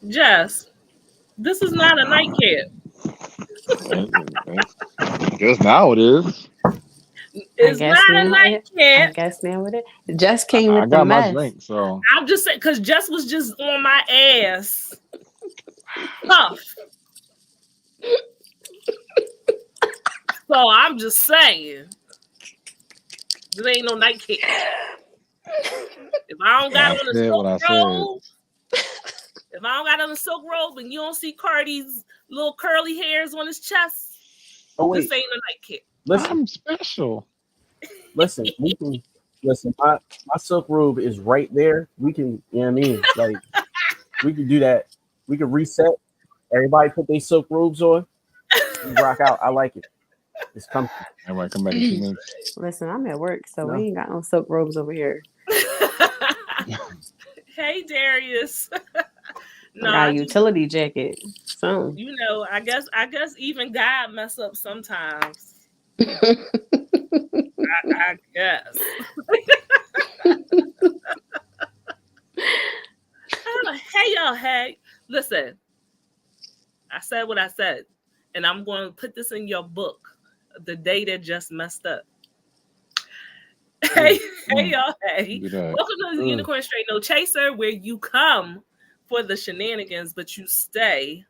Jess, this is not a nightcap. Just now it is. I It's guess not a now it. I nightcap. guess now it. Just came I with the got my mess. drink, so I'm just saying because Jess was just on my ass. Tough. So I'm just saying. There ain't no nightcap. If I don't got I on a said what silk I said. robe, if I don't got on a silk robe and you don't see Carty's little curly hairs on his chest, this ain't a nightcap. Listen, I'm special. listen. We can listen. My silk robe is right there. We can, you know what I mean? Like we can do that. We can reset. Everybody put their silk robes on. We rock out. I like it. It's comfy. Everybody come back in 2 minutes. Listen, I'm at work, so No. we ain't got no silk robes over here. Hey Darius. I got a utility jacket. So You know, I guess even God mess up sometimes. I guess. Hey y'all, hey. Listen, I said what I said, and I'm going to put this in your book. The day that just messed up. Hey y'all, hey. Welcome to the Unicorn Straight No Chaser, where you come for the shenanigans, but you stay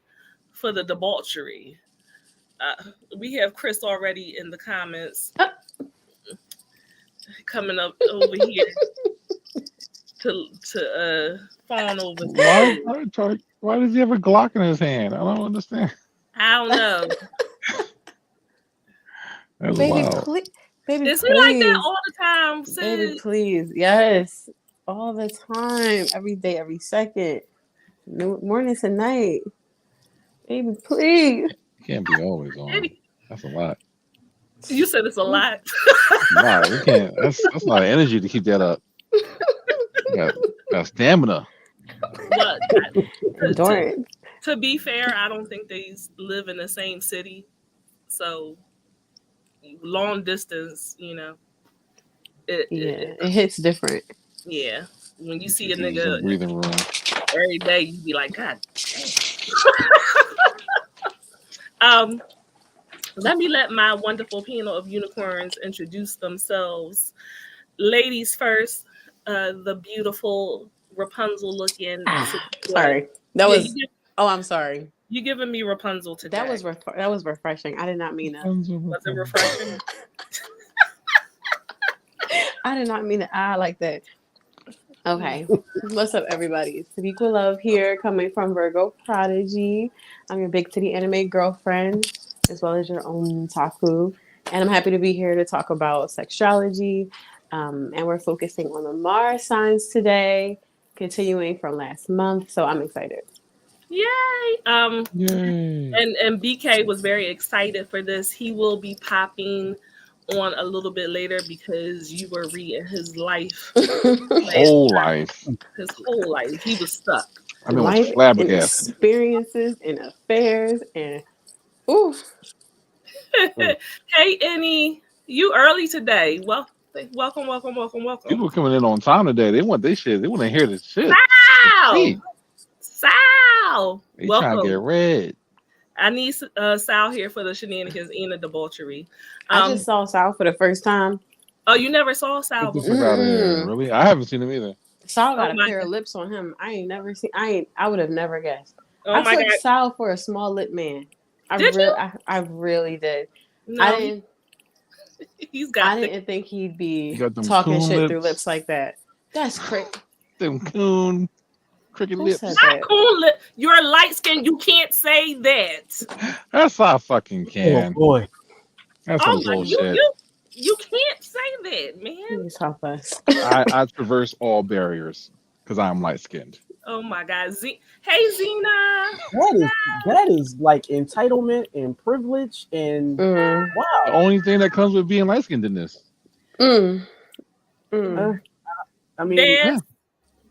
for the debauchery. We have Chris already in the comments coming up over here to fawn over. Why does he have a Glock in his hand? I don't understand. I don't know. That's baby, wild. baby, Is please. he like that all the time? Sid? Baby, please. Yes. All the time. Every day, every second. Morning to night. Baby, please. You can't be always on. That's a lot. You said it's a lot. Wow, you can't. That's a lot of energy to keep that up. Got stamina. But Endurance. to be fair, I don't think they live in the same city. So long distance, you know. It hits different. Yeah. When you see a nigga breathing room every day, you be like, God damn. Let me let my wonderful panel of unicorns introduce themselves. Ladies first, the beautiful Rapunzel looking. Sorry. That was I'm sorry. You giving me Rapunzel today. That was refreshing. I did not mean that. Was it refreshing? I did not mean to like that. Okay. What's up, everybody? SiddeeQah Love here, coming from Virgo Prodigy. I'm your big titty anime girlfriend, as well as your own Taku. And I'm happy to be here to talk about SEXtrology. And we're focusing on the Mars signs today, continuing from last month. So I'm excited. Yay! Yay! And BK was very excited for this. He will be popping on a little bit later because you were reading his life. Whole life. His whole life. He was stuck. I mean, life flabbergasted. And experiences and affairs and oof. Hey, Annie, you early today. Well, welcome. People coming in on time today. They want this shit. They want to hear this shit. Sal! They Welcome. trying to get red. I need Sal here for the shenanigans and the debauchery. I just saw Sal for the first time. Oh, you never saw Sal before? Really? I haven't seen him either. Sal got a pair of lips on him. I would have never guessed. Oh I my took God. Sal for a small lip man. I really did. No, I didn't. I didn't think he'd be talking shit through lips like that. That's crazy. Them coon cricket lips. Not cool lip. You're light skinned. You can't say that. That's I fucking can. Oh boy. That's some bullshit. You can't say that, man. Please help us. I traverse all barriers because I'm light skinned. Oh my God. Hey, Zena. That is like entitlement and privilege and wow. The only thing that comes with being light skinned in this. I mean, Dan,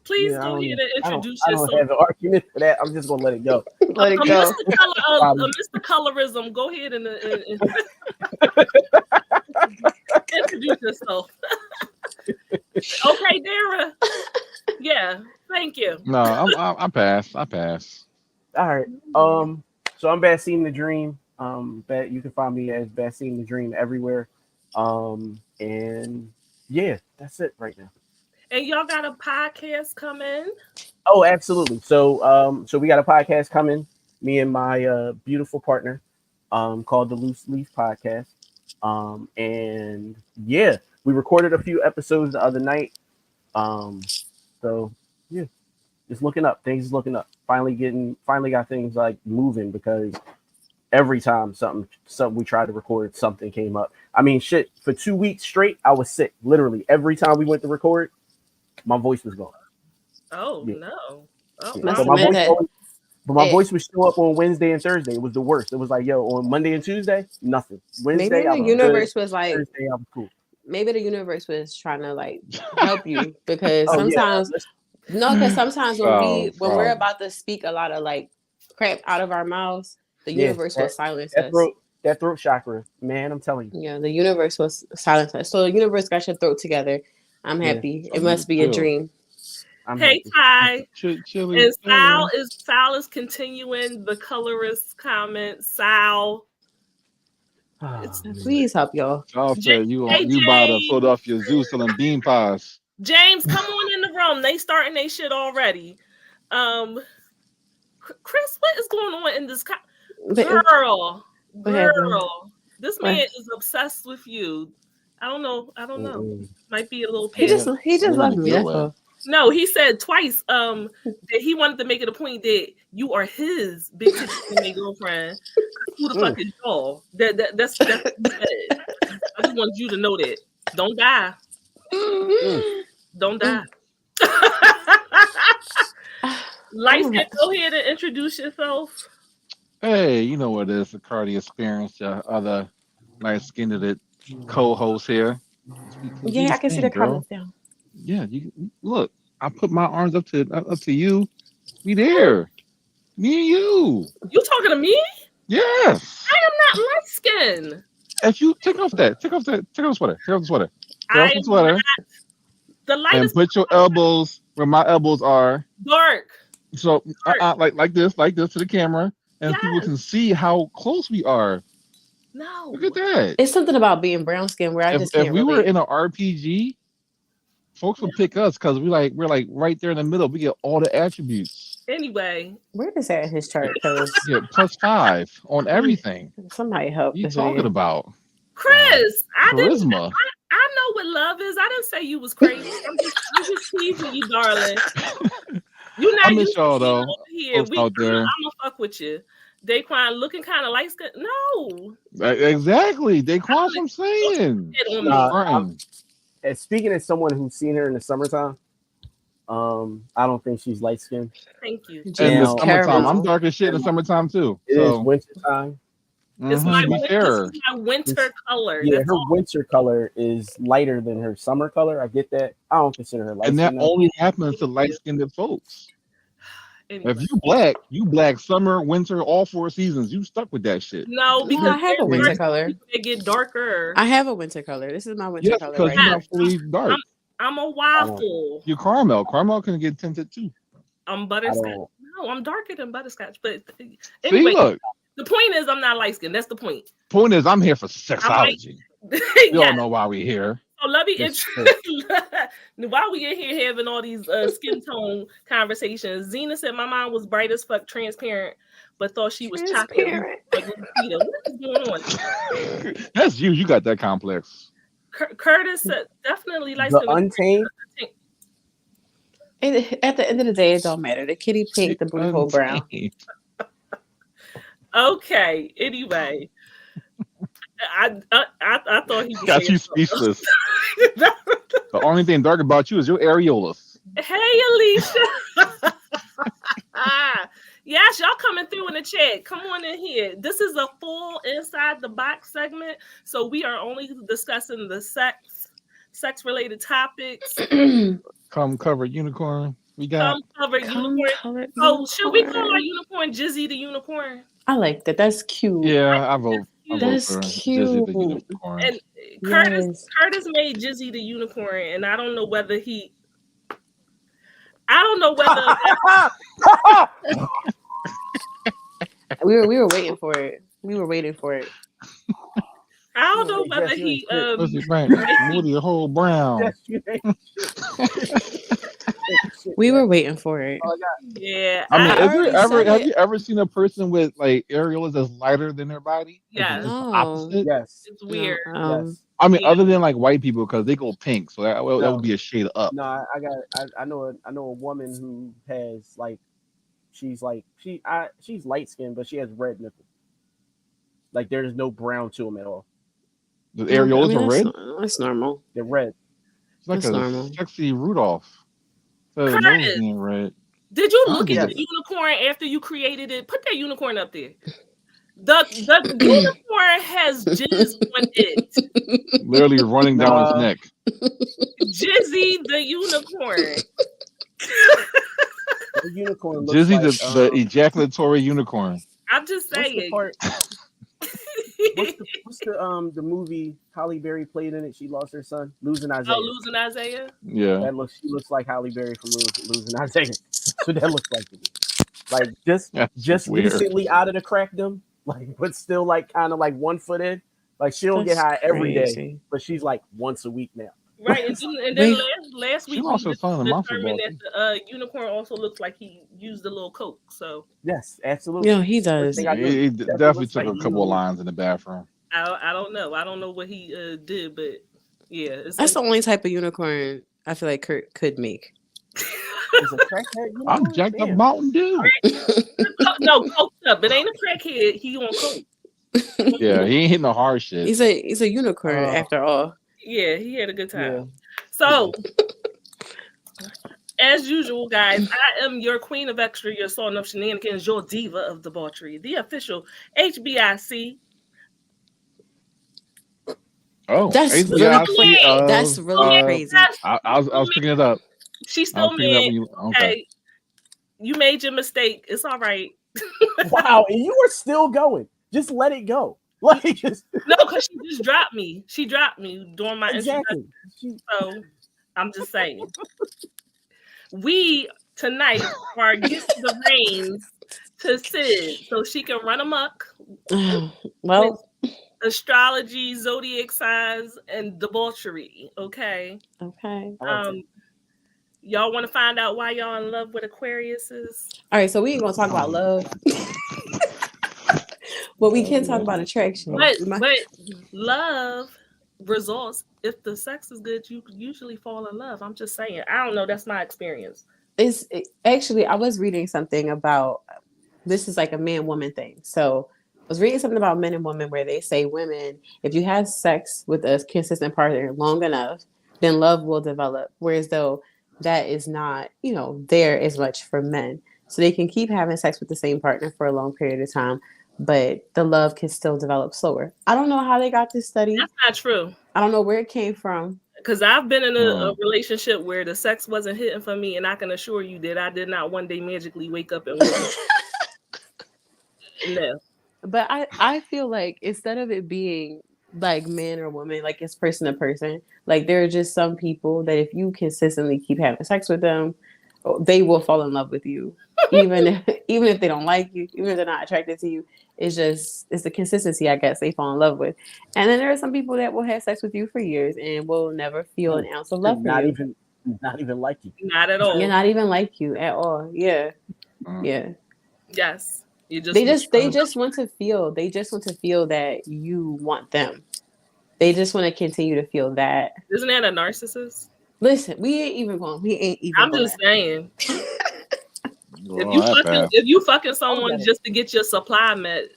please go ahead and introduce yourself. I don't have an argument for that. I'm just gonna let it go. Let it go. Mr. Colorism, go ahead and introduce yourself. Okay, Dara. Yeah, thank you. No, I pass. All right. So I'm Basine the Dream. You can find me as Basine the Dream everywhere. And yeah, that's it right now. And y'all got a podcast coming? Oh, absolutely. So we got a podcast coming. Me and my beautiful partner, called the Loose Leaf Podcast. And yeah, we recorded a few episodes the other night. So yeah, it's looking up. Things is looking up. Finally got things like moving, because every time something we tried to record, something came up. I mean, shit, for 2 weeks straight, I was sick. Literally, every time we went to record, my voice was gone. Oh Yeah. no! Oh, Yeah. But my voice was still up on Wednesday and Thursday. It was the worst. It was like, yo, on Monday and Tuesday, nothing. Wednesday, maybe the universe was like, Thursday, I was cool. Maybe the universe was trying to like help you, because sometimes when we're about to speak a lot of like crap out of our mouths, the universe will silence us. That throat chakra, man, I'm telling you. Yeah, the universe was silence us. So the universe got your throat together. I'm happy. It must be a dream. Hey, Ty. And Sal is continuing the colorist comment. Sal. Please help y'all. I'll say you buy the Philadelphia Zoo selling bean pies. James, come on in the room. They starting their shit already. Chris, what is going on in this girl? This man is obsessed with you. I don't know. Might be a little he just loved me. That's all. No, he said twice that he wanted to make it a point that you are his big titty girlfriend. Who the fuck is y'all? That's what he said. I just want you to know that. Don't die. Don't die. Lightskin, go ahead and introduce yourself. Hey, you know what it is, the Carty experience, other light-skinned co-host here. Yeah, I can see the comments down. Yeah, you look. I put my arms up to you. We there. Me and you. You talking to me? Yes. I am not light skinned. If you take off the sweater. Take off the sweater. The lightest. And put your elbows where my elbows are. Dark. So like this to the camera, and people can see how close we are. No. Look at that. It's something about being brown skin where if we were in an RPG, folks would pick us because we're like right there in the middle. We get all the attributes. Anyway, where is that in his chart? Yeah, +5 on everything. Somebody help. What are you talking about? Chris, charisma. I know what love is. I didn't say you was crazy. I'm just teasing you, darling. You not I miss y'all though. Here. Out there. I'm gonna fuck with you. Daquan looking kind of light skinned. No. Exactly. Daquan, I'm saying. And speaking as someone who's seen her in the summertime, I don't think she's light skinned. Thank you. In the summertime, I'm dark as shit in the summertime too. It is winter time. It's my winter color. Yeah, her winter color is lighter than her summer color. I get that. I don't consider her light. And that only happens to light-skinned folks. Anyway. If you black summer, winter, all 4 seasons. You stuck with that shit. No, because I have a winter color. They get darker. I have a winter color. This is my winter color. Because you're not fully dark. I'm a waffle. You're caramel. Caramel can get tinted too. I'm butterscotch. No, I'm darker than butterscotch. But anyway, see, look. The point is I'm not light skinned. That's the point. Point is I'm here for sexology. We don't know why we're here. So let me while we in here having all these skin tone conversations, Zena said my mom was bright as fuck, transparent, but thought she was chocolate. What is going on? That's you. You got that complex. Curtis said definitely light skin. Untamed. At the end of the day, it don't matter. The kitty pink, the blue brown. Okay. Anyway, I thought he got you speechless. The only thing dark about you is your areolas. Hey, Alicia. Yes, y'all coming through in the chat. Come on in here. This is a full inside the box segment, so we are only discussing the sex related topics. Come covered unicorn. We got unicorn. Oh, should we call our unicorn Jizzy the unicorn? I like that. That's cute. Yeah, I vote. That's cute. Jizzy the unicorn. And Curtis made Jizzy the unicorn, and I don't know whether We were waiting for it. We were waiting for it. I don't know whether he Moody a whole brown. We were waiting for it. Yeah. I mean, have you ever seen a person with like areolas that's lighter than their body? Yeah. It's the opposite. Yes. It's weird. Yes. I mean, other than like white people, because they go pink, so that would be a shade up. No, I know a woman who has like, she's light skinned, but she has red nipples. Like there's no brown to them at all. The areolas are red. That's normal. They're red. It's like a sexy Rudolph. Curtis, being red. Did you look at the unicorn after you created it? Put that unicorn up there. The unicorn has jizz on it. Literally running down his neck. Jizzy the unicorn. The unicorn looks Jizzy like, the ejaculatory unicorn. I'm just saying. What's the movie Halle Berry played in it? She lost her son, Losing Isaiah. Oh, Losing Isaiah. Yeah, she looks like Halle Berry from Losing Isaiah. So that looks like it. Like just recently out of the crackdom, like but still like kind of like 1 foot in. Like she don't get high every day, but she's like once a week now. Right, and then last week we determined that the unicorn also looks like he used a little coke. So yes, absolutely. Yeah, he does. He definitely took a couple of lines in the bathroom. I don't know. I don't know what he did, but yeah, that's the only type of unicorn I feel like Kurt could make. I'm jacked up Mountain Dew. No, coked up. It ain't a crackhead. He on coke. Yeah, he ain't hitting the hard shit. He's a unicorn after all. Yeah, he had a good time. Yeah. So, as usual, guys, I am your queen of extra, your sultan of shenanigans, your diva of debauchery, the official HBIC. Oh, that's HBIC. That's really crazy. I was picking it up. She's still mad. Okay, you made your mistake. It's all right. Wow, and you were still going. Just let it go. Like just no, because she just dropped me. She dropped me during my introduction. So I'm just saying. We tonight are giving the reins to Sid so she can run amok. Well, astrology, zodiac signs, and debauchery. Okay. Y'all want to find out why y'all in love with Aquariuses? All right, so we ain't gonna talk about love. But we can talk about attraction. But love results. If the sex is good, you usually fall in love. I'm just saying. I don't know. That's my experience. Actually, I was reading something about, this is like a man-woman thing. So I was reading something about men and women where they say women, if you have sex with a consistent partner long enough, then love will develop. Whereas though that is not, there as much for men. So they can keep having sex with the same partner for a long period of time, but the love can still develop slower. I don't know how they got this study. That's not true. I don't know where it came from. Because I've been in a relationship where the sex wasn't hitting for me, and I can assure you that I did not one day magically wake up and no. But I feel like instead of it being like man or woman, like it's person to person, like there are just some people that if you consistently keep having sex with them, they will fall in love with you. even if they don't like you, even if they're not attracted to you, it's the consistency, I guess, they fall in love with. And then there are some people that will have sex with you for years and will never feel an ounce of love for you. Not even like you. Not at all. You're not even like you at all. Yeah. Yeah. Yes. They just want to feel that you want them. They just want to continue to feel that. Isn't that a narcissist? Listen, we ain't even going. I'm just saying. If you fucking someone just to get your supply met,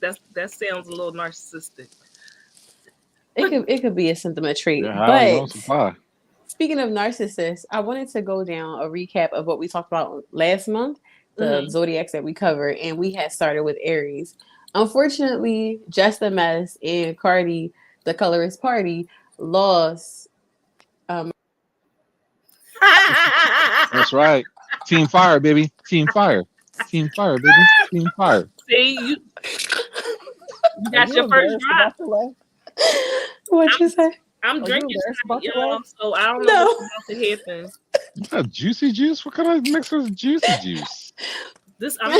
that sounds a little narcissistic. It could be a symptom of trait. But speaking of narcissists, I wanted to go down a recap of what we talked about last month, the zodiacs that we covered, and we had started with Aries. Unfortunately, Just a Mess and Carty, the Colorist Party, lost. That's right. Team Fire, baby. Team Fire. Team Fire, baby. Team Fire. See, you got your first drop. What'd you say? I'm drinking tonight, y'all, so I don't know what's about to happen. You got juicy juice? What kind of mix is juicy juice? I'm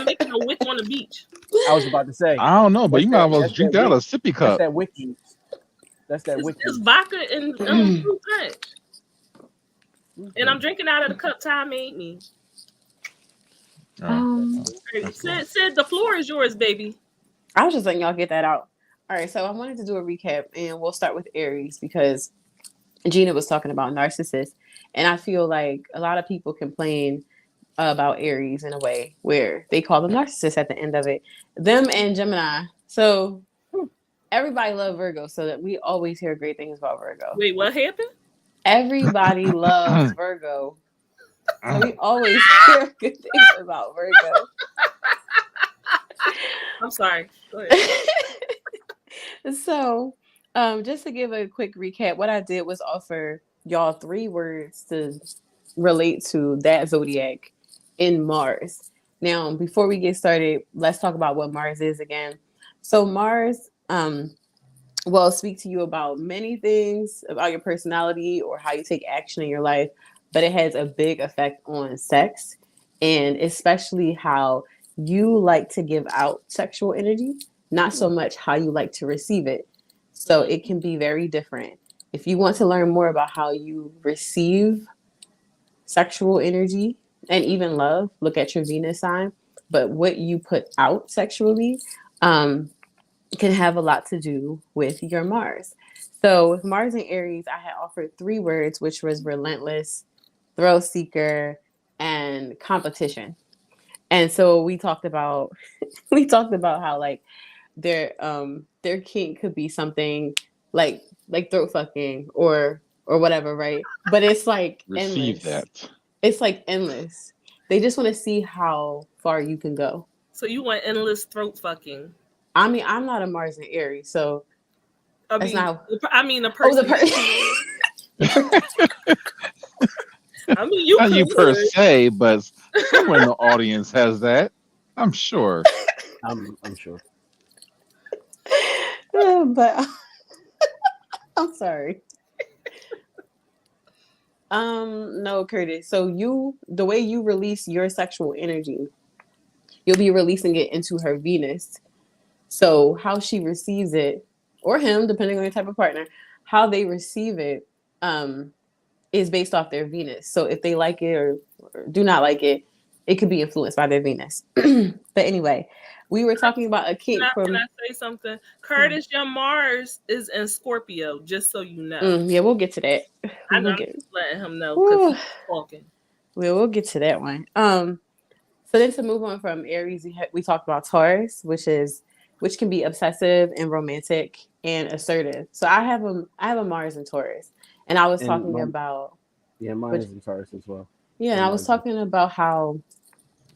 making a wick on the beach. I was about to say. I don't know, but you might as well drink that out of a sippy cup. That's that wick juice. That's that wick juice. It's vodka and fruit punch. And I'm drinking out of the cup Ty made me. Sid, the floor is yours, baby. I was just letting y'all get that out. All right, so I wanted to do a recap, and we'll start with Aries because Gina was talking about narcissists, and I feel like a lot of people complain about Aries in a way where they call them narcissists at the end of it. Them and Gemini. So everybody loves Virgo, so that we always hear great things about Virgo. Wait, what happened? Everybody loves Virgo. So we always hear good things about Virgo. I'm sorry. Go ahead. So, just to give a quick recap, what I did was offer y'all 3 words to relate to that zodiac in Mars. Now, before we get started, let's talk about what Mars is again. So Mars will speak to you about many things about your personality or how you take action in your life, but it has a big effect on sex and especially how you like to give out sexual energy, not so much how you like to receive it. So it can be very different. If you want to learn more about how you receive sexual energy and even love, look at your Venus sign. But what you put out sexually can have a lot to do with your Mars. So with Mars and Aries, I had offered 3 words, which was relentless, thrill seeker, and competition. And so we talked about how like their kink could be something like throat fucking or whatever, right? But it's like receive endless. that. It's like endless. They just want to see how far you can go. So you want endless throat fucking? I mean, I'm not a Mars and Aries, so the person. I mean, you not you per se, but someone in the audience has that. I'm sure. I'm sure. But I'm sorry. No, Curtis. So the way you release your sexual energy, you'll be releasing it into her Venus. So how she receives it, or him, depending on your type of partner, how they receive it, is based off their Venus. So if they like it or do not like it, it could be influenced by their Venus. But anyway, we were talking about a kink Can I say something? Curtis, your Mars is in Scorpio, just so you know. Yeah, we'll get to that. I'm just letting him know because he's talking. We'll get to that one. So then to move on from Aries, we talked about Taurus, which can be obsessive and romantic and assertive. So I have a Mars in Taurus. And I was talking about... Yeah, mine is in Taurus as well. Yeah, and I was talking about how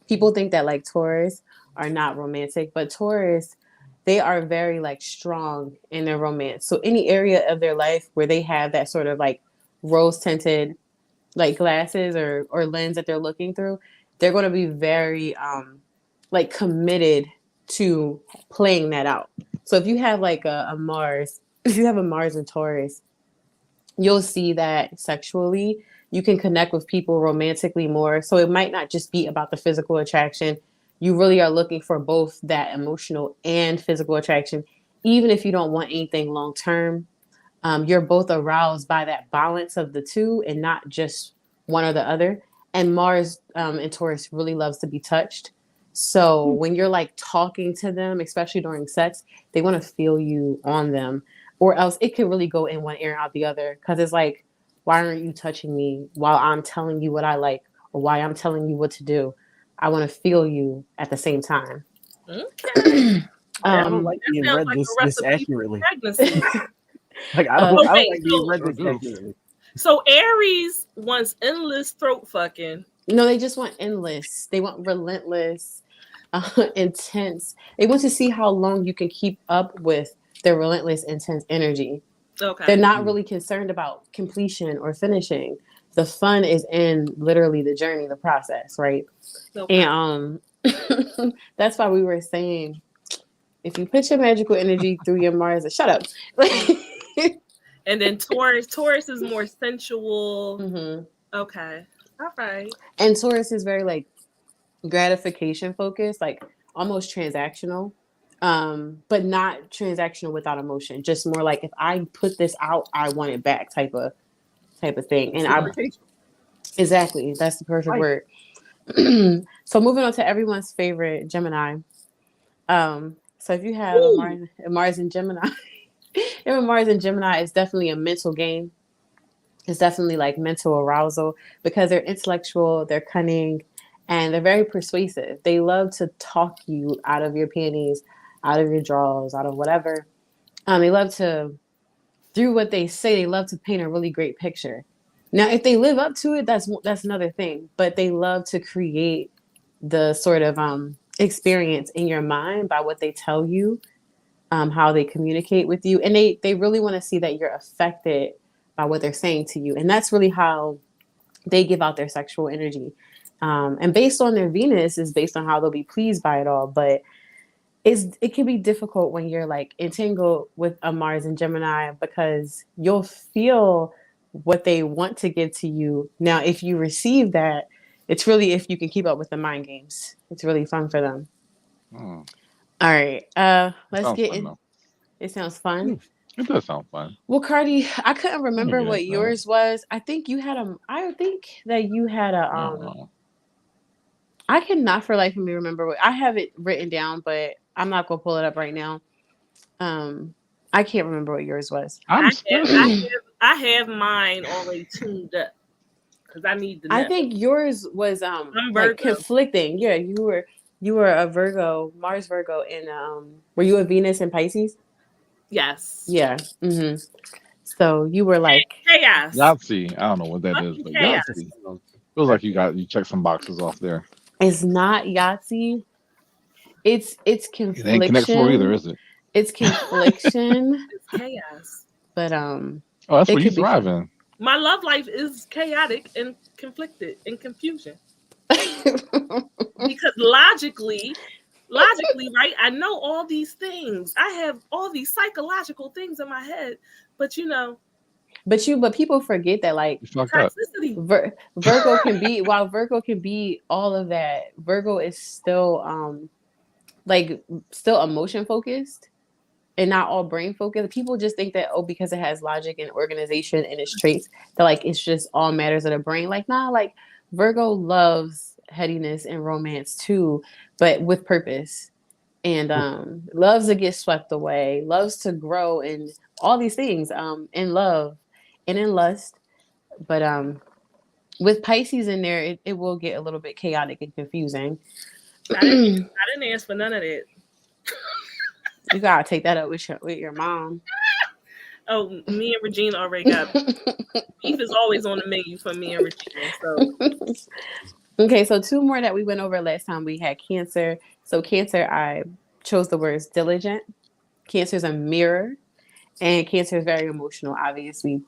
people think that like Taurus are not romantic, but Taurus, they are very like strong in their romance. So any area of their life where they have that sort of like rose tinted like glasses or lens that they're looking through, they're going to be very like committed to playing that out. So if you have like a Mars in Taurus, you'll see that sexually you can connect with people romantically more. So it might not just be about the physical attraction. You really are looking for both that emotional and physical attraction. Even if you don't want anything long term, you're both aroused by that balance of the two and not just one or the other. And Mars in Taurus really loves to be touched. So when you're like talking to them, especially during sex, they want to feel you on them. Or else it could really go in one ear and out the other. Because it's like, why aren't you touching me while I'm telling you what I like? Or why I'm telling you what to do? I want to feel you at the same time. Okay. I don't like being read like this accurately. Like, I don't like being read this accurately. So Aries wants endless throat fucking. No, they just want endless. They want relentless, intense. They want to see how long you can keep up with their relentless, intense energy. Okay. They're not really concerned about completion or finishing. The fun is in literally the journey, the process, right? Okay. And that's why we were saying, if you put your magical energy through your Mars, shut up. And then Taurus is more sensual. Mm-hmm. Okay. All right. And Taurus is very like gratification focused, like almost transactional, but not transactional without emotion. Just more like if I put this out, I want it back type of thing. And exactly, that's the perfect word. So moving on to everyone's favorite Gemini. So if you have a Mars in Gemini, if a Mars in Gemini, is definitely a mental game. It's definitely like mental arousal because they're intellectual, they're cunning, and they're very persuasive. They love to talk you out of your panties, out of your drawers, out of whatever. They love to, through what they say, they love to paint a really great picture. Now, if they live up to it, that's another thing. But they love to create the sort of experience in your mind by what they tell you, how they communicate with you, and they really want to see that you're affected by what they're saying to you, and that's really how they give out their sexual energy. And based on their Venus is based on how they'll be pleased by it all. But it can be difficult when you're like entangled with a Mars in Gemini because you'll feel what they want to give to you. Now, if you receive that, it's really if you can keep up with the mind games. It's really fun for them. All right. Let's get in. It sounds fun. It does sound fun. Well, Carty, I couldn't remember what yours was. I think you had I cannot for life of me remember what I have it written down, but I'm not gonna pull it up right now. I can't remember what yours was. I have mine already tuned up because I need to know. I think yours was like conflicting. Yeah, you were a Virgo, Mars Virgo, and were you a Venus in Pisces? Yes. Yeah. Mm-hmm. So you were like chaos. Yahtzee. I don't know what that is, but Yahtzee. Feels like you checked some boxes off there. It's not Yahtzee. It's confliction. It ain't Connect Four either, is it? It's confliction. It's chaos. But oh, that's what you thrive in. My love life is chaotic and conflicted and confusion. Because logically, right? I know all these things. I have all these psychological things in my head, but But people forget that like toxicity. Virgo can be while Virgo can be all of that. Virgo is still still emotion focused and not all brain focused. People just think that because it has logic and organization and its traits that like it's just all matters of the brain. Like nah, like Virgo loves headiness and romance too, but with purpose, and loves to get swept away, loves to grow and all these things in love and in lust. But with Pisces in there, it will get a little bit chaotic and confusing. I didn't ask for none of that. You gotta take that up with your mom. Oh, me and Regina already got beef is always on the menu for me and Regina. So okay, so two more that we went over last time. We had Cancer. So Cancer, I chose the words diligent. Cancer is a mirror, and Cancer is very emotional, obviously.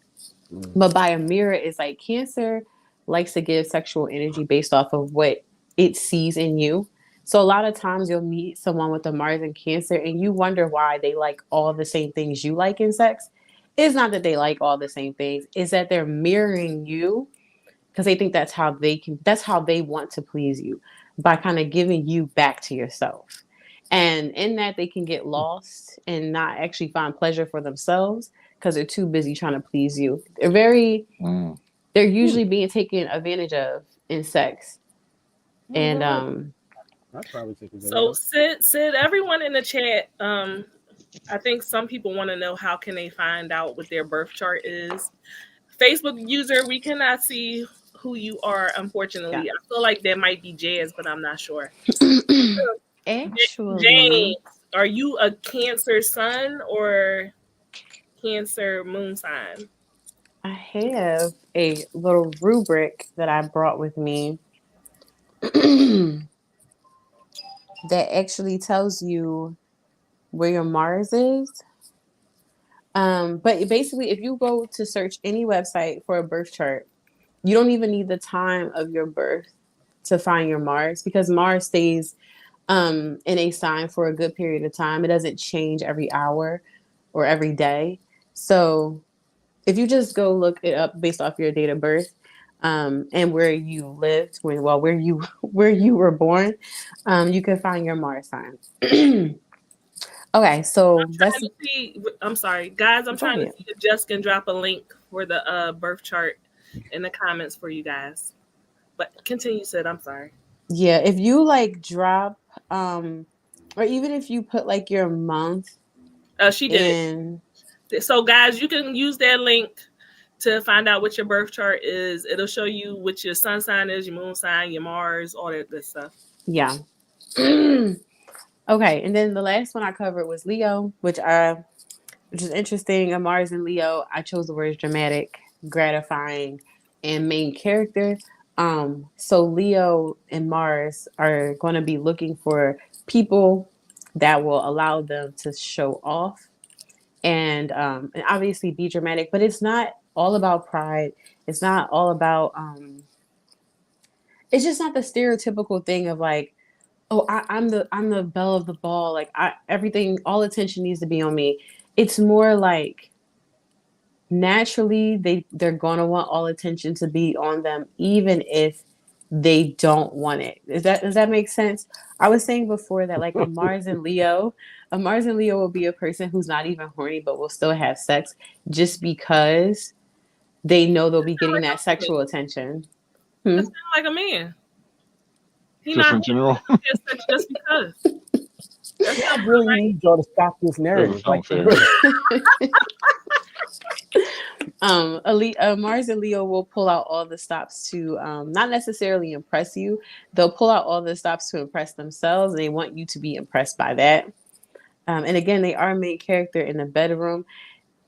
But by a mirror, it's like Cancer likes to give sexual energy based off of what it sees in you. So a lot of times you'll meet someone with a Mars in Cancer, and you wonder why they like all the same things you like in sex. It's not that they like all the same things; it's that they're mirroring you. Because they think that's how they want to please you by kind of giving you back to yourself. And in that they can get lost and not actually find pleasure for themselves because they're too busy trying to please you. They're usually being taken advantage of in sex. And so Sid, everyone in the chat, I think some people want to know how can they find out what their birth chart is. Facebook user, we cannot see who you are, unfortunately. Yeah. I feel like that might be Jazz, but I'm not sure. Actually, James, are you a Cancer sun or Cancer moon sign? I have a little rubric that I brought with me that actually tells you where your Mars is. But basically, if you go to search any website for a birth chart, you don't even need the time of your birth to find your Mars because Mars stays in a sign for a good period of time. It doesn't change every hour or every day. So if you just go look it up based off your date of birth, and where you lived where you were born, you can find your Mars sign. Okay, so let's see. I'm sorry, guys. I'm trying to see if Jess can drop a link for the birth chart in the comments for you guys. But continue, Sid. I'm sorry. Yeah, if you like drop, or even if you put like your month. She did. So, guys, you can use that link to find out what your birth chart is. It'll show you what your sun sign is, your moon sign, your Mars, all that good stuff. Yeah. Okay, and then the last one I covered was Leo, which is interesting. A Mars in Leo, I chose the words dramatic, gratifying, and main character. So Leo and Mars are going to be looking for people that will allow them to show off and obviously be dramatic, but it's not all about pride. It's not all about it's just not the stereotypical thing of like, oh, I'm the belle of the ball. Like everything, all attention needs to be on me. It's more like naturally they're gonna want all attention to be on them, even if they don't want it. Does that make sense? I was saying before that like a Mars and Leo will be a person who's not even horny but will still have sex just because they know they'll be getting that sexual attention. That's kind of like a man. He just in general. Just because. I really need y'all to stop this narrative. Mars and Leo will pull out all the stops to not necessarily impress you. They'll pull out all the stops to impress themselves, and they want you to be impressed by that. And again, they are main character in the bedroom.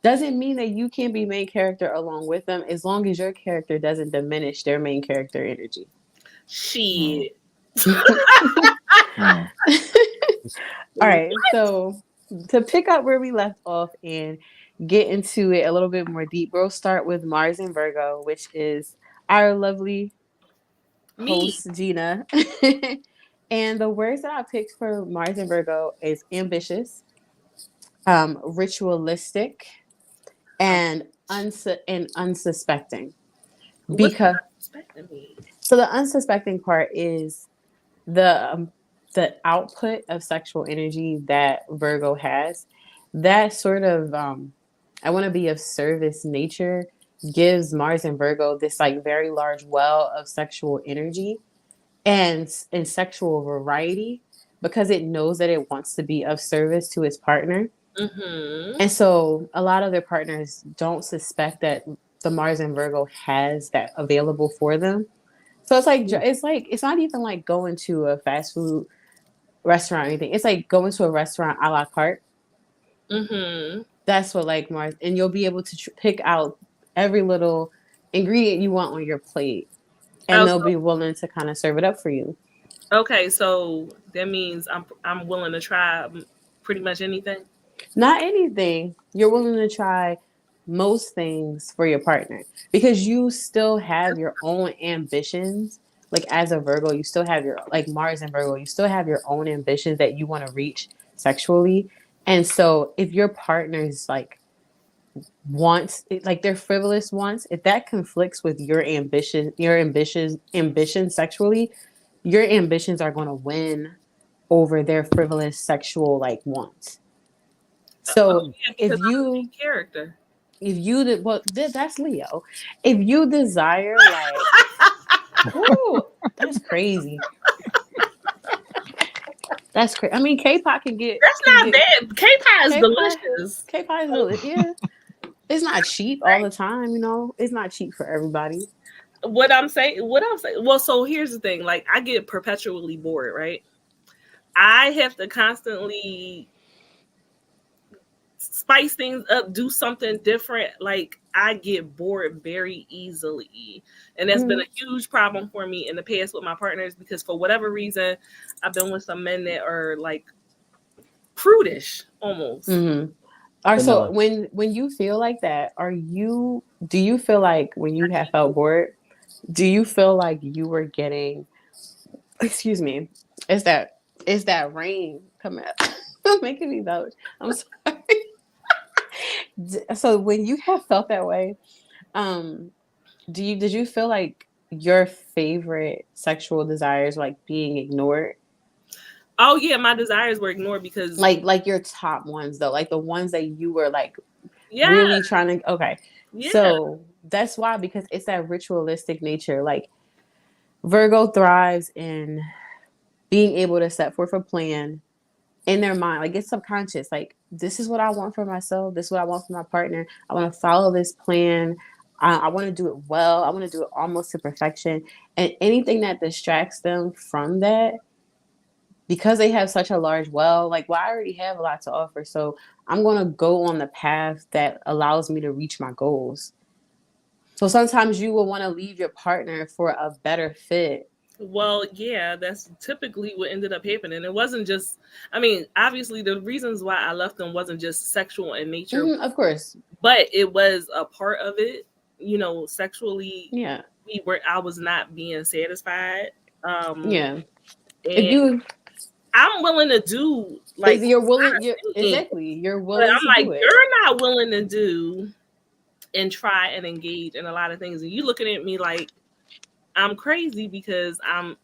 Doesn't mean that you can't be main character along with them, as long as your character doesn't diminish their main character energy. Shit. All right, so to pick up where we left off and get into it a little bit more deep, we'll start with Mars in Virgo, which is our lovely host, Gina. And the words that I picked for Mars in Virgo is ambitious, ritualistic, and unsuspecting. Because so the unsuspecting part is the output of sexual energy that Virgo has. That sort of I want to be of service nature gives Mars and Virgo this like very large well of sexual energy and sexual variety, because it knows that it wants to be of service to its partner. Mm-hmm. And so a lot of their partners don't suspect that the Mars and Virgo has that available for them. So it's not even like going to a fast food restaurant or anything. It's like going to a restaurant a la carte. Mm-hmm. That's what like Mars, and you'll be able to pick out every little ingredient you want on your plate, and they'll be willing to kind of serve it up for you. Okay, so that means I'm willing to try pretty much anything. Not anything. You're willing to try most things for your partner because you still have your own ambitions. Like as a Virgo, you still have your like Mars and Virgo, you still have your own ambitions that you want to reach sexually. And so if your partner's like wants, like their frivolous wants, if that conflicts with your ambition sexually, your ambitions are going to win over their frivolous sexual like wants. So if you character, if you did, well, that's Leo. If you desire like, ooh, that's crazy. That's crazy. I mean, K-pop can get. That's not bad. K-pop is delicious. K-pop is delicious. Yeah, it's not cheap all the time. You know, it's not cheap for everybody. What I'm saying. Well, so here's the thing. Like, I get perpetually bored, right? I have to constantly spice things up, do something different. Like, I get bored very easily, and that's been a huge problem for me in the past with my partners, because for whatever reason I've been with some men that are like prudish almost. So when you feel like that, do you feel like when you have felt bored, do you feel like you were getting, excuse me, is that rain coming up? Making me vouch. I'm sorry. So when you have felt that way, did you feel like your favorite sexual desires like being ignored? Oh yeah, my desires were ignored because like your top ones though, like the ones that you were like yeah, really trying to. Okay, yeah. So that's why, because it's that ritualistic nature. Like Virgo thrives in being able to set forth a plan in their mind, like it's subconscious. Like, this is what I want for myself. This is what I want for my partner. I want to follow this plan. I want to do it well. I want to do it almost to perfection. And anything that distracts them from that, because they have such a large well, like, well, I already have a lot to offer. So I'm going to go on the path that allows me to reach my goals. So sometimes you will want to leave your partner for a better fit. Well, yeah, that's typically what ended up happening. It wasn't just, I mean, obviously the reasons why I left them wasn't just sexual in nature. Mm-hmm, of course. But it was a part of it, you know, sexually. Yeah. I was not being satisfied. Yeah. And I'm willing to do, like, you're willing, exactly. You're willing but I'm to like, do it. you're not willing to do and try and engage in a lot of things. And you looking at me like I'm crazy because I'm,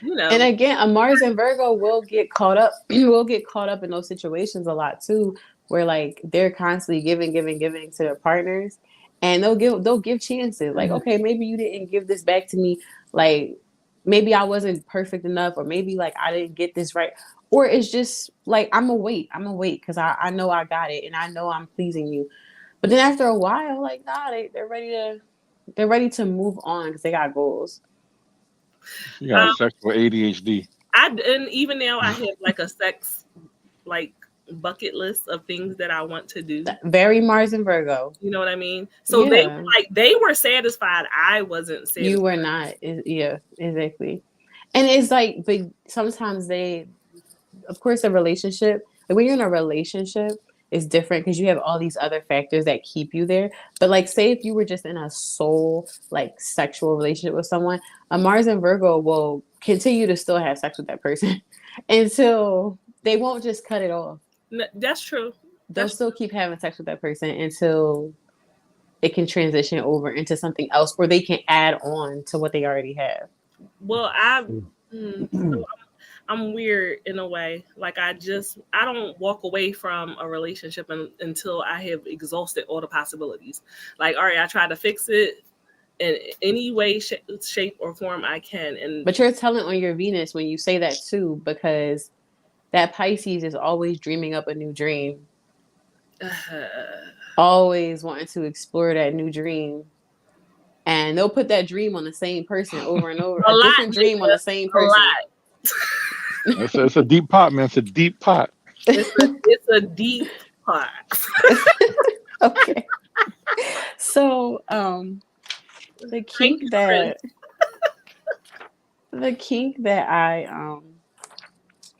you know. And again, a Mars and Virgo will get caught up. Will get caught up in those situations a lot too, where like they're constantly giving to their partners, and they'll give chances. Like, okay, maybe you didn't give this back to me. Like, maybe I wasn't perfect enough, or maybe like I didn't get this right, or it's just like I'm gonna wait because I know I got it and I know I'm pleasing you. But then after a while, like, nah, they're ready to move on because they got goals. You got sexual ADHD. And even now I have like a sex like bucket list of things that I want to do. Very Mars and Virgo. You know what I mean? So they were satisfied. I wasn't satisfied. You were not. Yeah, exactly. And it's like, but sometimes of course, a relationship, like when you're in a relationship, is different because you have all these other factors that keep you there. But like, say if you were just in a soul, like sexual relationship with someone, a Mars and Virgo will continue to still have sex with that person until they won't just cut it off. That's true. They'll still keep having sex with that person until it can transition over into something else, or they can add on to what they already have. Well, I'm weird in a way. Like I don't walk away from a relationship until I have exhausted all the possibilities. Like, all right, I try to fix it in any way, shape, or form I can. But you're a talent on your Venus when you say that too, because that Pisces is always dreaming up a new dream. Always wanting to explore that new dream. And they'll put that dream on the same person over and over. A different dream on the same person. It's a deep pot, man. It's a deep pot. It's a deep pot. Okay. So the kink that I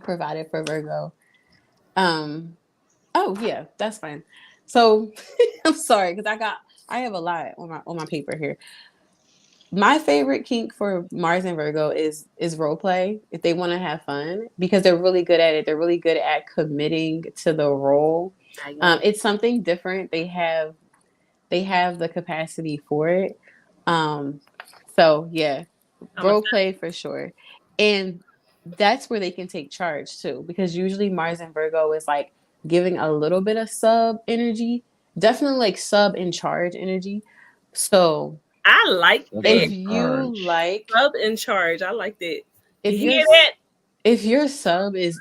provided for Virgo. Oh yeah, that's fine. So I'm sorry because I have a lot on my paper here. My favorite kink for Mars and Virgo is role play, if they want to have fun, because they're really good at it. They're really good at committing to the role. It's something different. They have the capacity for it. So yeah, role play for sure. And that's where they can take charge too, because usually Mars and Virgo is like giving a little bit of sub energy, definitely like sub in charge energy. So I like that. If you like sub in charge, I like that. If your sub is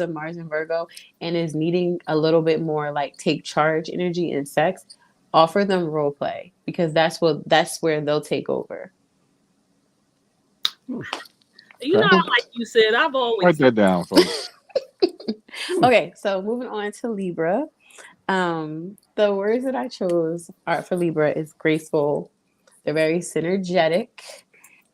a Mars and Virgo and is needing a little bit more like take charge energy in sex, offer them role play, because that's where they'll take over. You know, like you said, I've always write that down, folks. Okay, so moving on to Libra. The words that I chose for Libra is graceful. They're very synergetic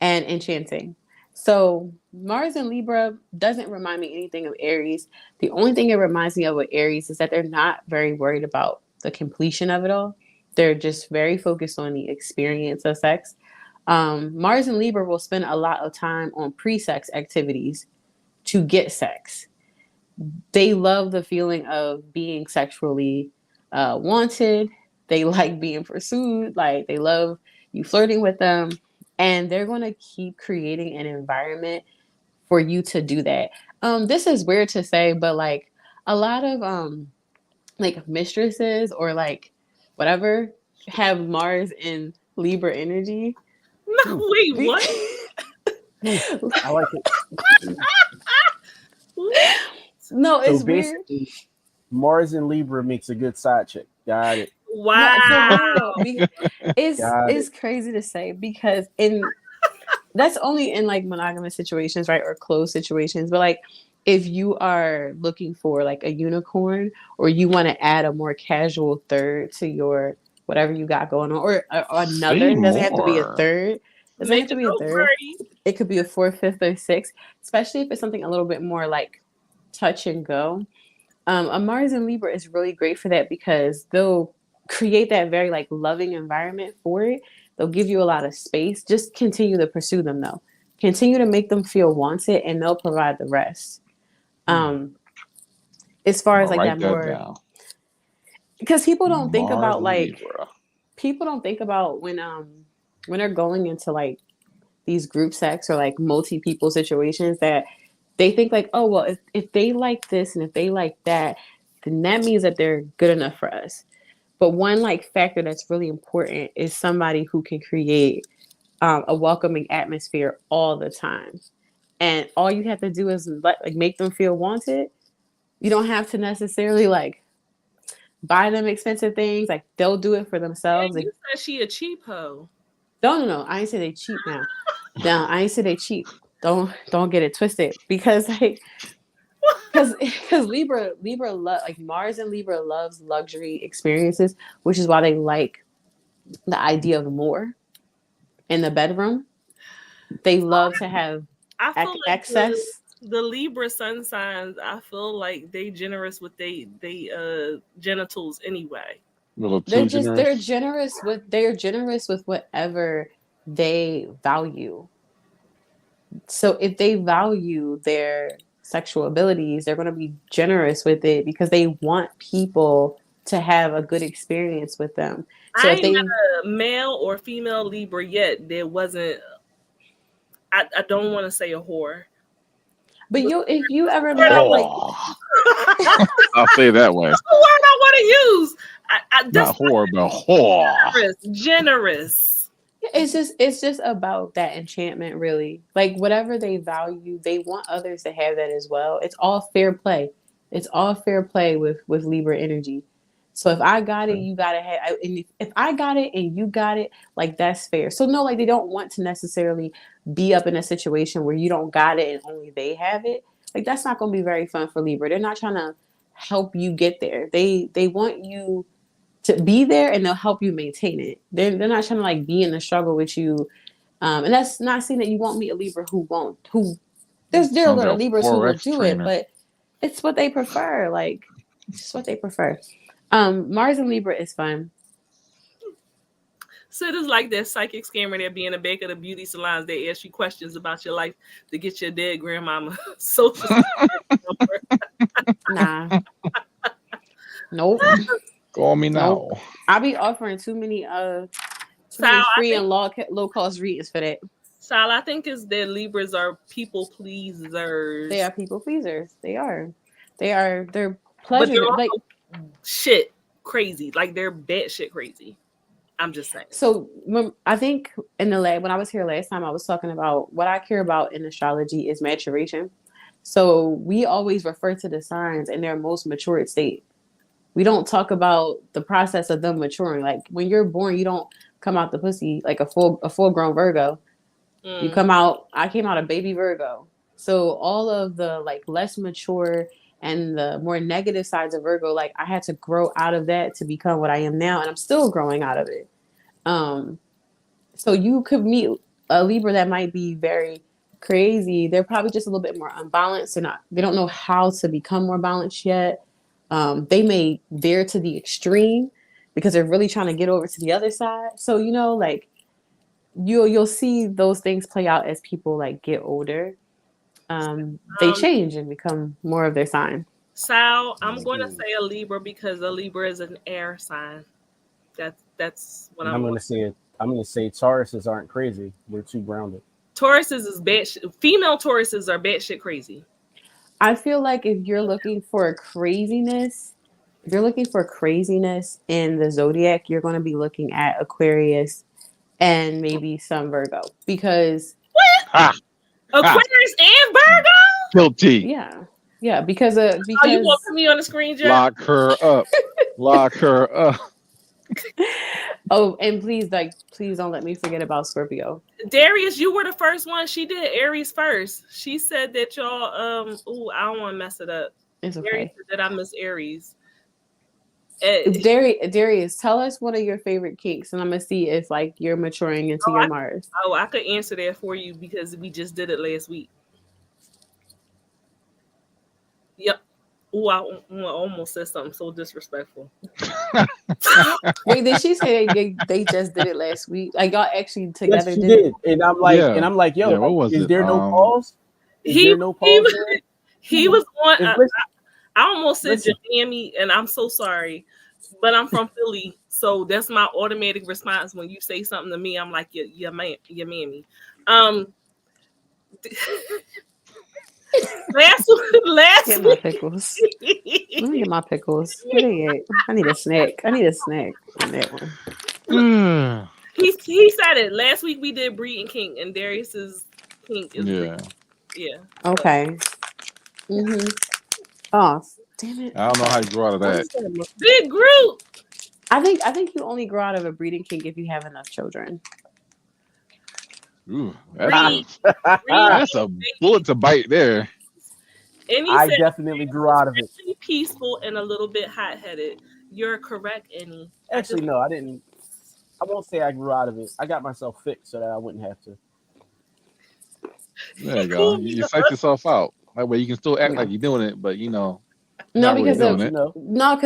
and enchanting. So Mars in Libra doesn't remind me anything of Aries. The only thing it reminds me of with Aries is that they're not very worried about the completion of it all. They're just very focused on the experience of sex. Mars and Libra will spend a lot of time on pre-sex activities to get sex. They love the feeling of being sexually wanted, They like being pursued. Like they love you flirting with them. And they're going to keep creating an environment for you to do that. This is weird to say, but like a lot of like mistresses or like whatever have Mars in Libra energy. No, wait, what? I like it. No, it's so weird. Mars in Libra makes a good side chick. Got it. Wow. No, it's crazy to say because that's only in like monogamous situations, right? Or closed situations. But like if you are looking for like a unicorn or you want to add a more casual third to your whatever you got going on, or another, it doesn't have to be a third. It doesn't have to be a third. It could be a fourth, fifth, or sixth, especially if it's something a little bit more like touch and go. A Mars in Libra is really great for that because they'll create that very like loving environment for it. They'll give you a lot of space. Just continue to pursue them though. Continue to make them feel wanted and they'll provide the rest. As far as like that more, because people don't think about like people don't think about when they're going into like these group sex or like multi people situations that they think like, oh well, if they like this and if they like that, then that means that they're good enough for us. But one like factor that's really important is somebody who can create a welcoming atmosphere all the time. And all you have to do is like make them feel wanted. You don't have to necessarily like buy them expensive things. Like they'll do it for themselves. Yeah, you said she a cheap hoe. No. I ain't say they cheap now. No, I ain't say they cheap. Don't get it twisted because like because Libra like Mars and Libra loves luxury experiences, which is why they like the idea of more in the bedroom. They love to have excess. The Libra sun signs, I feel like they generous with they genitals anyway. They're generous with whatever they value. So if they value their sexual abilities, they're going to be generous with it because they want people to have a good experience with them. So I ain't got a male or female Libra yet. There wasn't. I don't want to say a whore. But if you ever met like, I'll say it that way. That's the word I want to use. Not whore, but whore. Generous. It's just about that enchantment, really. Like whatever they value, they want others to have that as well. It's all fair play. It's all fair play with Libra energy. So if I got it, you gotta have. And if I got it and you got it, like that's fair. So no, like they don't want to necessarily be up in a situation where you don't got it and only they have it. Like that's not gonna be very fun for Libra. They're not trying to help you get there. They want you to be there and they'll help you maintain it. They're not trying to like be in the struggle with you. And that's not saying that you won't meet a Libra there are little Libras who will do it, but it's what they prefer. Like it's what they prefer. Mars and Libra is fun. So it is like that psychic scammer that be in the back of the beauty salons. They ask you questions about your life to get your dead grandmama social number. Nah. Nope. Call me now. Nope. I'll be offering too many free and low cost readings for that. Sal, I think is that Libras are people pleasers. They are people pleasers. They're pleasure. Like shit crazy. Like they're batshit crazy. I'm just saying. So I think in the lab when I was here last time, I was talking about what I care about in astrology is maturation. So we always refer to the signs in their most matured state. We don't talk about the process of them maturing. Like when you're born, you don't come out the pussy like a full grown Virgo. You come out. I came out a baby Virgo. So all of the like less mature and the more negative sides of Virgo, like I had to grow out of that to become what I am now, and I'm still growing out of it. So you could meet a Libra that might be very crazy. They're probably just a little bit more unbalanced. They don't know how to become more balanced yet. They may veer to the extreme because they're really trying to get over to the other side. So like you'll see those things play out as people like get older. They change and become more of their sign. Sal, I'm going to say a Libra because a Libra is an air sign. That's what I'm gonna say. I'm gonna say Tauruses aren't crazy. We're too grounded. Tauruses is female Tauruses are batshit crazy. I feel like if you're looking for craziness in the zodiac, you're going to be looking at Aquarius and maybe some Virgo, because Aquarius and Virgo. Guilty. Yeah, because you want to put me on the screen, Jeff? Lock her up. Lock her up. Oh, and please don't let me forget about Scorpio. Darius, you were the first one. She did Aries first. She said that y'all I don't want to mess it up. It's okay. Darius said that I miss Aries. Darius, tell us one of your favorite kinks, and I'm gonna see if like you're maturing into your Mars. I could answer that for you because we just did it last week. Yep. Oh, I almost said something so disrespectful. Wait, did she say they just did it last week? Like y'all actually together yes, she did. And I'm like, yo, what was is it? there no pause? He was on. I almost said Miami, and I'm so sorry, but I'm from Philly, so that's my automatic response when you say something to me. I'm like, your mammy. Last get my pickles. Let me get my pickles. Where they at? I need a snack on that one. He said it last week. We did breeding kink, and Darius's kink is breeding. Okay. Oh, damn it! I don't know how you grew out of that. Big group. I think you only grow out of a breeding kink if you have enough children. Ooh, that's a bullet to bite there. And I definitely grew out of it. Peaceful and a little bit hot-headed. You're correct, Annie. Actually, no, I didn't. I won't say I grew out of it. I got myself fixed so that I wouldn't have to. There you go. You psych yourself out. That way you can still act like you're doing it, but No, because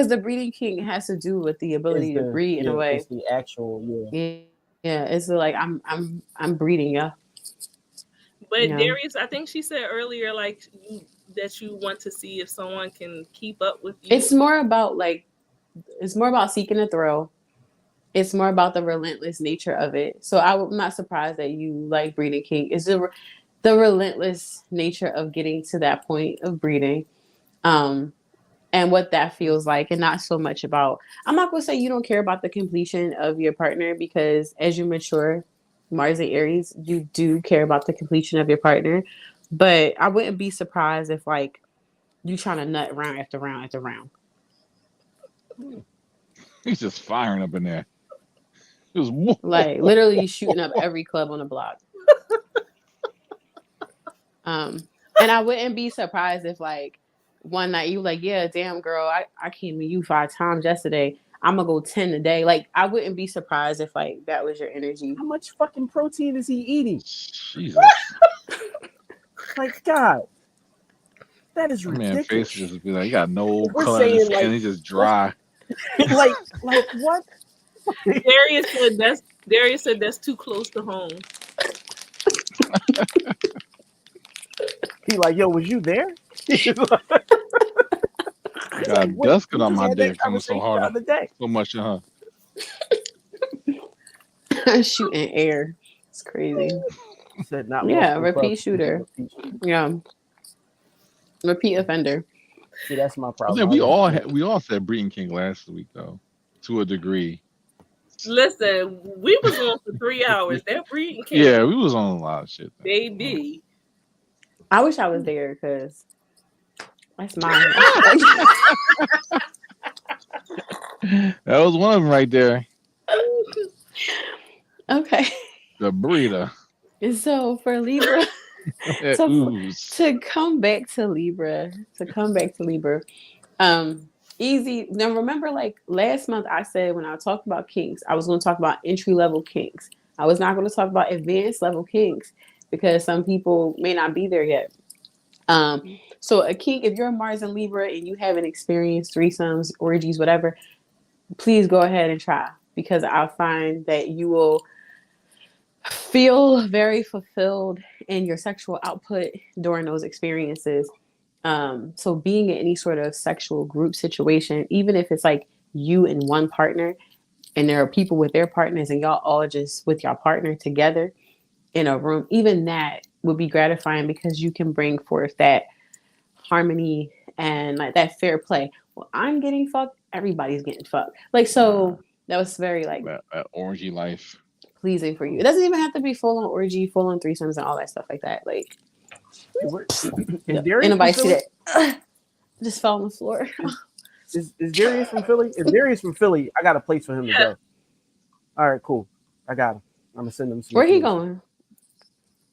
the breeding kink has to do with the ability to breed in a way. It's the actual, Yeah, it's like I'm breeding, yeah. But Darius, I think she said earlier, like that you want to see if someone can keep up with you. It's more about seeking a thrill. It's more about the relentless nature of it. So I'm not surprised that you like breeding kink. It's the relentless nature of getting to that point of breeding. And what that feels like, and not so much about, I'm not going to say you don't care about the completion of your partner, because as you mature, Mars and Aries, you do care about the completion of your partner. But I wouldn't be surprised if like you trying to nut round after round after round. He's just firing up in there. Like literally shooting up every club on the block. And I wouldn't be surprised if like one night you like, yeah, damn girl, I came to you 5 times yesterday. I'm gonna go 10 a day. Like I wouldn't be surprised if like that was your energy. How much fucking protein is he eating? Jesus. Like God, that is ridiculous. Man, face just be like, you got no color in his skin. He's just dry. like what? Darius said that's too close to home. He like, yo, was you there? God, dust got on my dick coming so hard. So much, huh? Shooting air. It's crazy. Said not repeat shooter. Yeah. Repeat offender. See, that's my problem. We all said breeding kink last week though, to a degree. Listen, we was on for 3 hours. That breeding kink. Yeah, we was on a lot of shit. Though. Baby. I wish I was there because that's mine. That was one of them right there. Okay. The breeder. So for Libra, to come back to Libra, easy. Now remember, like last month, I said when I talked about kinks, I was going to talk about entry level kinks. I was not going to talk about advanced level kinks because some people may not be there yet. So a kink, if you're a Mars and Libra and you haven't experienced threesomes, orgies, whatever, please go ahead and try, because I find that you will feel very fulfilled in your sexual output during those experiences. So being in any sort of sexual group situation, even if it's like you and one partner, and there are people with their partners and y'all all just with your partner together in a room, even that would be gratifying because you can bring forth that harmony and like that fair play. Well, I'm getting fucked, everybody's getting fucked. Like, so that was very like that orgy life. Pleasing for you. It doesn't even have to be full on orgy, full on threesomes and all that stuff like that. Like, is Darius anybody see that? Just fell on the floor. Is Darius from Philly? If Darius from Philly, I got a place for him to go. All right, cool. I got him. I'm gonna send him some. Where he going?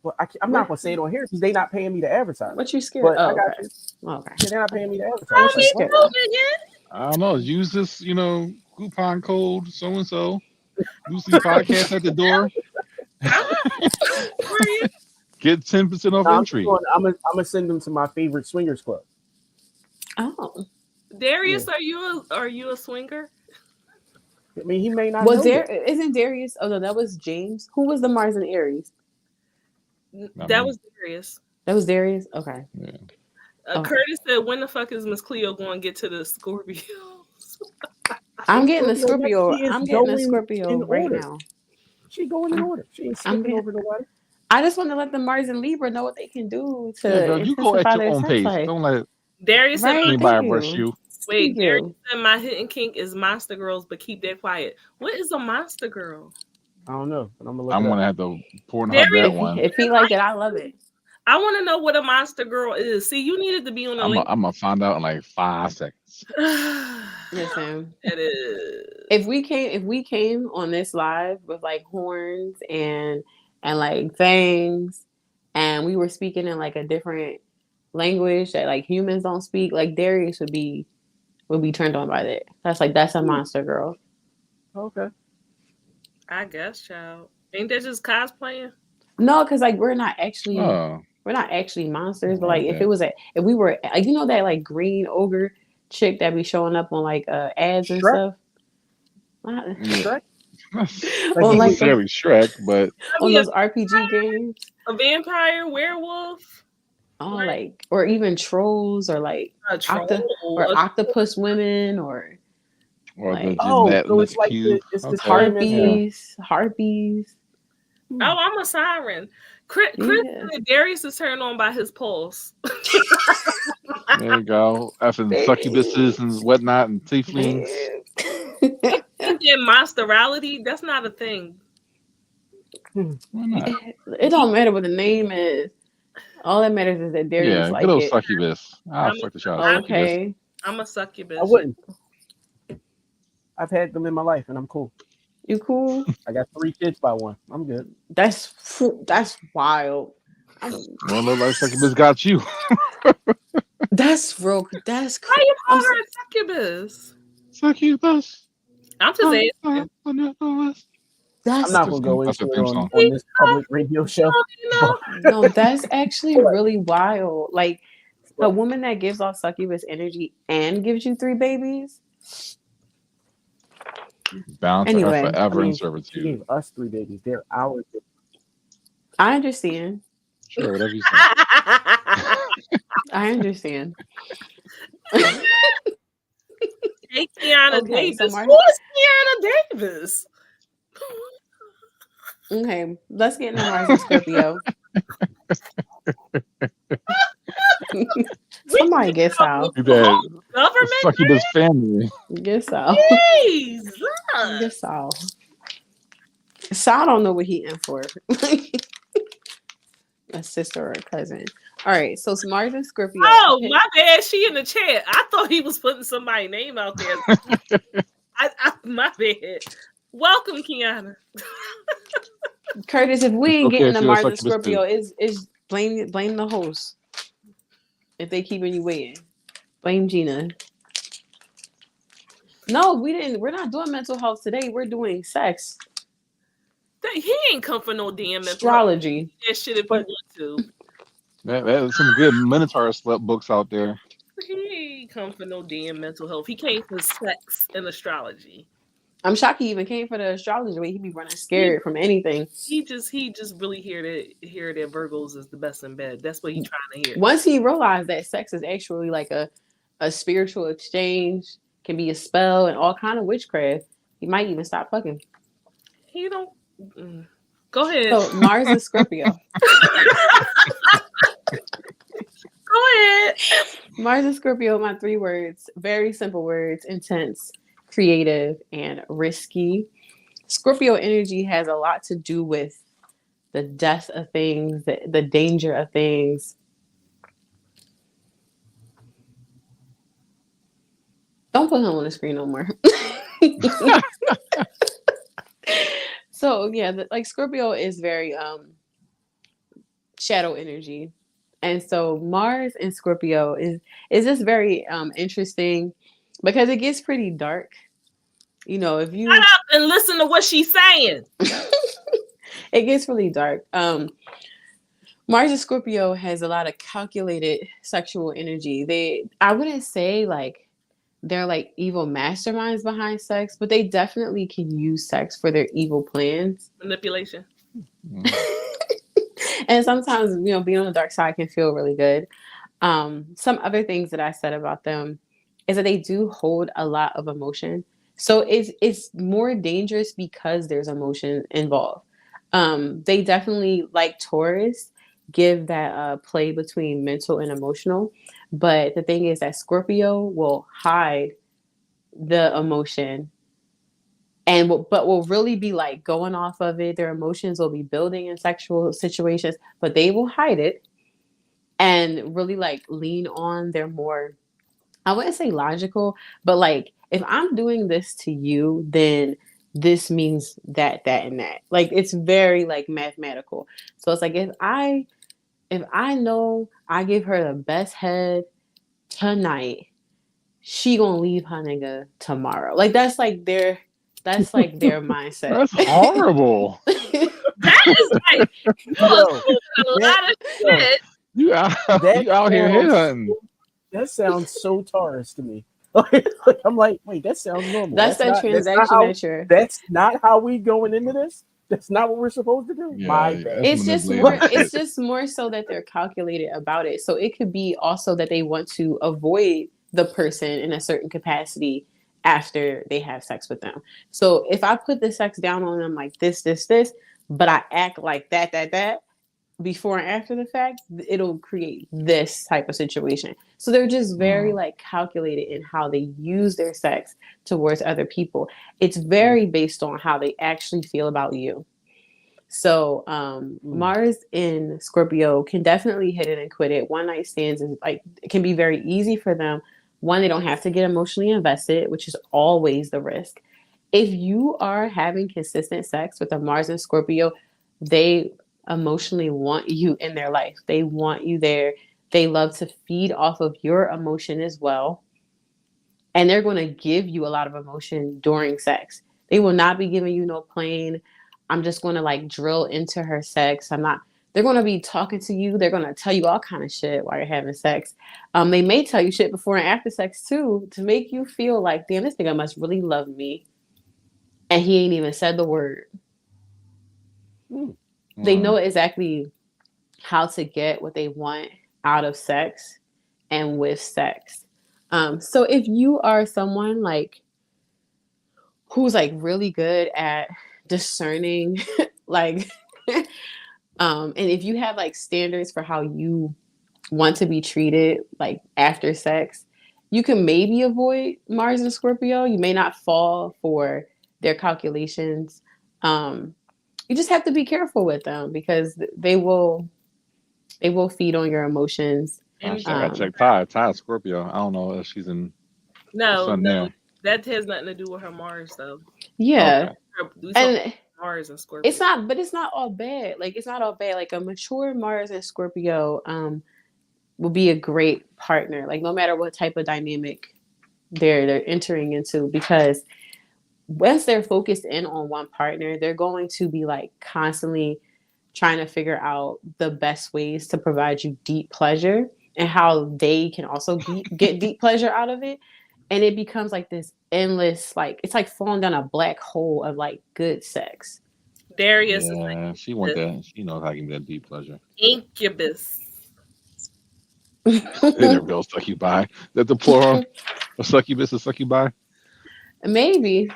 Well, I'm not gonna say it on here because they not paying me to advertise. What you scared? But I got you. Okay. Yeah, they're not paying me to advertise. I don't know. Use this, coupon code so and so. Lucy Podcast at the door. Get 10% off entry. I'm gonna send them to my favorite swingers club. Oh, Darius, are you a swinger? I mean, he may not. Isn't Darius? Oh no, that was James. Who was the Mars and Aries? That was Darius. That was Darius. Okay. Yeah. Curtis said, "When the fuck is Miss Cleo going to get to the Scorpios?" I'm getting the Scorpio. I'm getting a Scorpio right now. She going in order. She ain't skipping over nobody. I just want to let the Mars and Libra know what they can do to. Yeah, girl, you go at your own pace. Don't let Darius said anybody rush you. Wait, Darius said my hidden kink is monster girls, but keep that quiet. What is a monster girl? I don't know, but I'm gonna have to porn hub that one. If he like it, I love it. I want to know what a monster girl is. See, you needed to be on the link. I'm gonna find out in like 5 seconds. Listen, it is. If we came on this live with like horns and like fangs, and we were speaking in like a different language that like humans don't speak, like Darius would be turned on by that. That's a monster girl. Okay. I guess, child. Ain't that just cosplaying? No, because like we're not actually monsters, but like if we were like, that like green ogre chick that be showing up on like ads and stuff. Shrek? Or like Shrek, but on those RPG games. A vampire, werewolf. Oh, like or even trolls or like octopus women or like, so it's like it's harpies. Oh, I'm a siren. Chris Darius is turned on by his pulse. There you go. Effing succubuses and whatnot and tieflings. Monsterality, that's not a thing. Why not? It don't matter what the name is. All that matters is that Darius like good old succubus. I'll fuck the shot. Okay. I'm a succubus. I wouldn't. I've had them in my life and I'm cool. You cool? I got 3 kids by one. I'm good. That's wild. Well, look like succubus got you. That's real. That's crazy. Why you call her a succubus? Succubus. I'm just saying. I'm not gonna go into it on this public radio show. No, that's actually really wild. Like a woman that gives off succubus energy and gives you 3 babies. Bound to her forever in servitude. She gave us 3 babies. They're ours. I understand. Sure, whatever you say. I understand. Hey, Kiana Davis. So Who is Kiana Davis? Okay, let's get into Mars and Scorpio. Somebody gets out. Government succubus family. Gets out. Gets out. So I don't know what he in for. A sister or a cousin. All right, so Mars and Scorpio. Oh, my bad. She in the chat. I thought he was putting somebody's name out there. My bad. Welcome, Kiana. Curtis, if we ain't getting the Mars and Scorpio, is blame the host. If they keeping you waiting. Blame Gina. No, we didn't. We're not doing mental health today. We're doing sex. He ain't come for no damn astrology. That shit if you want to. There's some good Minotaur slut books out there. He ain't come for no damn mental health. He came for sex and astrology. I'm shocked he even came for the astrology way. He be running scared from anything. He just really hear that Virgos is the best in bed. That's what he's trying to hear. Once he realized that sex is actually like a spiritual exchange, can be a spell and all kind of witchcraft, He might even stop fucking. He don't. Go ahead. So Mars is Scorpio. Go ahead. Mars is Scorpio. My 3 words, very simple words: intense, creative, and risky. Scorpio energy has a lot to do with the death of things, the danger of things. Don't put him on the screen no more. So yeah, like Scorpio is very shadow energy, and so Mars in Scorpio is just very interesting because it gets pretty dark. You know, if you shut up and listen to what she's saying, it gets really dark. Mars in Scorpio has a lot of calculated sexual energy. I wouldn't say like they're like evil masterminds behind sex, but they definitely can use sex for their evil plans. Manipulation. And sometimes, you know, being on the dark side can feel really good. Some other things that I said about them is that they do hold a lot of emotion. So it's more dangerous because there's emotion involved. They definitely, like Taurus, give that play between mental and emotional. But the thing is that Scorpio will hide the emotion but will really be like going off of it. Their emotions will be building in sexual situations, but they will hide it and really like lean on their more, I wouldn't say logical, but like, if I'm doing this to you, then this means that, and that. Like, it's very like mathematical. So it's like, if I know I give her the best head tonight, she gonna leave her nigga tomorrow. Like, that's like their mindset. That's horrible. That is like, a lot of shit. You out here headhunting. That sounds so Taurus to me. I'm like, wait, that sounds normal. That's that transaction nature. That's not how we going into this. That's not what we're supposed to do. Yeah, it's just more so that they're calculated about it. So it could be also that they want to avoid the person in a certain capacity after they have sex with them. So if I put the sex down on them like this, but I act like that before and after the fact, it'll create this type of situation. So they're just very like calculated in how they use their sex towards other people. It's very based on how they actually feel about you. So Mars in Scorpio can definitely hit it and quit it. One night stands is like, it can be very easy for them. One, they don't have to get emotionally invested, which is always the risk. If you are having consistent sex with a Mars and Scorpio, they emotionally want you in their life. They want you there. They love to feed off of your emotion as well. And they're going to give you a lot of emotion during sex. They will not be giving you no plain, I'm just going to like drill into her sex. They're going to be talking to you. They're going to tell you all kind of shit while you're having sex. They may tell you shit before and after sex too, to make you feel like, damn, this nigga must really love me. And he ain't even said the word. They know exactly how to get what they want out of sex and with sex. So if you are someone like who's like really good at discerning, like, and if you have like standards for how you want to be treated, like after sex, you can maybe avoid Mars and Scorpio. You may not fall for their calculations. You just have to be careful with them because they will feed on your emotions. I check Ty Scorpio. I don't know if she's in. No, that has nothing to do with her Mars though. Yeah, okay. And Mars and Scorpio. It's not all bad. Like, it's not all bad. Like, a mature Mars and Scorpio will be a great partner. Like, no matter what type of dynamic they're entering into, because once they're focused in on one partner, they're going to be like constantly trying to figure out the best ways to provide you deep pleasure and how they can also get deep pleasure out of it. And it becomes like this endless, like, it's like falling down a black hole of like good sex. Darius is like, she wants that. She knows how to give me that deep pleasure. Incubus. There goes succubus. That the plural of succubus is succubi? Maybe.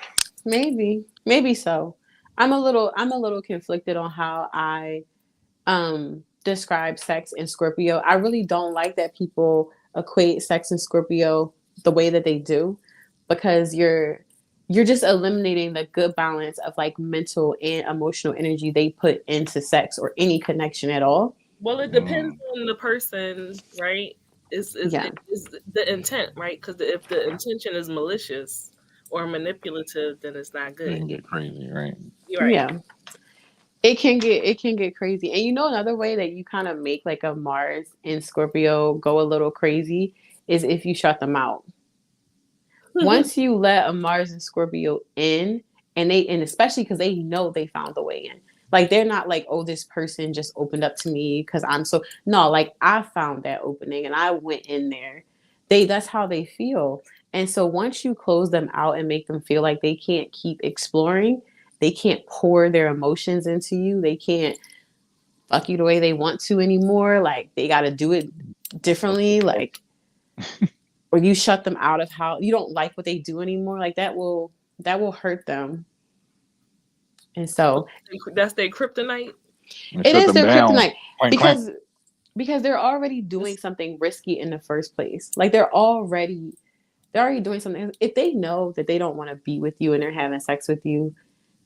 Maybe so. I'm a little conflicted on how I describe sex in Scorpio. I really don't like that people equate sex and Scorpio the way that they do, because you're just eliminating the good balance of like mental and emotional energy they put into sex or any connection at all. Well, it depends on the person, right? Is the intent, right? Because if the intention is malicious or manipulative, then it's not good. It can get crazy, right? You're right. Yeah. It can get crazy. And you know, another way that you kind of make like a Mars in Scorpio go a little crazy is if you shut them out. Once you let a Mars in Scorpio in, and especially because they know they found the way in. Like, they're not like, oh, this person just opened up to me because I'm so, no, like, I found that opening and I went in there. That's how they feel. And so once you close them out and make them feel like they can't keep exploring, they can't pour their emotions into you, they can't fuck you the way they want to anymore, like, they got to do it differently, like, or you shut them out of how you don't like what they do anymore, like, that will hurt them. And so that's their kryptonite. It is their kryptonite because they're already doing something risky in the first place. Like, they're already doing something. If they know that they don't want to be with you and they're having sex with you,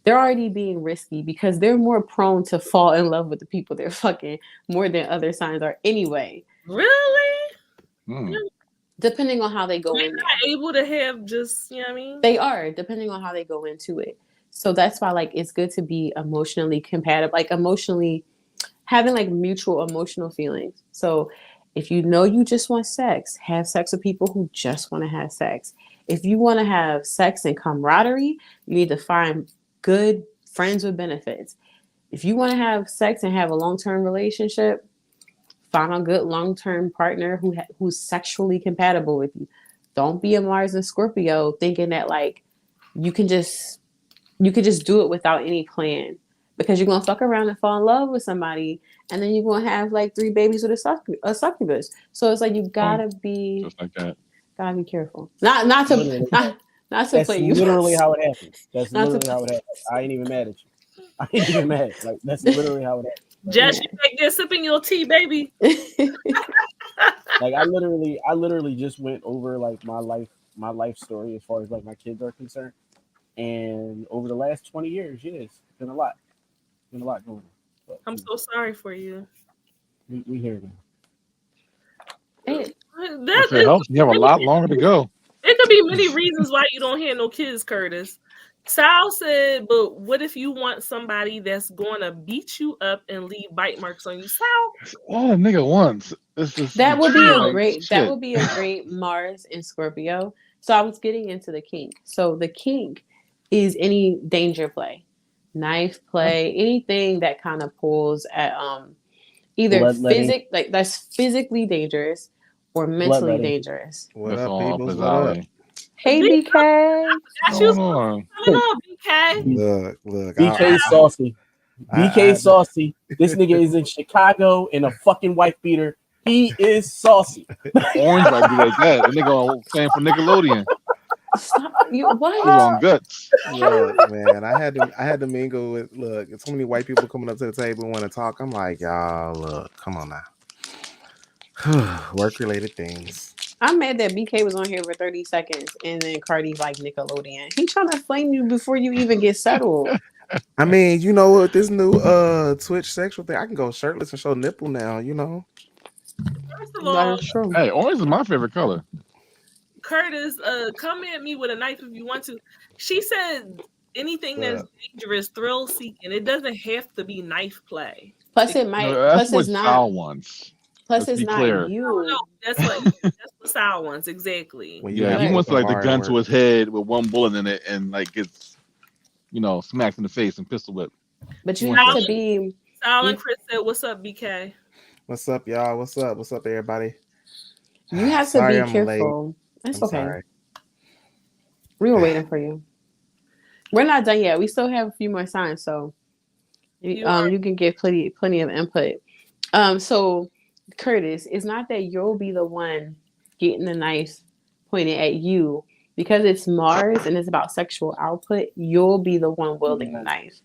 they're already being risky because they're more prone to fall in love with the people they're fucking more than other signs are anyway. Really? Depending on how they go in. They're not able to have just, you know what I mean? They are, depending on how they go into it. So that's why, like, it's good to be emotionally compatible, like emotionally having like mutual emotional feelings. So if you know you just want sex, have sex with people who just want to have sex. If you want to have sex and camaraderie, you need to find good friends with benefits. If you want to have sex and have a long-term relationship, find a good long-term partner who's sexually compatible with you. Don't be a Mars and Scorpio thinking that like you can just do it without any plan, because you're going to fuck around and fall in love with somebody and then you're going to have like 3 babies with a succubus. So it's like, you gotta be just like that. Gotta be careful. Not to play you. That's literally how it happens. That's literally how it happens. I ain't even mad at you. I ain't even mad. Like, that's literally how it happens. Jess, you like this sipping your tea, baby. Like, I literally just went over like my life story as far as like my kids are concerned. And over the last 20 years, it's been a lot. Been a lot going on. But, I'm so sorry for you. We hear you. That helps. You have a lot longer to go. There could be many reasons why you don't have no kids, Curtis. Sal said, but what if you want somebody that's going to beat you up and leave bite marks on you, Sal? All a nigga wants. That would be a great Mars in Scorpio. So I was getting into the kink. So the kink is any danger play, knife play, anything that kind of pulls at either like that's physically dangerous or mentally dangerous. What up, people? Hey, BK. What's on? BK. Look. BK saucy. BK saucy. This nigga is in Chicago in a fucking wife beater. He is saucy. Orange might be like that. The nigga saying for Nickelodeon. What? On guts. Look, man, I had to mingle with. Look, so many white people coming up to the table and want to talk. I'm like, y'all, look, come on now. Work-related things. I'm mad that BK was on here for 30 seconds and then Carty's like Nickelodeon. He trying to flame you before you even get settled. I mean, you know what? This new Twitch sexual thing, I can go shirtless and show nipple now. You know. First of all, hey, orange is my favorite color. Curtis, come at me with a knife if you want to. She said anything that's dangerous, thrill seeking. It doesn't have to be knife play. Plus, it might. Plus, it's not. Plus, it's not you. No, that's what Sal wants exactly. Well, yeah, he wants like the gun to his head with one bullet in it and like gets, smacked in the face and pistol whipped. But you have to be. Sal and Chris said, "What's up, BK? What's up, y'all? What's up? What's up, everybody?" You have to be careful. That's okay. Sorry. We were waiting for you. We're not done yet. We still have a few more signs, so you can get plenty of input. So Curtis, it's not that you'll be the one getting the knife pointed at you. because it's Mars and it's about sexual output, you'll be the one wielding the knife.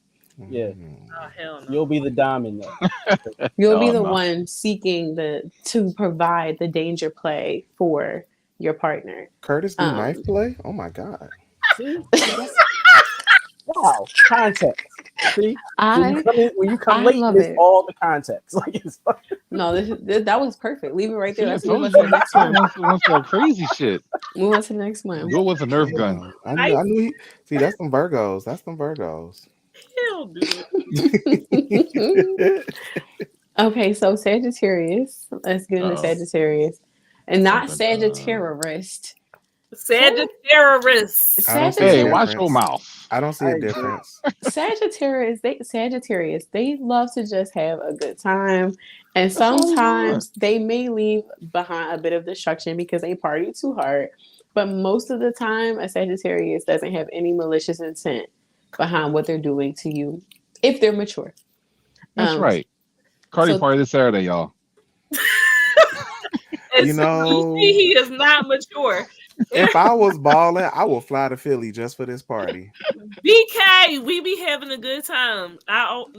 Yeah. Oh, hell no. You'll be the diamond though. You'll be the one seeking to provide the danger play for your partner. Curtis do knife play? Oh my God. See? Wow. Context. See? When you come late, it's all the context. Like it's no, that was perfect. Leave it right there. Let's move on to the next one. What's that crazy shit? Move on to the next one. Go with a Nerf gun. I knew see, that's some Virgos. That's some Virgos. Hell, dude. Okay, so Sagittarius. Let's get into Sagittarius. And not Sagittarius. Sagittarius. Hey, watch your mouth. I don't see a difference. Sagittarius, they love to just have a good time. And sometimes they may leave behind a bit of destruction because they party too hard. But most of the time, a Sagittarius doesn't have any malicious intent behind what they're doing to you if they're mature. That's right. Carty party this Saturday, y'all. You know, he is not mature. If I was balling, I would fly to Philly just for this party. BK, we be having a good time.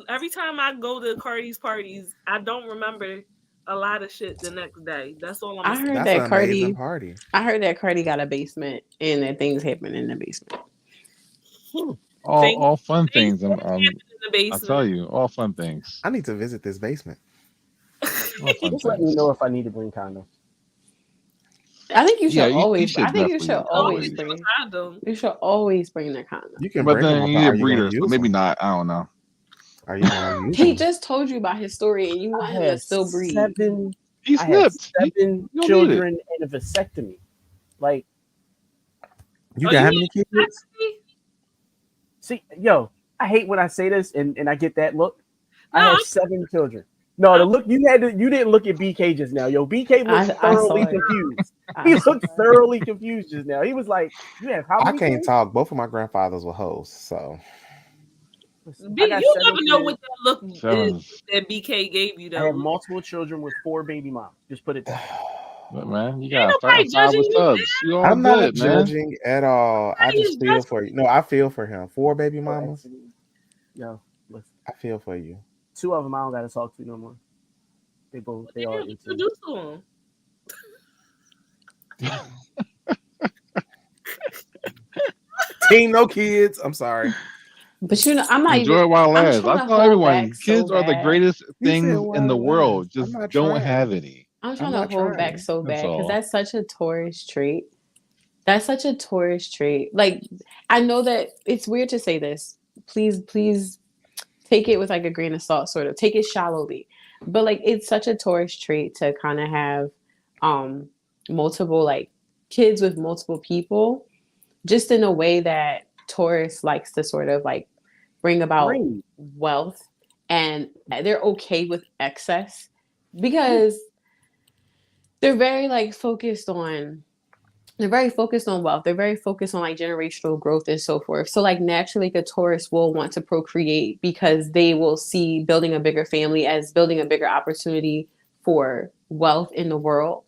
Every time I go to Carty's parties, I don't remember a lot of shit the next day. That's all I'm saying. I heard that Carty got a basement and that things happen in the basement. All fun things. I tell you, all fun things. I need to visit this basement. Just let me know if I need to bring condoms. I think you should always. I think you should always bring. You should always bring the condom. You can, but then you need a breeder, so maybe not. I don't know. Are you gonna use He just told you about his story, and you want him to still breathe. He slipped. 7 children and a vasectomy. Like, you got how many kids? See, yo, I hate when I say this and I get that look. I have 7 children. No, the look you didn't look at BK just now. Yo, BK looked thoroughly confused. He looked thoroughly confused just now. He was like, "You have how many I can't kids?" talk. Both of my grandfathers were hoes, so you never know what that look is that BK gave you though. I have multiple children with 4 baby moms. Just put it there. But man, you got 5 subs. I'm not judging at all. I just feel for you. No, I feel for him. 4 baby mamas. Yo, listen. I feel for you. 2 of them I don't gotta talk to no more. They all introduce them. Team no kids. I'm sorry. But you know, I'm not enjoy even. While it lasts. I tell everyone, kids are the greatest things in the world. Just don't have any. I'm trying to hold back so bad because that's such a Taurus trait. That's such a Taurus trait. Like, I know that it's weird to say this. Please take it with like a grain of salt, sort of. Take it shallowly. But like, it's such a Taurus trait to kind of have multiple like kids with multiple people, just in a way that Taurus likes to sort of like bring about wealth, and they're okay with excess because they're very like focused on wealth. They're very focused on like generational growth and so forth. So like naturally a Taurus will want to procreate because they will see building a bigger family as building a bigger opportunity for wealth in the world.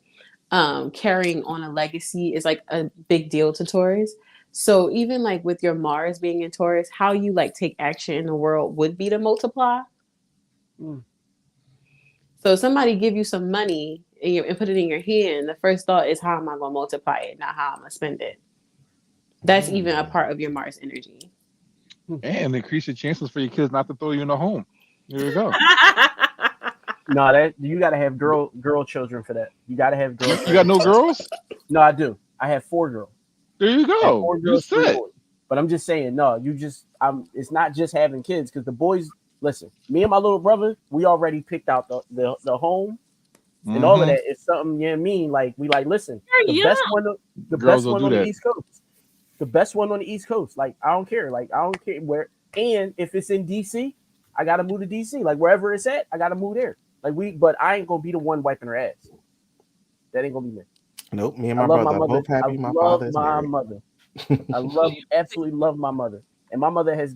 Carrying on a legacy is like a big deal to Taurus. So even like with your Mars being in Taurus, how you like take action in the world would be to multiply. So if somebody give you some money and put it in your hand, the first thought is, how am I going to multiply it, not how I'm going to spend it. That's even a part of your Mars energy. And increase your chances for your kids not to throw you in the home. Here we go. No, that you got to have girl children for that. You got to have girls. You got no girls? No, I do. I have 4 girls. There you go. 4 girls, 3 boys. But I'm just saying, no, it's not just having kids, because the boys, listen, me and my little brother, we already picked out the home and all of that. It's something, you know what I mean? Like, we like, listen, the best one on the East Coast. The best one on the East Coast. Like, I don't care. Like, I don't care where. And if it's in DC, I got to move to DC. Like, wherever it's at, I got to move there. Like, but I ain't going to be the one wiping her ass. That ain't going to be me. Nope, me and my brother are both happy. My father's married. Mother. Absolutely love my mother. And my mother has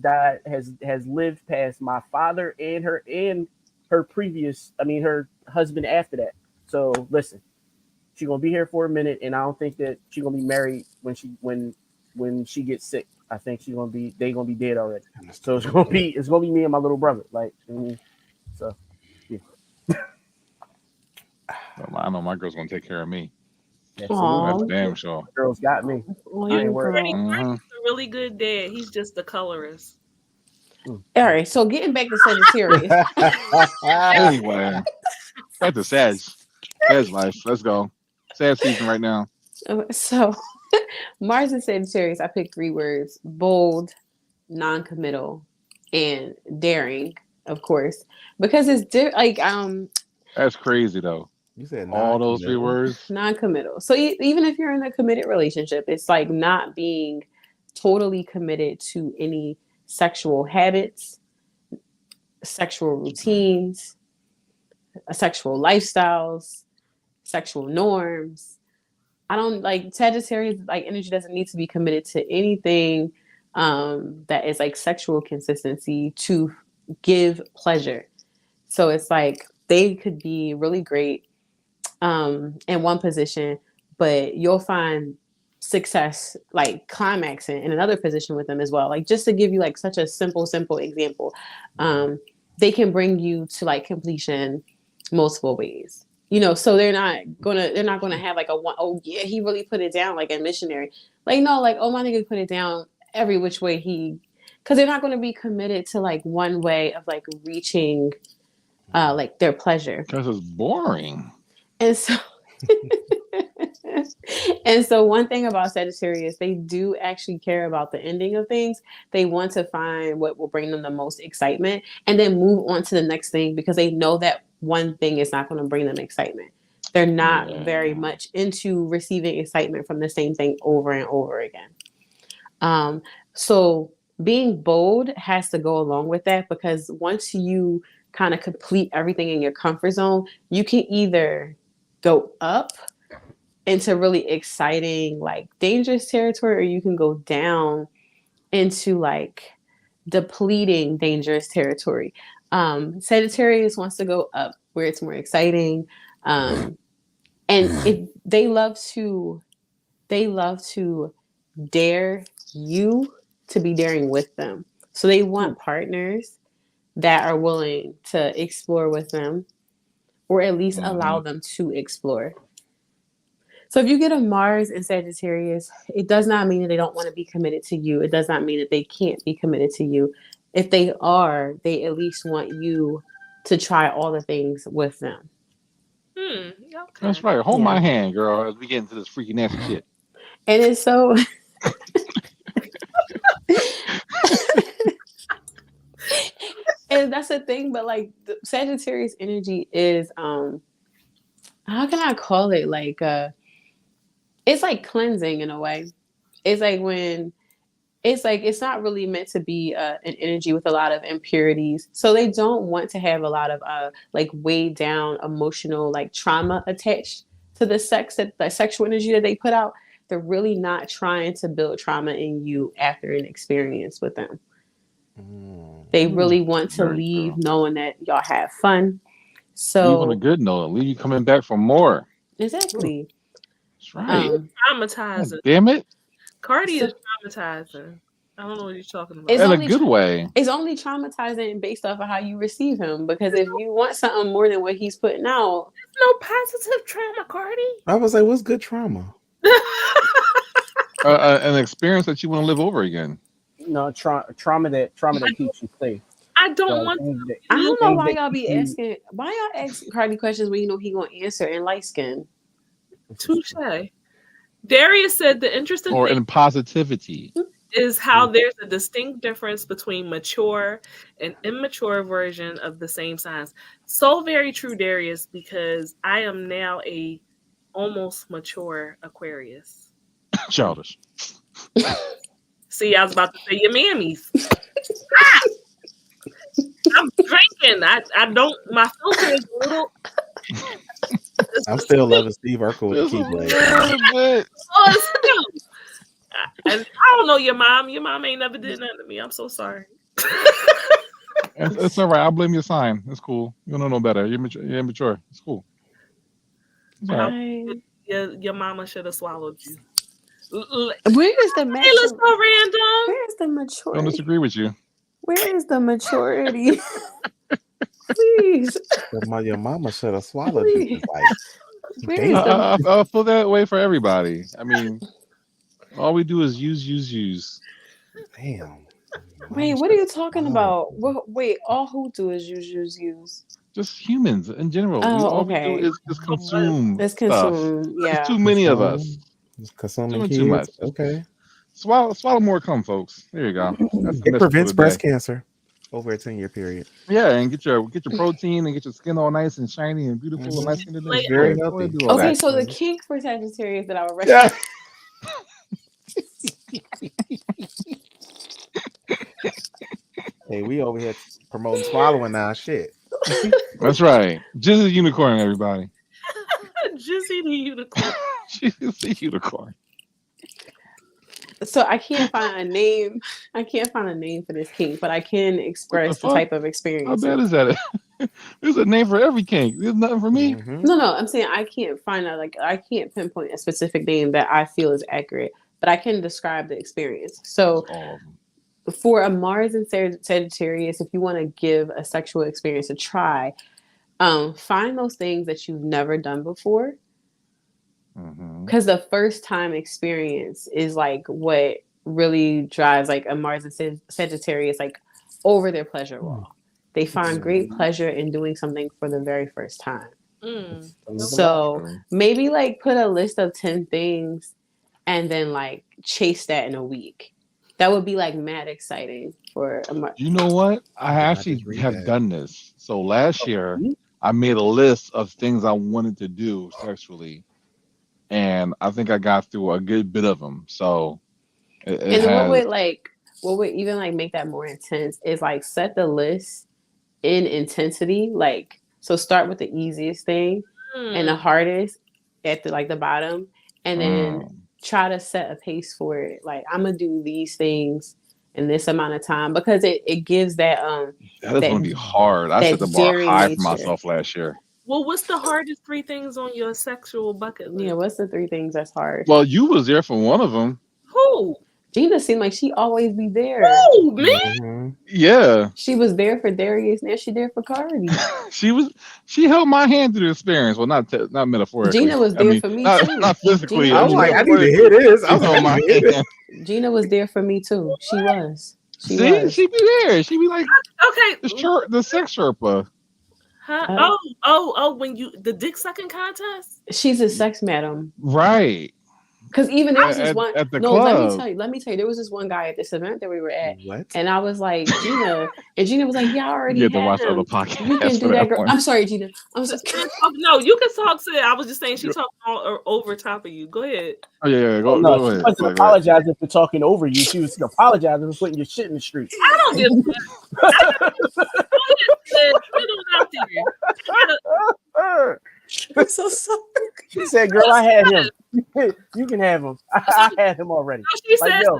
lived past my father and her previous, her husband after that. So listen, She's gonna be here for a minute, and I don't think that she's gonna be married when she gets sick. I think they gonna be dead already. So it's gonna be me and my little brother. Like, so yeah. I know my girl's gonna take care of me. That's damn sure. Girls got me. Well, I ain't worried. He's a really good dad. He's just the colorist. All right, so getting back to Sagittarius. Anyway, back to Sag. Sag life. Let's go. Sag season right now. So Mars and Sagittarius, I picked 3 words: bold, non-committal, and daring, of course, because it's That's crazy though. You said all those 3 words. Non-committal. So even if you're in a committed relationship, it's like not being totally committed to any sexual habits, sexual routines, sexual lifestyles, sexual norms. I don't like Sagittarius. Like energy doesn't need to be committed to anything that is like sexual consistency to give pleasure. So it's like they could be really great in one position, but you'll find success like climaxing in another position with them as well. Like just to give you like such a simple example, they can bring you to like completion multiple ways. So they're not gonna have like he really put it down like a missionary. Like no, like my nigga put it down every which way because they're not gonna be committed to like one way of like reaching like their pleasure. Because it's boring. And so and so one thing about Sagittarius, they do actually care about the ending of things. They want to find what will bring them the most excitement and then move on to the next thing because they know that one thing is not going to bring them excitement. They're not very much into receiving excitement from the same thing over and over again. So being bold has to go along with that because once you kind of complete everything in your comfort zone, you can either go up into really exciting, like dangerous territory, or you can go down into like depleting dangerous territory. Sagittarius wants to go up where it's more exciting. And they love to dare you to be daring with them. So they want partners that are willing to explore with them, or at least allow them to explore. So if you get a Mars in Sagittarius, it does not mean that they don't want to be committed to you. It does not mean that they can't be committed to you. If they are, they at least want you to try all the things with them. Okay. That's right. Hold my hand, girl, as we get into this freaky nasty shit. And it's so... And that's the thing, but like the Sagittarius energy is how can I call it? Like it's like cleansing in a way. It's like when it's not really meant to be an energy with a lot of impurities. So they don't want to have a lot of like weighed down emotional like trauma attached to the sexual energy that they put out. They're really not trying to build trauma in you after an experience with them. They really want to leave knowing that y'all have fun. So leave on a good note. Leave you coming back for more. Exactly. That's right. Traumatizing. God damn it. Carty is traumatizing. I don't know what you're talking about. In a good way. It's only traumatizing based off of how you receive him. Because if you want something more than what he's putting out, there's no positive trauma, Carty. I was like, what's good trauma? An experience that you want to live over again. No, trauma that keeps you safe. I don't want to. I don't know why y'all be asking. Why y'all ask Carty questions when you know he gonna answer in light skin? Touche. Darius said the interesting thing in positivity is how there's a distinct difference between mature and immature version of the same signs. So very true, Darius, because I am now a almost mature Aquarius. Childish. See, I was about to say your mammies. I'm drinking. I don't. My filter is a little. I'm still loving Steve Urkel with the Keyblade. And I don't know your mom. Your mom ain't never did nothing to me. I'm so sorry. It's all right. I'll blame your sign. It's cool. You don't know better. You're immature. It's cool. It's all right. Your mama should have swallowed you. Where is the Hey, let's go random. Where is the I maturity? don't disagree with you. Where is the maturity? Please. Your mama should have swallowed you. Like, I feel that way for everybody. I mean, all we do is use. Damn. Wait, what are you talking about? Wait, all who do is use. Just humans in general. All we do is just consume. Let's stuff. consume. Yeah. There's too many of us. Just consuming Doing too much. Okay. Swallow more cum, folks. There you go. It prevents breast cancer over a 10-year period. Yeah, and get your protein and get your skin all nice and shiny and beautiful and nice skin. It's very healthy. Okay, so the kink for Sagittarius that I would recommend. Hey, we over here promoting swallowing now. Shit. That's right. Just a unicorn, everybody. Jizzy the unicorn. Just a unicorn. So I can't find a name. I can't find a name for this kink, but I can express the type of experience. How bad is that? There's a name for every kink. There's nothing for me. Mm-hmm. No, I'm saying I can't find I can't pinpoint a specific name that I feel is accurate, but I can describe the experience. So for a Mars and Sagittarius, if you want to give a sexual experience a try, find those things that you've never done before. Because the first time experience is like what really drives like a Mars and Sagittarius like over their pleasure wall. They find great pleasure in doing something for the very first time. So maybe like put a list of 10 things and then like chase that in a week. That would be like mad exciting for a Mars. You know what? I actually have done this. So last year I made a list of things I wanted to do sexually. And I think I got through a good bit of them. So, what would even like make that more intense is like set the list in intensity. Like, so start with the easiest thing and the hardest at the bottom, and then try to set a pace for it. Like, I'm gonna do these things in this amount of time because it gives that that is gonna be hard. I set the bar high for myself last year. Well, what's the hardest 3 things on your sexual bucket list? Yeah, what's the 3 things that's hard? Well, you was there for one of them. Who? Gina seemed like she always be there. Who, me? Yeah. She was there for Darius, now she there for Carty. She held my hand through the experience. Well, not metaphorically. Gina was there for me too. Not physically. I was like, I need to hear this. I was on my hand. Gina was there for me too. She was. She'd be there. She'd be like, okay, the sex Sherpa. Huh? When the dick sucking contest? She's a sex madam. Right. Because even there was this one. At the no, club. let me tell you. There was this one guy at this event that we were at, What? and I was like, Gina, and Gina was like, "Yeah, I already had to watch him. other podcasts. You can do that, girl." I'm sorry, Gina. I'm so no, you can talk to it. I was just saying she talked over top of you. Go ahead. Oh yeah, go she ahead. wasn't apologizing for talking over you. She was apologizing for putting your shit in the street. I don't give a fuck. I'm so sorry. She said, "Girl, I had him. You can have him. I had him already." She like, says, yo,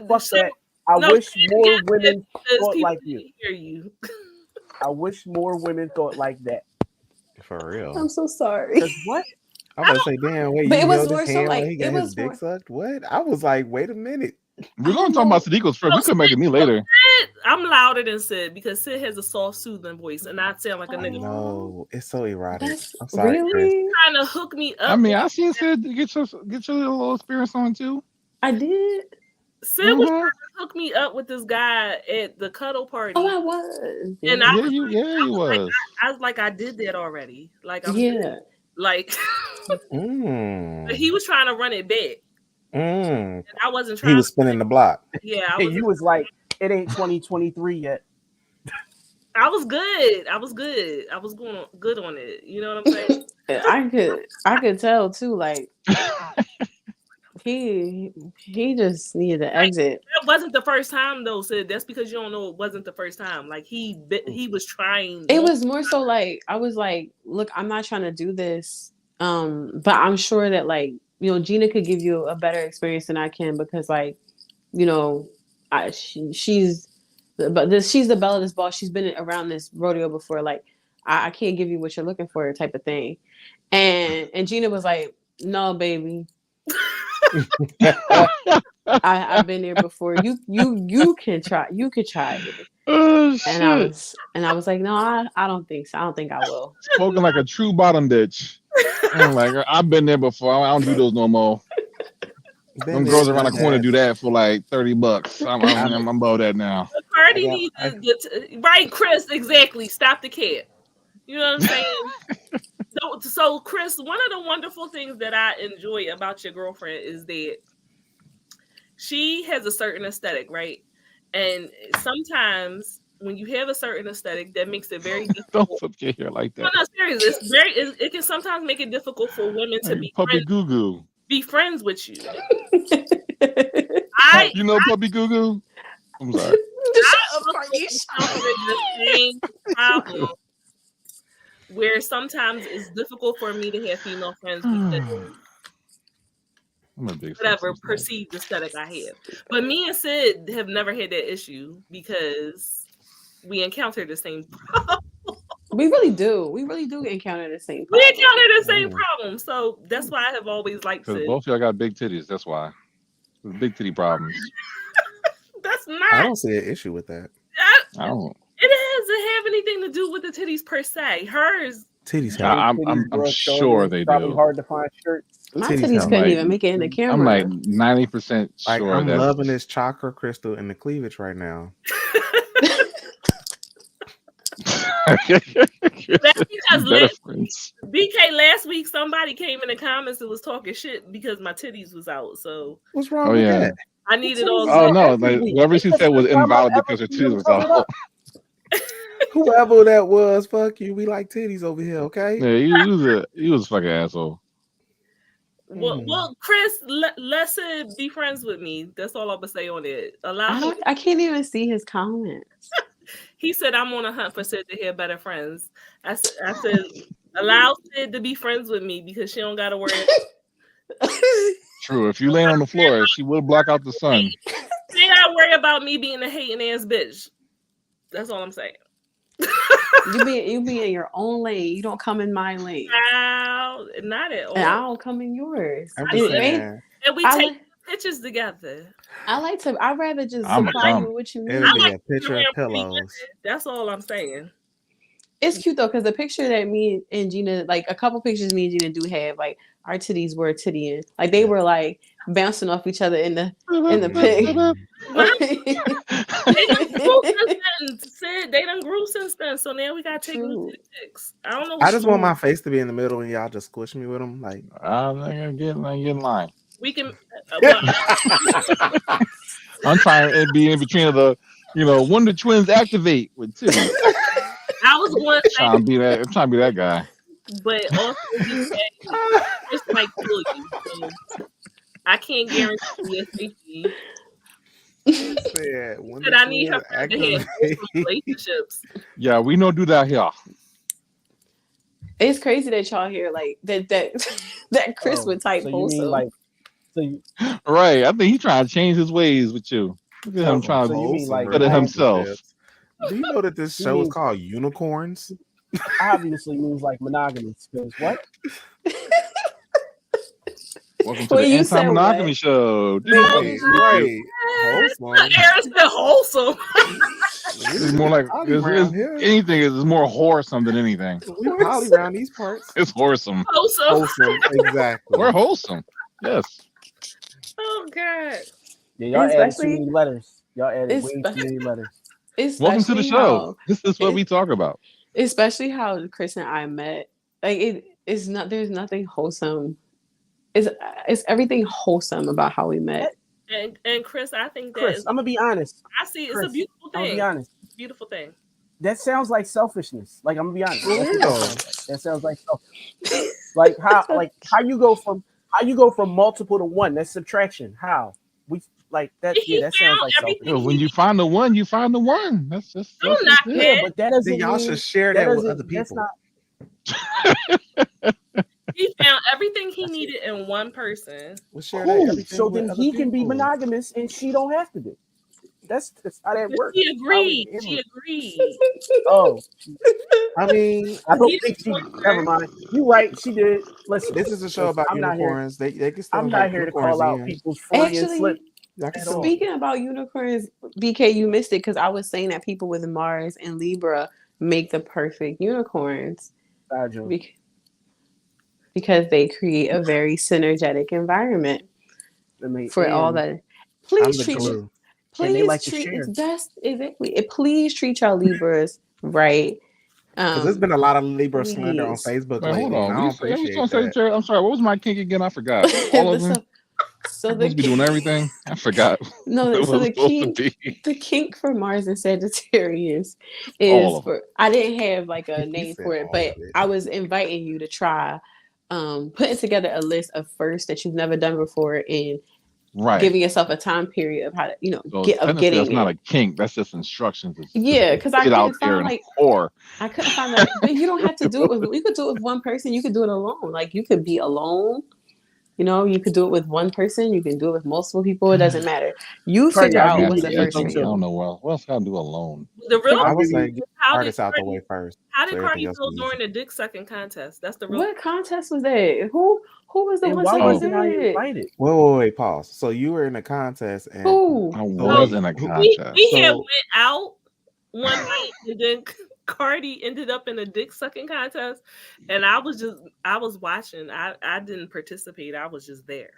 fuck that. I wish more women thought like you. Hear you. I wish more women thought like that. For real. I'm so sorry. What? I was about to say, damn, wait, but you it was held more his so hand like while he got his dick sucked? What? I was like, wait a minute. We're gonna talk about SiddeeQah's first. We could make it me later. I'm louder than Sid because Sid has a soft, soothing voice, and I sound like a nigga. No, it's so erotic. That's I'm sorry, really? Chris. Trying to hook me up. I mean, I seen Sid get your little experience on too. I did. Sid was trying to hook me up with this guy at the cuddle party. Oh, I was. And I was like, I did that already. Like, Like, but he was trying to run it back. And I wasn't trying. He was spinning the block. Yeah, you was like, it ain't 2023 yet. I was good. I was going good on it. You know what I'm saying? I could tell too. Like, he just needed to exit. That wasn't the first time though, Sid. That's because you don't know it wasn't the first time. Like he was trying. It was more so like I was like, look, I'm not trying to do this. But I'm sure that like, you know, Gina could give you a better experience than I can because like, you know, she's the belle of this ball. She's been around this rodeo before. Like, I can't give you what you're looking for, type of thing. And Gina was like, No, baby. I've been there before. You can try. You could try it. Oh shit! And I was like, no, I don't think so. I don't think I will. Spoken like a true bottom bitch. I'm like, I've been there before. I don't do those no more. Them girls around the corner do that for like $30. I'm above that now. Carty needs right, Chris. Exactly. Stop the cat. You know what I'm saying? So, Chris, one of the wonderful things that I enjoy about your girlfriend is that she has a certain aesthetic, right? And sometimes when you have a certain aesthetic, that makes it very difficult. Don't flip your hair like that. No, seriously, it can sometimes make it difficult for women to be puppy goo goo. Be friends with you. You know puppy goo goo? I'm sorry. Where sometimes it's difficult for me to have female friends because whatever perceived aesthetic I have. But me and Sid have never had that issue because we encounter the same problem. We really do. We really do encounter the same problem. We encounter the same problem. So that's why I have always liked Sid. Because both of y'all got big titties. That's why. There's big titty problems. That's not. I don't see an issue with that. I don't. It doesn't have anything to do with the titties per se. Hers. Titties. I'm sure they probably do. Hard to find shirts. My titties couldn't even make it in the camera. I'm like 90% sure. Like, I'm loving this chakra crystal in the cleavage right now. That's because BK last week somebody came in the comments and was talking shit because my titties was out. So what's wrong with that? I needed all. Oh no! Like whoever she said was invalid because her titties was out. Whoever that was, fuck you. We like titties over here, okay? Yeah, he was a fucking asshole. Well, Chris, let's be friends with me. That's all I'm gonna say on it. I can't even see his comments. He said, I'm on a hunt for Sid to have better friends. I said, allow Sid to be friends with me because she don't got to worry. True. If you lay on the floor, she will block out the sun. She ain't got to worry about me being a hating ass bitch. That's all I'm saying. You be in your own lane. You don't come in my lane. No, not at all. And I don't come in yours. And we take pictures together. I'd rather just supply you with what you need. It'll be a picture of pillows. That's all I'm saying. It's cute though, because the picture that me and Gina, like a couple pictures me and Gina do have, like our titties were tittying. Like they were like bouncing off each other in the pic. They done grew since then, so now we gotta take new pics. I don't know. I just want my face to be in the middle and y'all just squish me with them. Like I'm not gonna get in line. We can. I'm trying to be in between the, Wonder Twins activate with two. I was one trying to be that guy. But also, just like you, so I can't guarantee your safety. But I need her to have relationships. Yeah, we don't do that here. It's crazy that y'all hear like that Chris would type also. Right, I think he's trying to change his ways with you. Look at him trying to better himself. Do you know that this show is called Unicorns? Obviously means like monogamous. What? Welcome to the anti-monogamy show. Right. Aaron's been wholesome. It's more like anything is more wholesome than anything. We probably around these parts. It's wholesome. Wholesome, exactly. We're wholesome. Yes. Oh God. Yeah, y'all added too many letters. Y'all added way too many letters. Welcome to the show. This is what we talk about. Especially how Chris and I met. Like it's not. There's nothing wholesome. It's everything wholesome about how we met. And Chris, I think that Chris, I'm gonna be honest. I see it's a beautiful thing. I'm gonna be honest. Beautiful thing. That sounds like selfishness. Like I'm gonna be honest. That sounds like selfishness. Like how you go from multiple to one. That's subtraction. How we like that? Yeah, that sounds like selfishness. When you find the one, you find the one. That's just. Yeah, but that doesn't. Y'all should share that with other people. He found everything he needed in one person. Cool. So then he can be monogamous and she don't have to be. That's how that works. She agreed. She agreed. Oh, I mean, I don't think she. Never mind. You're right. She did. Listen, this is a show about unicorns. They can still I'm invite not here to unicorns call out in. people's Freudian slip. Actually, speaking about unicorns, BK, you missed it because I was saying that people with Mars and Libra make the perfect unicorns because they create a very synergetic environment for all that. Please treat please treat y'all Libras right. Because there's been a lot of Libra slander on Facebook lately. Hold on. I don't appreciate that. I'm sorry. What was my kink again? I forgot. All of them. So supposed to be doing everything. I forgot. No, so the kink for Mars and Sagittarius is I didn't have like a name for it, but I was inviting you to try putting together a list of firsts that you've never done before and giving yourself a time period of how to, getting that's not a kink. That's just instructions. Because I couldn't find I couldn't find that. But you don't have to do it with. You could do it with one person. You could do it alone. Like you could be alone. You could do it with one person. You can do it with multiple people. It doesn't matter. You figure out what's the first thing. I don't know what else can I do alone. The real I was like, artists out the way first. How did Carty feel during the dick sucking contest? That's the real. What contest was that? Who was the one that was invited? Wait, pause. So you were in a contest, and who? I was in a contest. We had went out one night, and then Carty ended up in a dick sucking contest, and I was watching. I didn't participate. I was just there.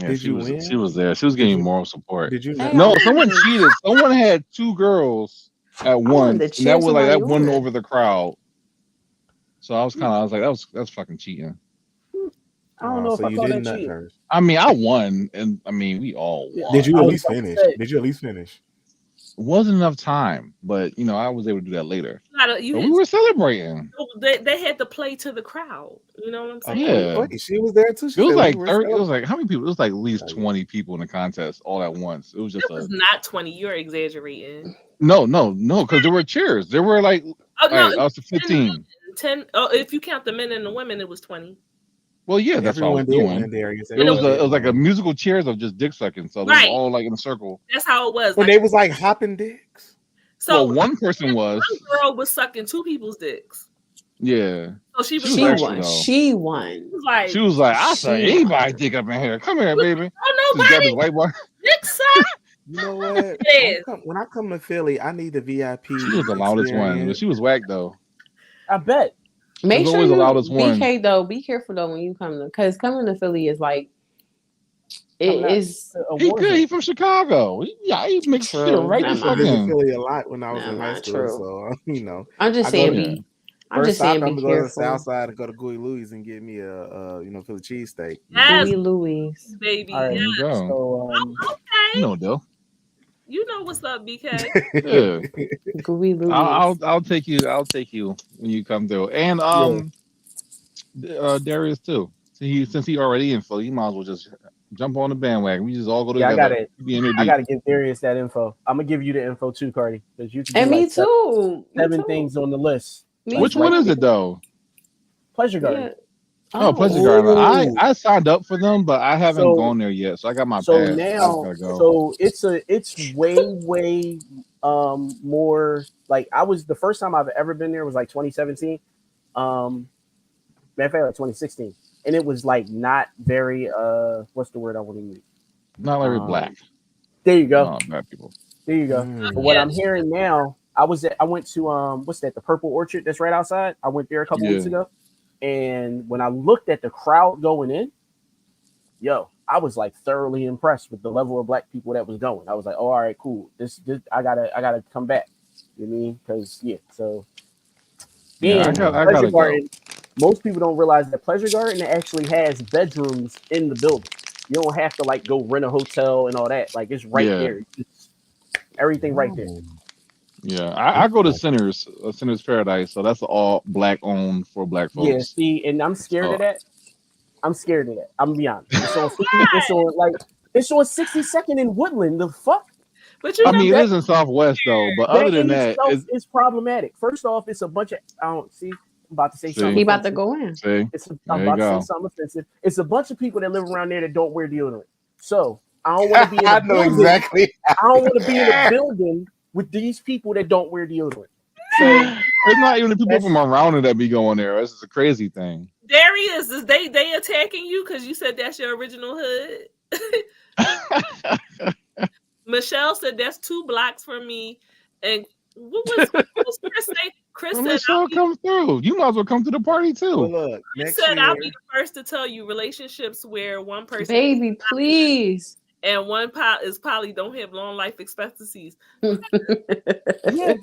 Yeah, she was there. She was getting moral support. Did you? No, someone cheated. Someone had two girls at once, and that was like that won over the crowd. So I was like, that's fucking cheating. I don't know if I call that cheating. I mean, I won, and I mean, we all won. Did you at least finish? Wasn't enough time, but I was able to do that later. We were celebrating. They had to play to the crowd. You know what I'm saying? Yeah, she was there too. It was like 30. It was like how many people? It was like at least 20 people in the contest all at once. It was just. It was not 20. You're exaggerating. No, because there were cheers. There were like I was 15. 10. Oh, if you count the men and the women, it was 20. Well, yeah, that's what I was doing. It was like a musical chairs of just dick sucking. So they were all like in a circle. That's how it was. But they was like hopping dicks. So one person was. One girl was sucking two people's dicks. Yeah. So she won. She won. She was like, I saw anybody dick up in here. Come here, baby. Oh, nobody. White boy. Dick suck. You know what? When I come to Philly, I need the VIP. She was the loudest one, but she was whack though. I bet. Make sure you BK though. Be careful though when you come because coming to Philly is like it is. He from Chicago. Yeah, he makes sure right in Philly a lot when I was in high school. So I'm just saying. I'm just saying. I'm gonna go to the South Side and go to Gooey Louie's and get me a Philly cheesesteak. Yes, Gooey Louie's, baby. All right, yes. So, okay. Though. You know what's up, BK? Yeah. Gooey Louie's. I'll take you. I'll take you when you come through. And Darius too. Since he already in Philly, you might as well just jump on the bandwagon. We just all go together. I got it. I got to give Darius that info. I'm gonna give you the info too, Carty, because you can. Me too. Seven things on the list. Which one is it though? Pleasure Garden. Yeah. Oh, Pleasure Garden. I signed up for them, but I haven't gone there yet. So I got my pass. Now, so it's way more like the first time I've ever been there was like 2017. Matter of fact, like 2016, and it was like not very what's the word I want to use? Not very black. There you go. Black people. There you go. But what I'm hearing now, I went to what's that? The Purple Orchard that's right outside. I went there a couple weeks ago. And when I looked at the crowd going in, I was like thoroughly impressed with the level of black people that was going. I was like, oh, all right, cool. This I gotta come back. You know what I mean? Because I gotta go. Most people don't realize that Pleasure Garden actually has bedrooms in the building. You don't have to like go rent a hotel and all that. Like it's right there. It's everything right there. Yeah, I go to Sinners Paradise, so that's all black owned for black folks. Yeah, see, and I'm scared of that. I'm gonna be honest. It's on 62nd in Woodland. The fuck? But it is in Southwest though. But other than that, it's problematic. First off, it's a bunch of I'm about to say something. He about to go in. I'm about to say something offensive. It's a bunch of people that live around there that don't wear deodorant. So I don't want to be in I a know building. exactly. I don't want to be in a building with these people that don't wear deodorant. So it's not even the people from around it that be going there. This is a crazy thing. Darius, is they attacking you because you said that's your original hood? Michelle said that's 2 blocks from me. And what was Chris say? Chris said, Michelle, come through. You might as well come to the party too. Well, look, next year, I'll be the first to tell you relationships where one person, baby, please, and one is probably don't have long life expectancies. yeah,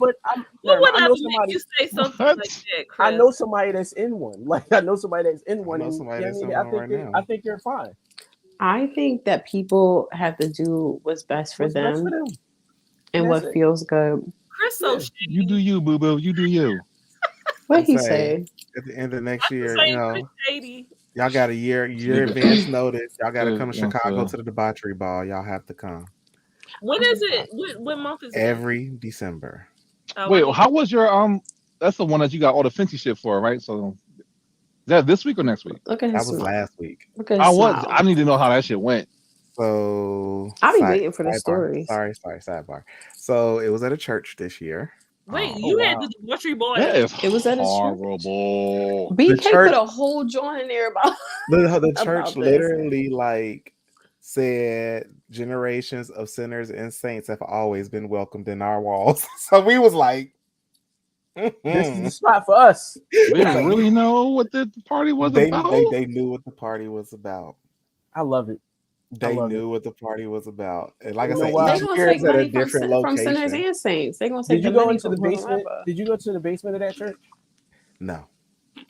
but what would ever make you say something like that, Chris? I know somebody that's in one. Like I know somebody that's in one. I know somebody that's in I one think right now. I think you're fine. I think that people have to do what's best for them and what feels good. Chris, so you do you, boo boo. You do you. What he say? At the end of next year, shady. y'all got a year advance notice. Y'all got to come to Chicago to the debauchery ball. Y'all have to come. When is it? What month is it? Every December. Wait, how was your That's the one that you got all the fancy shit for, right? So is that this week or next week? Look at his That was last week. Look at his smile. I need to know how that shit went. So I'll be waiting for the stories. Sorry, sidebar. So it was at a church this year. Wait, you had the debauchery ball. It was at a horrible. BK put a whole joint in there about the church literally like said generations of sinners and saints have always been welcomed in our walls. So we was like, this is the spot for us. They didn't really know what the party was about. They knew what the party was about. I love it. They knew what the party was about. And like I said, they're each gonna year take is at a money different from location. sinners and saints. They're gonna take Did you the go money into the from basement? whoever. Did you go to the basement of that church? No.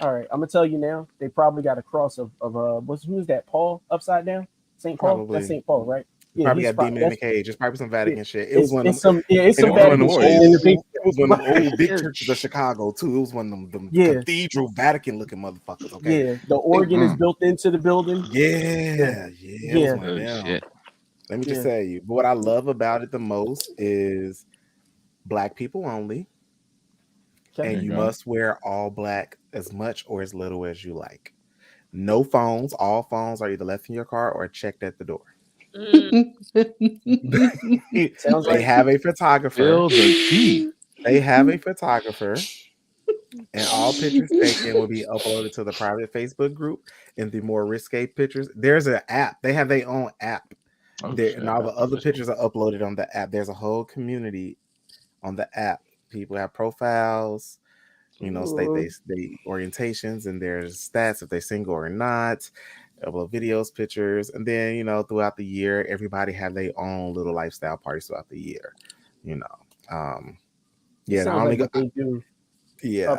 All right, I'm gonna tell you now. They probably got a cross of who's that? Paul upside down? St. Paul? Probably. That's St. Paul, right? Yeah, probably got demon in the cage. It's probably some Vatican shit. It was one of them. It's some Vatican shit. It was one of the old big churches of Chicago too. It was one of them cathedral Vatican looking motherfuckers. Okay. Yeah, the organ is built into the building. Yeah. It was one of them. Shit. Let me just tell you, what I love about it the most is Black people only, and you must wear all black as much or as little as you like. No phones. All phones are either left in your car or checked at the door. They have a photographer. They have a photographer, and all pictures taken will be uploaded to the private Facebook group. And the more risque pictures, there's an app. They have their own app. And all the other pictures are uploaded on the app. There's a whole community on the app. People have profiles, state they orientations and their stats if they're single or not. Upload videos, pictures, and then throughout the year, everybody have their own little lifestyle parties throughout the year. They do. Yeah,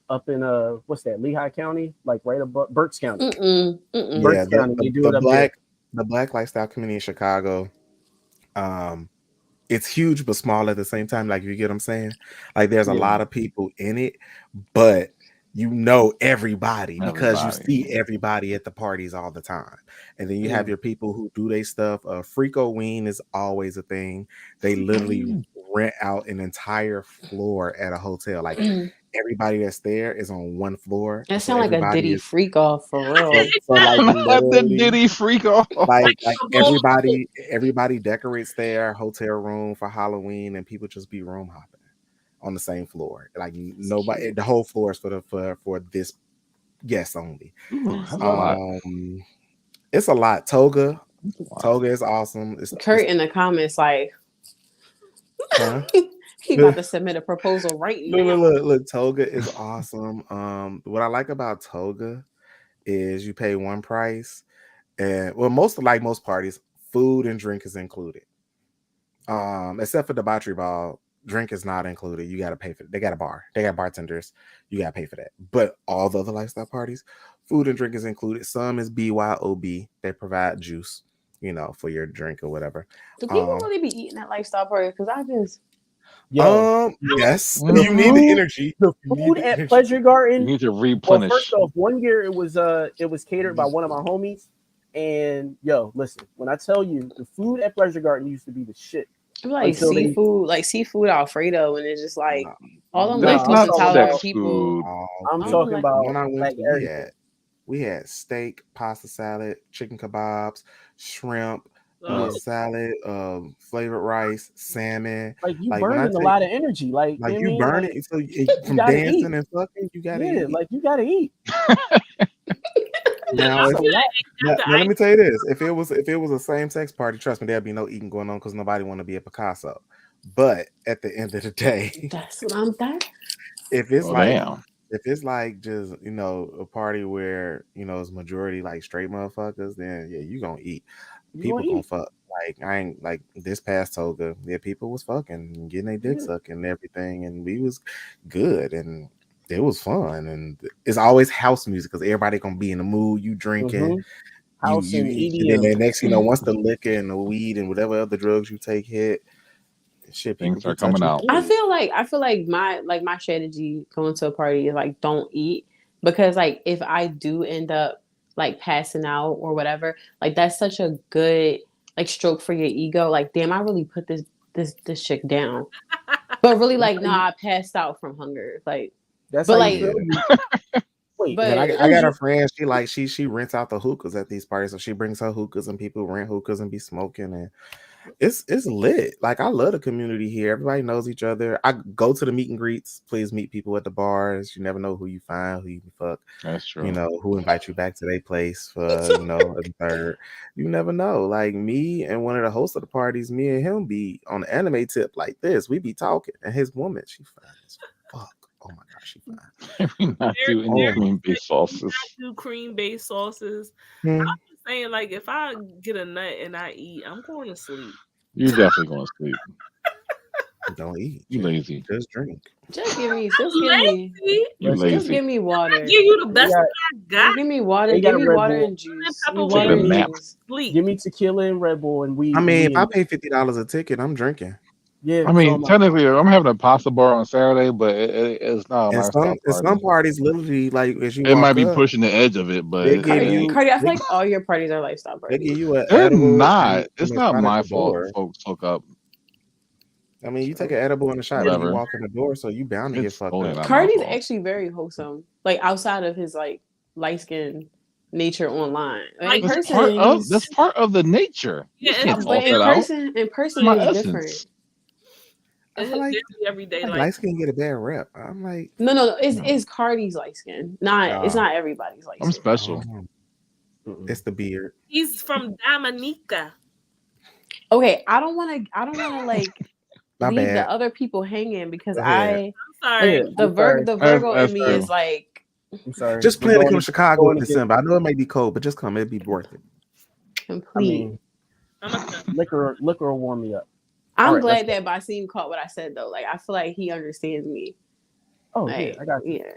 up in what's that? Lehigh County, like right above Berks County. Berks County. They do it the Black lifestyle community in Chicago. It's huge but small at the same time. Like, you get what I'm saying? Like, there's a lot of people in it, but everybody because you see everybody at the parties all the time. And then you have your people who do their stuff. Freakoween is always a thing. They literally rent out an entire floor at a hotel. Like, everybody that's there is on one floor. That sounds like a Diddy freak off for real. So like the Diddy freak off. Like everybody decorates their hotel room for Halloween, and people just be room hopping on the same floor. Like, nobody, the whole floor is for this guest only. It's a lot. Toga is awesome. Kurt in the comments like, he about to submit a proposal right now. Look, Toga is awesome. What I like about Toga is you pay one price, and most parties, food and drink is included. Except for debauchery ball, drink is not included. You got to pay for it. They got a bar. They got bartenders. You got to pay for that. But all the other lifestyle parties, food and drink is included. Some is BYOB. They provide juice, for your drink or whatever. Do people really be eating at lifestyle party? Because I just... Yes. You need the energy. The food at Pleasure Garden. You need to replenish. Well, first off, one year it was catered by one of my homies. And listen, when I tell you the food at Pleasure Garden used to be the shit. Like seafood Alfredo, and it's just like all them intolerant people. I'm talking about when I went we had steak, pasta salad, chicken kebabs, shrimp, salad, flavored rice, salmon. Like you when I burning a lot of energy. Like you burn it. So from gotta dancing eat. and fucking, you gotta eat. Like you gotta eat. Now, let me tell you this: if it was a same sex party, trust me, there'd be no eating going on because nobody want to be a Picasso. But at the end of the day, that's what I'm thinking. If it's like just a party where it's majority like straight motherfuckers, then yeah, you gonna eat. People gonna fuck. Like I ain't like this past toga. Yeah, people was fucking, getting their dick sucked and everything, and we was good and it was fun. And it's always house music because everybody gonna be in the mood. You drinking, house and EDM. And then next, once the liquor and the weed and whatever other drugs you take hit, shit, things are coming out. I feel like my strategy going to a party is like don't eat, because like if I do end up like passing out or whatever, like that's such a good like stroke for your ego. Like, damn, I really put this chick down, but really like I passed out from hunger. Like that's but like. Wait, but I got a friend. She rents out the hookahs at these parties, so she brings her hookahs and people rent hookahs and be smoking, and it's lit. Like I love the community here. Everybody knows each other. I go to the meet and greets. Please meet people at the bars. You never know who you find, who you fuck. That's true. Who invite you back to their place for a third. You never know. Like me and one of the hosts of the parties, me and him be on the anime tip like this. We be talking, and his woman, she fine as fuck. Oh my gosh, she fine. We not do any cream-based sauces. I do cream-based sauces. I'm just saying, like, if I get a nut and I eat, I'm going to sleep. You're definitely going to sleep. Don't eat. You lazy. Just drink. Just give me water. I give you the best I got. Give me water. Give me water and juice. Water and sleep. Give me tequila and Red Bull and weed. I mean, if I pay $50 a ticket, I'm drinking. Yeah, I mean, technically, I'm having a pasta bar on Saturday, but it's not. Some parties, literally, like as you, it might be pushing the edge of it, but Carty, I feel like all your parties are lifestyle parties. They give you an edible. It's not my fault. Folks hook up. I mean, you take an edible and a shot, and you walk in the door, so you bound to get fucked up. Carty's actually very wholesome, like outside of his like light skin nature online. Like, that's part of the nature. Yeah, but in person is different. I feel like every day light skin get a bad rep. I'm like, no, it's Carty's light skin. It's not everybody's light skin. I'm special. It's the beard. He's from Dominica. Okay, I don't want to like leave the other people hanging because I'm sorry. The Virgo in me is like. I'm sorry. Just plan to come to Chicago in December. I know it may be cold, but just come. It'd be worth it. Complete. Liquor will warm me up. I'm glad that Basim caught what I said though. Like I feel like he understands me. Oh yeah, I got you. Yeah,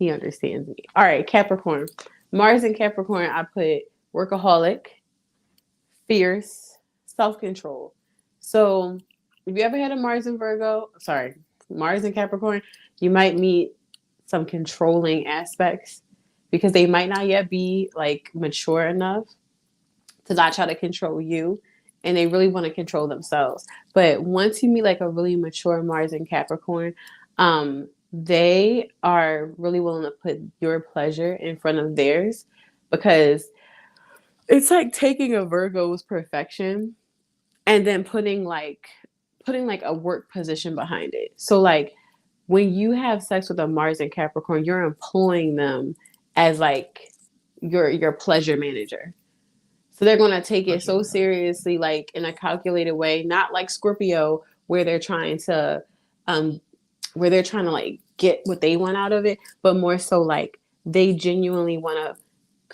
he understands me. All right, Capricorn. Mars and Capricorn, I put workaholic, fierce, self-control. So if you ever had a Mars and Capricorn, you might meet some controlling aspects because they might not yet be like mature enough to not try to control you. And they really want to control themselves. But once you meet like a really mature Mars and Capricorn, they are really willing to put your pleasure in front of theirs because it's like taking a Virgo's perfection and then putting like a work position behind it. So like when you have sex with a Mars and Capricorn, you're employing them as like your pleasure manager. So they're going to take it so seriously, like in a calculated way, not like Scorpio, where they're trying to like get what they want out of it, but more so like they genuinely want to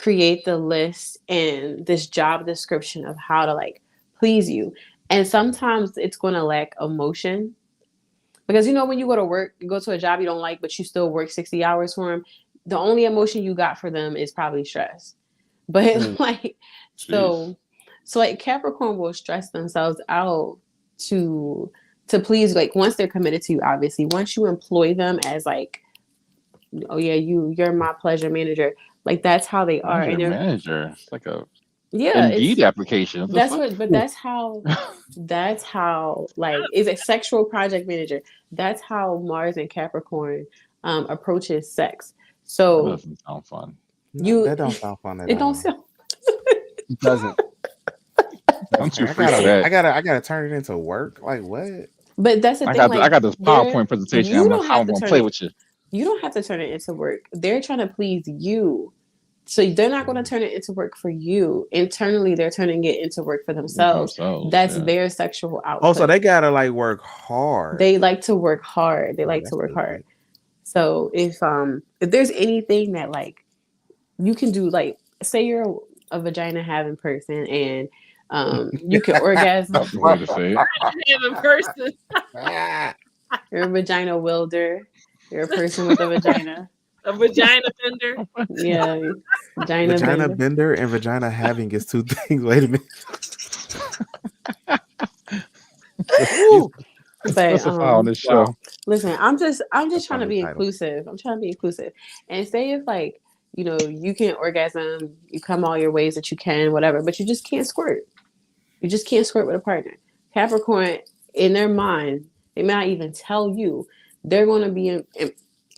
create the list and this job description of how to like please you. And sometimes it's going to lack emotion because, when you go to work, you go to a job you don't like, but you still work 60 hours for them. The only emotion you got for them is probably stress. But like, so like Capricorn will stress themselves out to please, like once they're committed to you, obviously, once you employ them as like, oh yeah, you're my pleasure manager. Like that's how they are. And they're manager. It's like a Indeed application. That's how like is a sexual project manager. That's how Mars and Capricorn approaches sex. So that doesn't sound fun. That don't sound fun at all. It don't sound. It doesn't. I'm too free for that. I gotta turn it into work. Like what? But that's the thing. I got this PowerPoint presentation. You I'm don't how have I'm to gonna turn play it. with you. You don't have to turn it into work. They're trying to please you. So they're not going to turn it into work for you. Internally, they're turning it into work for themselves. That's their sexual output. Oh, so they gotta like work hard. They like to work hard. They like to work hard. So if there's anything that like you can do, like say you're a vagina having person and you can orgasm. That's the way to say it. Having person. You're a vagina wielder. You're a person with a vagina. A vagina bender. Yeah, vagina bender and vagina having is two things. Wait a minute. But on this show. Listen, I'm just trying to be inclusive. I'm trying to be inclusive. And say if like, you know, you can orgasm, you come all your ways that you can, whatever, but you just can't squirt. You just can't squirt with a partner. Capricorn, in their mind, they may not even tell you. They're going to be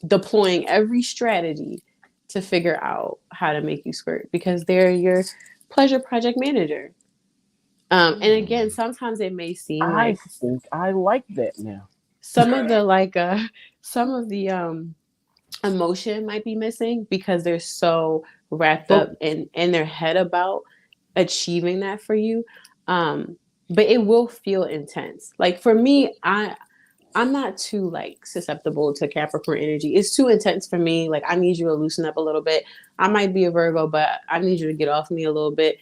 deploying every strategy to figure out how to make you squirt because they're your pleasure project manager. And again, sometimes it may seem I think I like that now. Some of the emotion might be missing because they're so wrapped up in their head about achieving that for you. But it will feel intense. Like for me, I'm not too like susceptible to Capricorn energy. It's too intense for me. Like I need you to loosen up a little bit. I might be a Virgo, but I need you to get off me a little bit,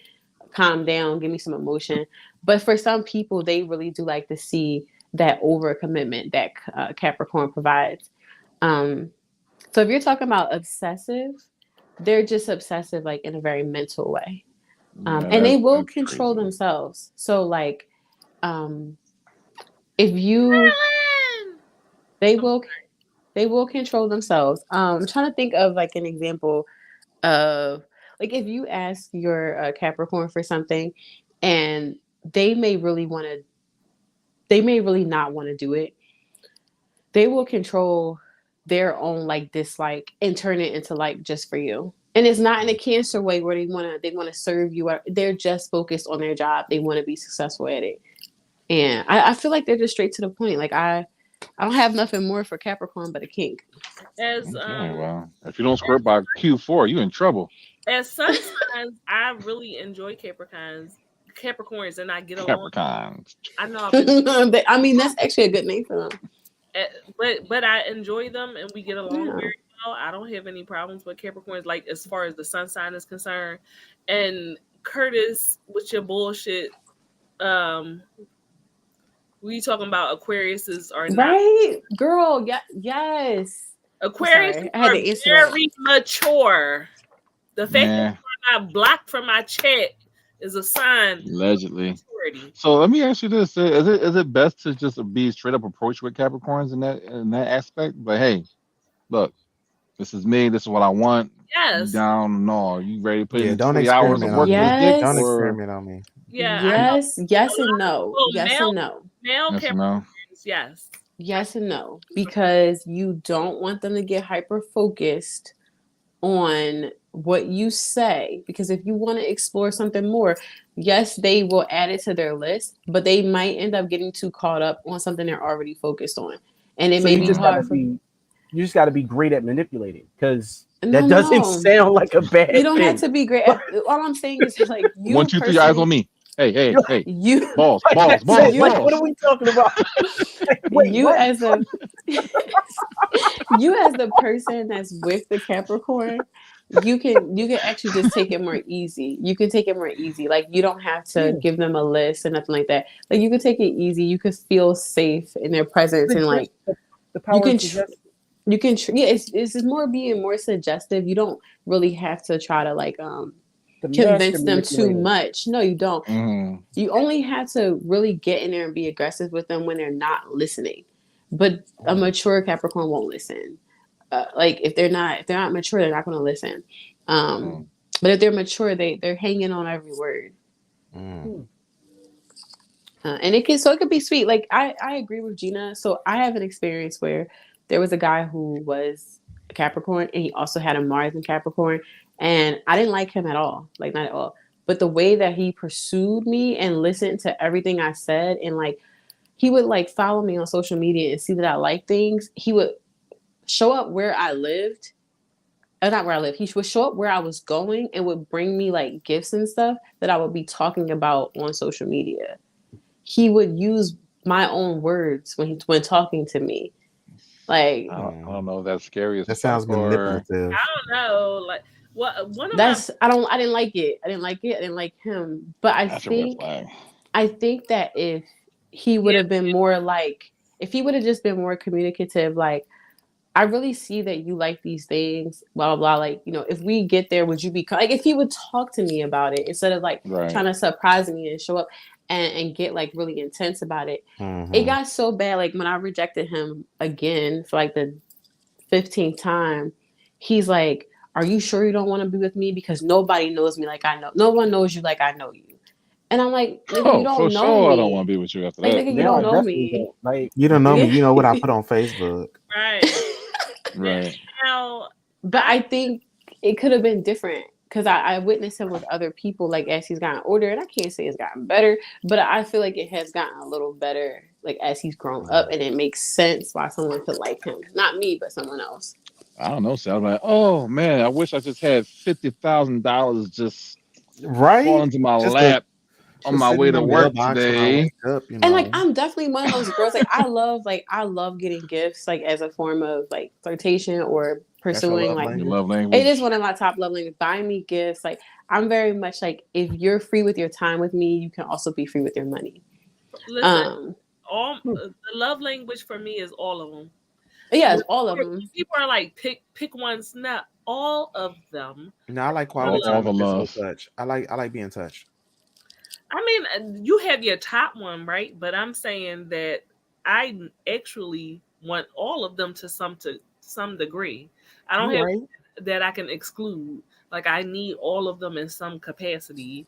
calm down, give me some emotion. But for some people, they really do like to see that overcommitment that Capricorn provides. So if you're talking about obsessive, they're just obsessive like in a very mental way. And they will control themselves. So like if you they will control themselves. I'm trying to think of like an example of like if you ask your Capricorn for something and they may really not want to do it. They will control their own like dislike and turn it into like just for you. And it's not in a Cancer way where they want to serve you. They're just focused on their job. They want to be successful at it. And I feel like they're just straight to the point. Like I don't have nothing more for Capricorn but a kink. Well, if you don't squirt by Q4, you in trouble. As sun signs, I really enjoy Capricorns, and I get along. Capricorns. I know. I mean, that's actually a good name for them. But I enjoy them, and we get along very well. I don't have any problems with Capricorns, like as far as the sun sign is concerned. And Curtis, with your bullshit, we talking about Aquariuses are not right, girl? Yes, Aquarius are very mature. The fact that you're not blocked from my chat is a sign. Allegedly. So let me ask you this: is it best to just be straight up approach with Capricorns in that aspect? But hey, look, this is me. This is what I want. Yes. You down? No, you ready to put in don't 20 hours of work? Yes. Don't experiment on me. Yeah. Yes and no. Yes and no. Male Capricorns, yes. Yes and no, because you don't want them to get hyper focused on what you say. Because if you want to explore something more, yes, they will add it to their list, but they might end up getting too caught up on something they're already focused on, and it may be hard. You just got to be great at manipulating, because that doesn't sound like a bad thing. You don't have to be great. All I'm saying is like you 1, 2, 3 eyes on me. Hey. You balls. What are we talking about? Wait, you as the person that's with the Capricorn, you can actually just take it more easy. You can take it more easy. Like you don't have to give them a list or nothing like that. Like you can take it easy. You can feel safe in their presence and like the power you can it's more being more suggestive. You don't really have to try to like convince them too much. No, you don't. You only have to really get in there and be aggressive with them when they're not listening. But a mature Capricorn won't listen. Like if they're not mature, they're not going to listen. But if they're mature, they're hanging on every word. And it could be sweet. Like I agree with Gina. So I have an experience where there was a guy who was a Capricorn and he also had a Mars in Capricorn. And I didn't like him at all, like not at all. but the way that he pursued me and listened to everything I said, and like he would like follow me on social media and see that I like things. He would show up where I lived. Not where I live. He would show up where I was going and would bring me like gifts and stuff that I would be talking about on social media. He would use my own words when talking to me. Like I don't know if that's scary. That sounds manipulative. I don't know. Like what one of that's I didn't like it. I didn't like him. But I think that if he would have been more like, if he would have just been more communicative, like, I really see that you like these things, blah, blah, blah. Like, you know, if we get there, would you be like, if he would talk to me about it instead of like trying to surprise me and show up and get like really intense about it. It got so bad. Like when I rejected him again for like the 15th time, he's like, are you sure you don't want to be with me? Because nobody knows me like I know. No one knows you like I know you. And I'm like, nigga, you don't know me. I don't want to be with you after like, that. Nigga, you don't know me. Like, you don't know me. You know what I put on Facebook. Right. Now, but I think it could have been different because I witnessed him with other people like as he's gotten older, and I can't say it's gotten better, but I feel like it has gotten a little better like as he's grown up, and it makes sense why someone could like him. Not me, but someone else. I don't know. So I'm like, oh man, I wish I just had $50,000 just fall into my lap on my way to work today. Up, you know? And like I'm definitely one of those girls. Like I love getting gifts like as a form of like flirtation or pursuing like love language. It is one of my top love languages. Buy me gifts. Like I'm very much like if you're free with your time with me, you can also be free with your money. Listen, the love language for me is all of them. Yeah, it's all of them. People are like pick ones, not all of them. No, I like quality time. I like being touched. I mean, you have your top one, right? But I'm saying that I actually want all of them to some degree. I don't have that I can exclude. Like I need all of them in some capacity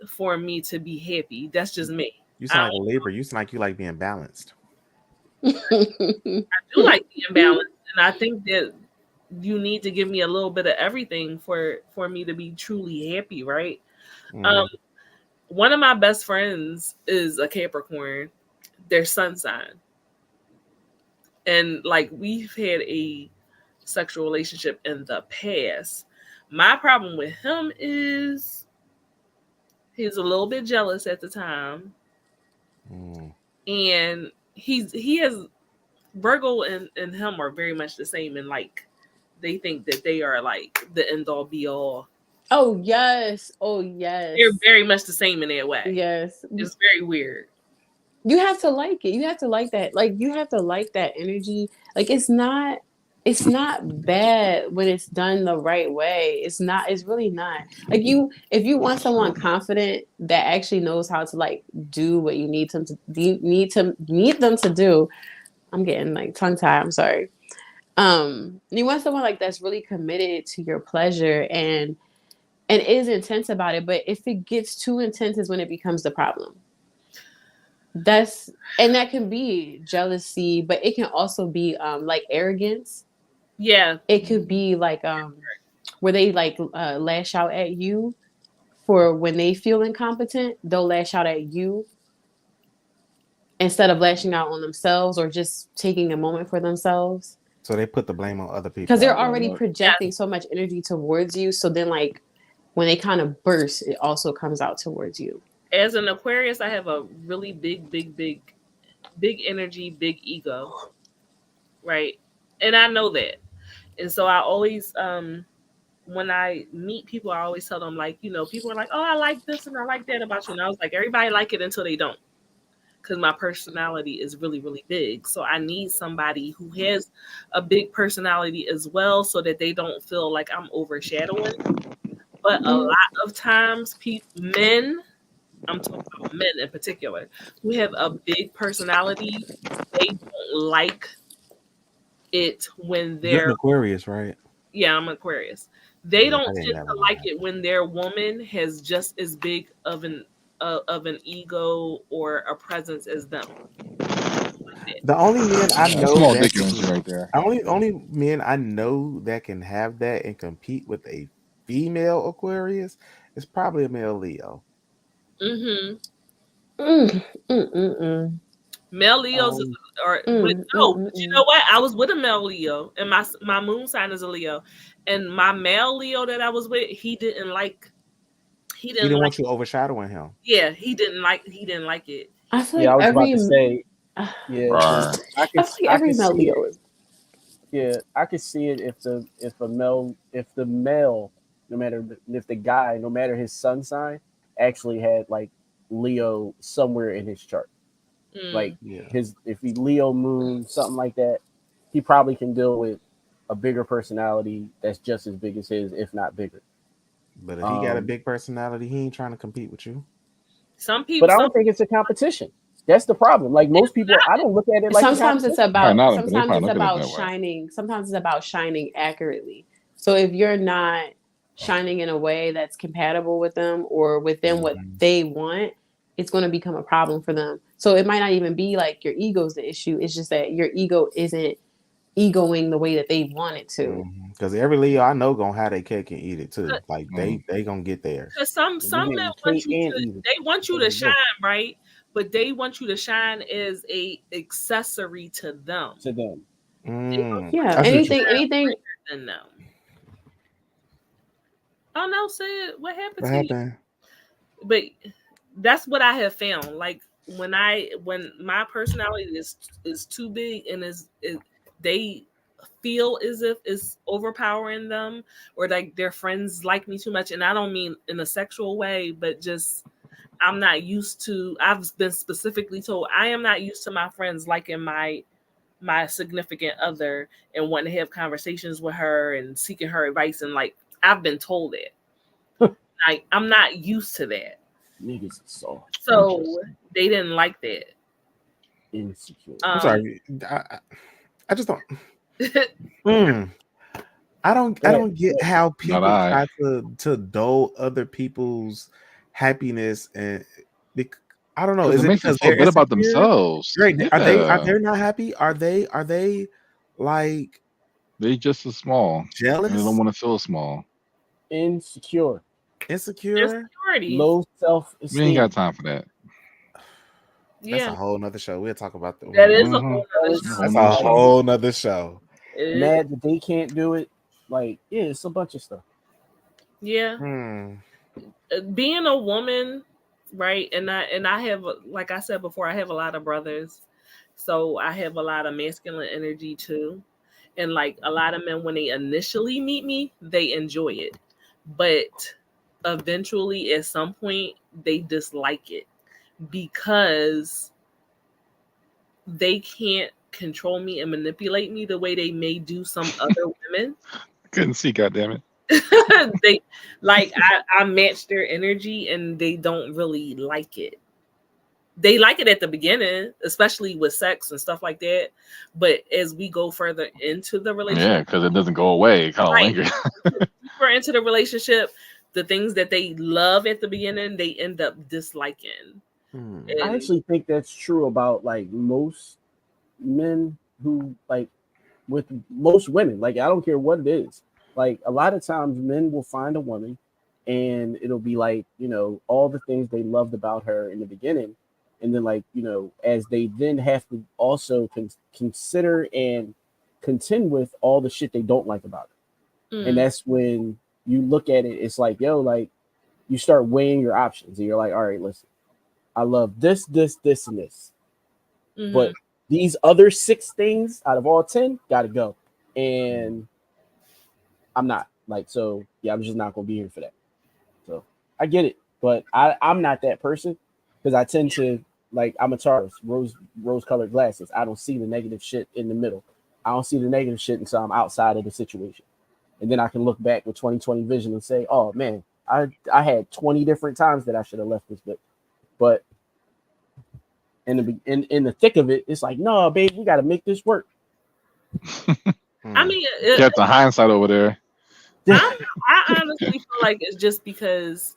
for me to be happy. That's just me. You sound like a Libra. You sound like you like being balanced. I do like being balanced, and I think that you need to give me a little bit of everything for me to be truly happy, right? One of my best friends is a Capricorn. Their sun sign. And like we've had a sexual relationship in the past. My problem with him is he's a little bit jealous at the time. And he has Virgo and him are very much the same, and like they think that they are like the end all be all. Oh yes. They're very much the same in that way. Yes. It's very weird. You have to like it. You have to like that. Like you have to like that energy. Like it's not bad when it's done the right way. It's really not. Like if you want someone confident that actually knows how to like do what you need them to do. I'm getting like tongue tied. I'm sorry. You want someone like that's really committed to your pleasure and is intense about it, but if it gets too intense is when it becomes the problem. That can be jealousy, but it can also be like arrogance. Yeah. It could be like where they like lash out at you for when they feel incompetent, they'll lash out at you instead of lashing out on themselves or just taking a moment for themselves. So they put the blame on other people. Because they're already projecting so much energy towards you. So then like when they kind of burst, it also comes out towards you. As an Aquarius, I have a really big energy, big ego, right? And I know that. And so I always, when I meet people, I always tell them like, you know, people are like, oh, I like this and I like that about you. And I was like, everybody like it until they don't. Because my personality is really, really big. So I need somebody who has a big personality as well so that they don't feel like I'm overshadowing. But a lot of times, men, I'm talking about men in particular, who have a big personality, they don't like it when they're... You're an Aquarius, right? Yeah, I'm Aquarius. They don't tend to like it when their woman has just as big of an ego or a presence as them. The only men I know right there. Only men I know that can have that and compete with a female Aquarius It's probably a male Leo. Mm-hmm. Male Leos but you know what? I was with a male Leo, and my moon sign is a Leo, and my male Leo that I was with, he didn't want you overshadowing him. Yeah, he didn't like it. I feel like I was about to say, yeah, I feel like every male Leo is. Yeah, I could see it if the male, no matter if the guy, no matter his sun sign, actually had like Leo somewhere in his chart. Like if he Leo moon, something like that, he probably can deal with a bigger personality that's just as big as his, if not bigger. But if he got a big personality, he ain't trying to compete with you. Some people, but I don't think it's a competition. That's the problem. Like most people, I don't look at it like sometimes it's about shining. Sometimes it's about shining accurately. So if you're not shining in a way that's compatible with them or within what they want, it's going to become a problem for them. So it might not even be like your ego's the issue. It's just that your ego isn't egoing the way that they want it to. Because every Leo I know gonna have their cake and eat it too. Like they gonna get there. Because some men want you to shine, right? But they want you to shine as a accessory to them. Yeah, anything than them. Oh no, Sid, what happened to you? But that's what I have found. Like when my personality is too big and they feel as if it's overpowering them, or like their friends like me too much, and I don't mean in a sexual way, but just I've been specifically told I am not used to my friends liking my significant other and wanting to have conversations with her and seeking her advice, and like I've been told that. Like I'm not used to that. Niggas so they didn't like that. Insecure. I'm sorry. I just don't. I don't get how people try to dull other people's happiness, and I don't know. Is it because they feel good about themselves? Right? Yeah. Are they not happy? Are they like they just as small? Jealous? And they don't want to feel small. Insecurity, low self-esteem. We ain't got time for that. That's a whole nother show. We'll talk about that. That is a whole nother show. That's a whole nother show. Mad that they can't do it. Like, yeah, it's a bunch of stuff. Yeah. Being a woman, right? And I have, like I said before, I have a lot of brothers. So I have a lot of masculine energy too. And like a lot of men, when they initially meet me, they enjoy it. But eventually at some point they dislike it because they can't control me and manipulate me the way they may do some other women. Couldn't see, goddammit. They like I match their energy and they don't really like it. They like it at the beginning, especially with sex and stuff like that. But as we go further into the relationship, because it doesn't go away, it kind of lingers. Deeper into the relationship, the things that they love at the beginning, they end up disliking. I actually think that's true about like most men who like with most women. Like I don't care what it is. Like a lot of times men will find a woman and it'll be like, you know, all the things they loved about her in the beginning. And then like, you know, as they then have to also consider and contend with all the shit they don't like about it. And that's when you look at it, it's like, yo, like you start weighing your options and you're like, all right, listen, I love this, this, this, and this. But these other 6 things out of all 10 gotta go. And I'm not like, so yeah, I'm just not gonna be here for that. So I get it, but I'm not that person because I tend to like I'm a Taurus, rose colored glasses. I don't see the negative shit in the middle. I don't see the negative shit until I'm outside of the situation. And then I can look back with 20/20 vision and say, oh man, I had 20 different times that I should have left this bitch. But in the thick of it, it's like, no, babe, we got to make this work. I mean, got the hindsight over there. I honestly feel like it's just because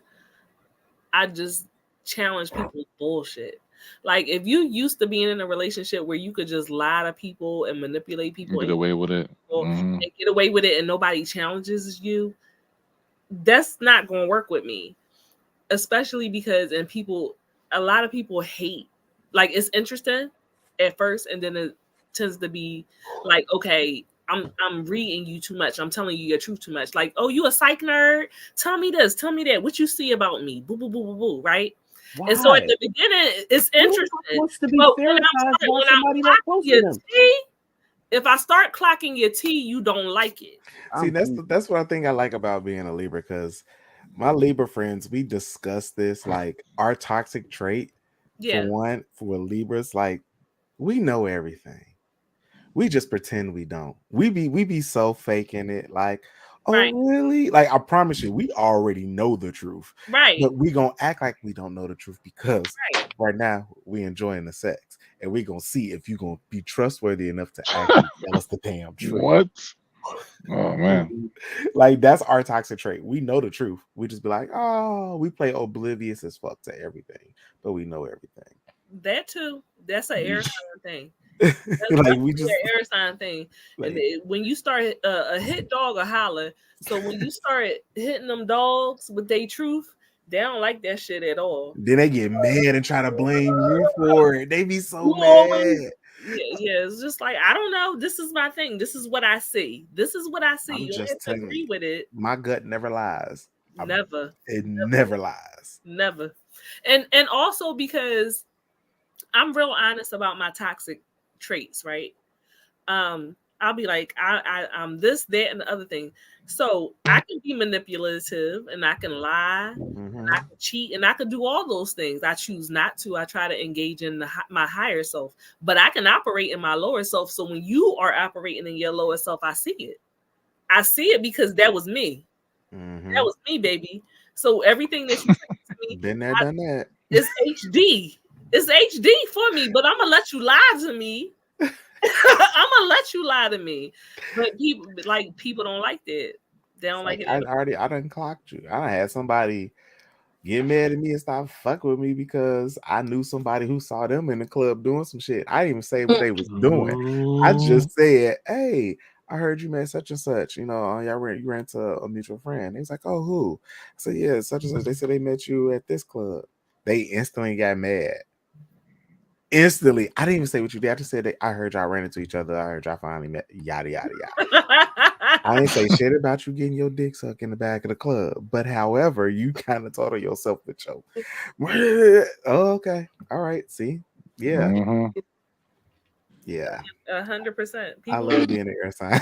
I just challenge people's bullshit. Like, if you used to being in a relationship where you could just lie to people and manipulate people and get away with it, and get away with it, and nobody challenges you, that's not going to work with me. especially because a lot of people hate, like, it's interesting at first, and then it tends to be like, okay, I'm reading you too much. I'm telling you your truth too much. Like, oh, you a psych nerd? Tell me this, tell me that. What you see about me? Boo, boo, boo, boo, boo, right? Why? And so at the beginning, it's interesting. But when I'm clocking your T, if I start clocking your T, you don't like it. See, that's what I think I like about being a Libra, because my Libra friends, we discuss this, like our toxic trait. For one, for Libras, like we know everything. We just pretend we don't. We be so faking it, like, oh really? Like, I promise you, we already know the truth. Right. But we gonna act like we don't know the truth because right now we enjoying the sex. And we gonna see if you gonna be trustworthy enough to actually tell us the damn truth. What? Oh man. Like, that's our toxic trait. We know the truth. We just be like, oh, we play oblivious as fuck to everything, but we know everything. That too. That's an air sign thing. Like, we just an air sign thing. Like, and when you start a hit dog or holler. So when you start hitting them dogs with their truth, they don't like that shit at all. Then they get mad and try to blame you for it. They be so mad. Yeah, it's just like, I don't know. This is my thing. This is what I see. This is what I see. You don't have to agree with it. My gut never lies. It never lies. Never. And also because I'm real honest about my toxic traits, right? I'll be like, I'm this, that, and the other thing. So I can be manipulative, and I can lie, and I can cheat, and I can do all those things. I choose not to. I try to engage in my higher self, but I can operate in my lower self. So when you are operating in your lower self, I see it. I see it because that was me. That was me, baby. So everything that you say to me, been there, done that. It's HD. It's HD for me, but I'm gonna let you lie to me. I'm gonna let you lie to me. But people don't like that. They don't like it. I done clocked you. I done had somebody get mad at me and stop fucking with me because I knew somebody who saw them in the club doing some shit. I didn't even say what they was doing. I just said, hey, I heard you met such and such. You know, you ran to a mutual friend. They was like, oh, who? I said, yeah, such and such. They said they met you at this club. They instantly got mad. Instantly. I didn't even say what you did. I just said I heard y'all ran into each other. I heard y'all finally met. Yada, yada, yada. I didn't say shit about you getting your dick sucked in the back of the club. But however, you kind of thought of yourself with your, oh, okay. All right. See? Yeah. Yeah. 100%. I love being an air sign.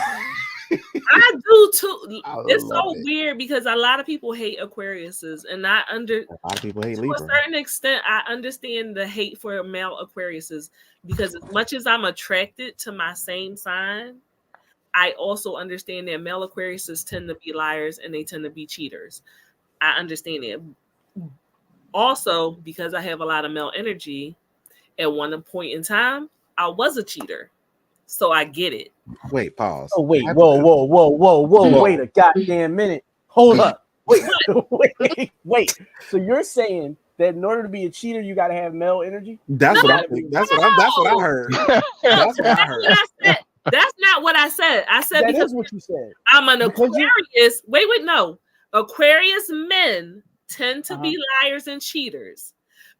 I do too. It's so weird because a lot of people hate Aquariuses, and a lot of people hate Libra. To a certain extent, I understand the hate for male Aquariuses because as much as I'm attracted to my same sign, I also understand that male Aquariuses tend to be liars and they tend to be cheaters. I understand it. Also, because I have a lot of male energy, at one point in time, I was a cheater. So I get it. Wait, pause. Oh, wait, whoa. Wait a goddamn minute. Hold up. Wait. So you're saying that in order to be a cheater, you got to have male energy? That's what I think. That's what I heard. That's what I heard. That's not what I said. I said that because is what you said. I'm an Aquarius. Wait, no. Aquarius men tend to be liars and cheaters.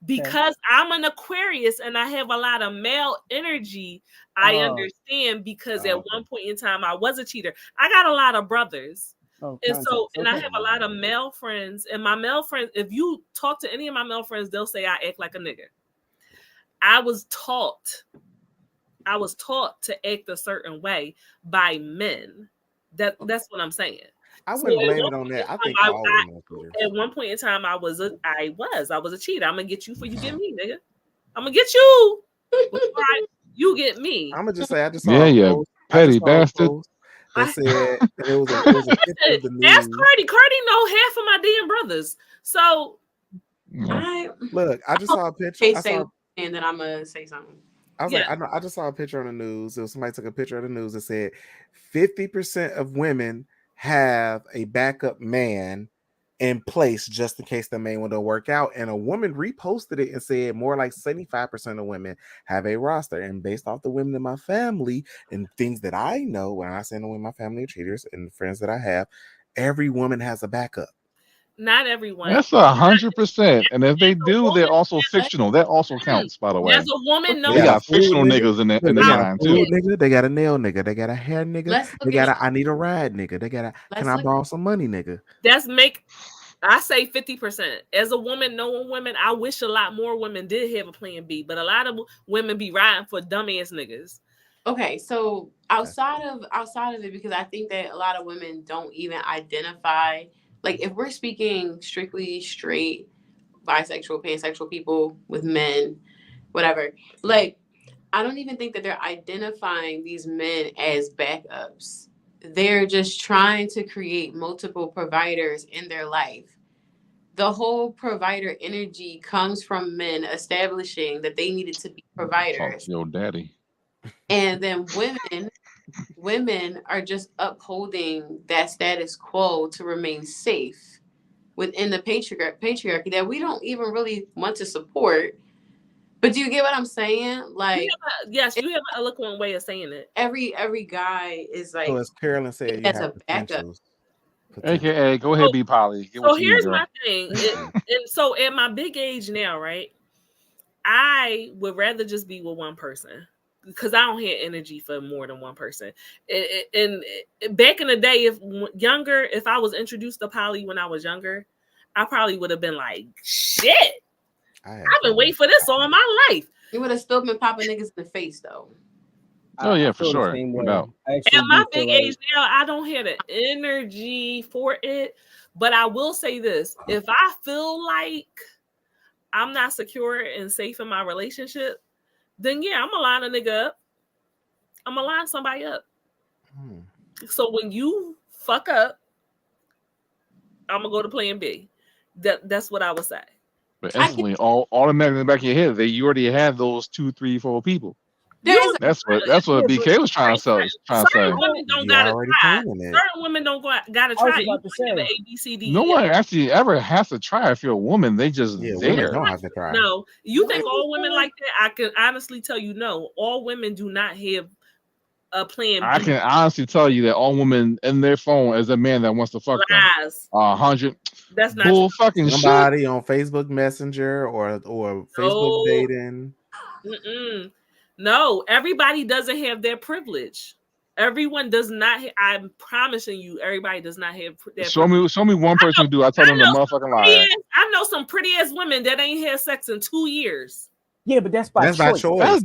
Because I'm an Aquarius and I have a lot of male energy, I understand because at one point in time I was a cheater. I got a lot of brothers. And I have a lot of male friends. And my male friends, if you talk to any of my male friends, they'll say I act like a nigga. I was taught to act a certain way by men. That's what I'm saying. I wouldn't blame it on that. I think at one point in time, I was a cheater. I'm gonna get you for you get me, nigga. I'm gonna get you before you get me. I'm gonna just say I just saw petty bastard. That said it was a picture of the news. Ask Carty. Carty know half of my damn brothers. So look, I just saw a picture. And then I'm gonna say something. I was like, I just saw a picture on the news. Somebody took a picture of the news that said 50% of women have a backup man in place just in case the main one don't work out. And a woman reposted it and said more like 75% of women have a roster. And based off the women in my family and things that I know, when I say the women in my family are cheaters and friends that I have, every woman has a backup. Not everyone. That's 100%. And if they do, they're also fictional. That also counts, by the way. As a woman, no. They got fictional niggas in They the got line a too. nigga. They got a nail nigga. They got a hair nigga. They got a I need a ride nigga. They got a can I borrow some money nigga. I say 50%. As a woman, knowing women, I wish a lot more women did have a plan B, but a lot of women be riding for dumbass niggas. Okay, so outside of it, because I think that a lot of women don't even identify, like if we're speaking strictly straight, bisexual, pansexual people with men, whatever, like I don't even think that they're identifying these men as backups. They're just trying to create multiple providers in their life. The whole provider energy comes from men establishing that they needed to be providers. Yo, daddy. And then women are just upholding that status quo to remain safe within the patriarchy that we don't even really want to support. But do you get what I'm saying? Like, yes, you have an eloquent way of saying it. Every guy is like. So as Carolyn said, that's a backup. AKA, go ahead, be Polly. So here's my thing. And so at my big age now, right? I would rather just be with one person because I don't have energy for more than one person. And back in the day, if I was introduced to poly when I was younger, I probably would have been like, shit, I've been waiting for this all my life. You would have still been popping niggas in the face, though. Oh, yeah, for sure. No. At my big age now, I don't have the energy for it. But I will say this. If I feel like I'm not secure and safe in my relationship, then yeah, I'm gonna line a nigga up. I'm gonna line somebody up. So when you fuck up, I'm gonna go to plan B. That's what I would say. But instantly, automatically in the back of your head, you already have those 2, 3, 4 people. That's what BK was trying to say. Certain women don't gotta try. Certain women don't gotta try. You have the ABCD. No one actually ever has to try. If you're a woman, they just there. Don't have to try. No, you think all women like that? I can honestly tell you, no. All women do not have a plan B. I can honestly tell you that all women in their phone is a man that wants to fuck them. 100. That's not bull fucking somebody shit. On Facebook Messenger or Facebook dating. No, everybody doesn't have their privilege. Everyone does not. I'm promising you, everybody does not have that. Show me one person who do. I tell them the motherfucking lie. I know some pretty ass women that ain't had sex in 2 years. Yeah, but that's by choice.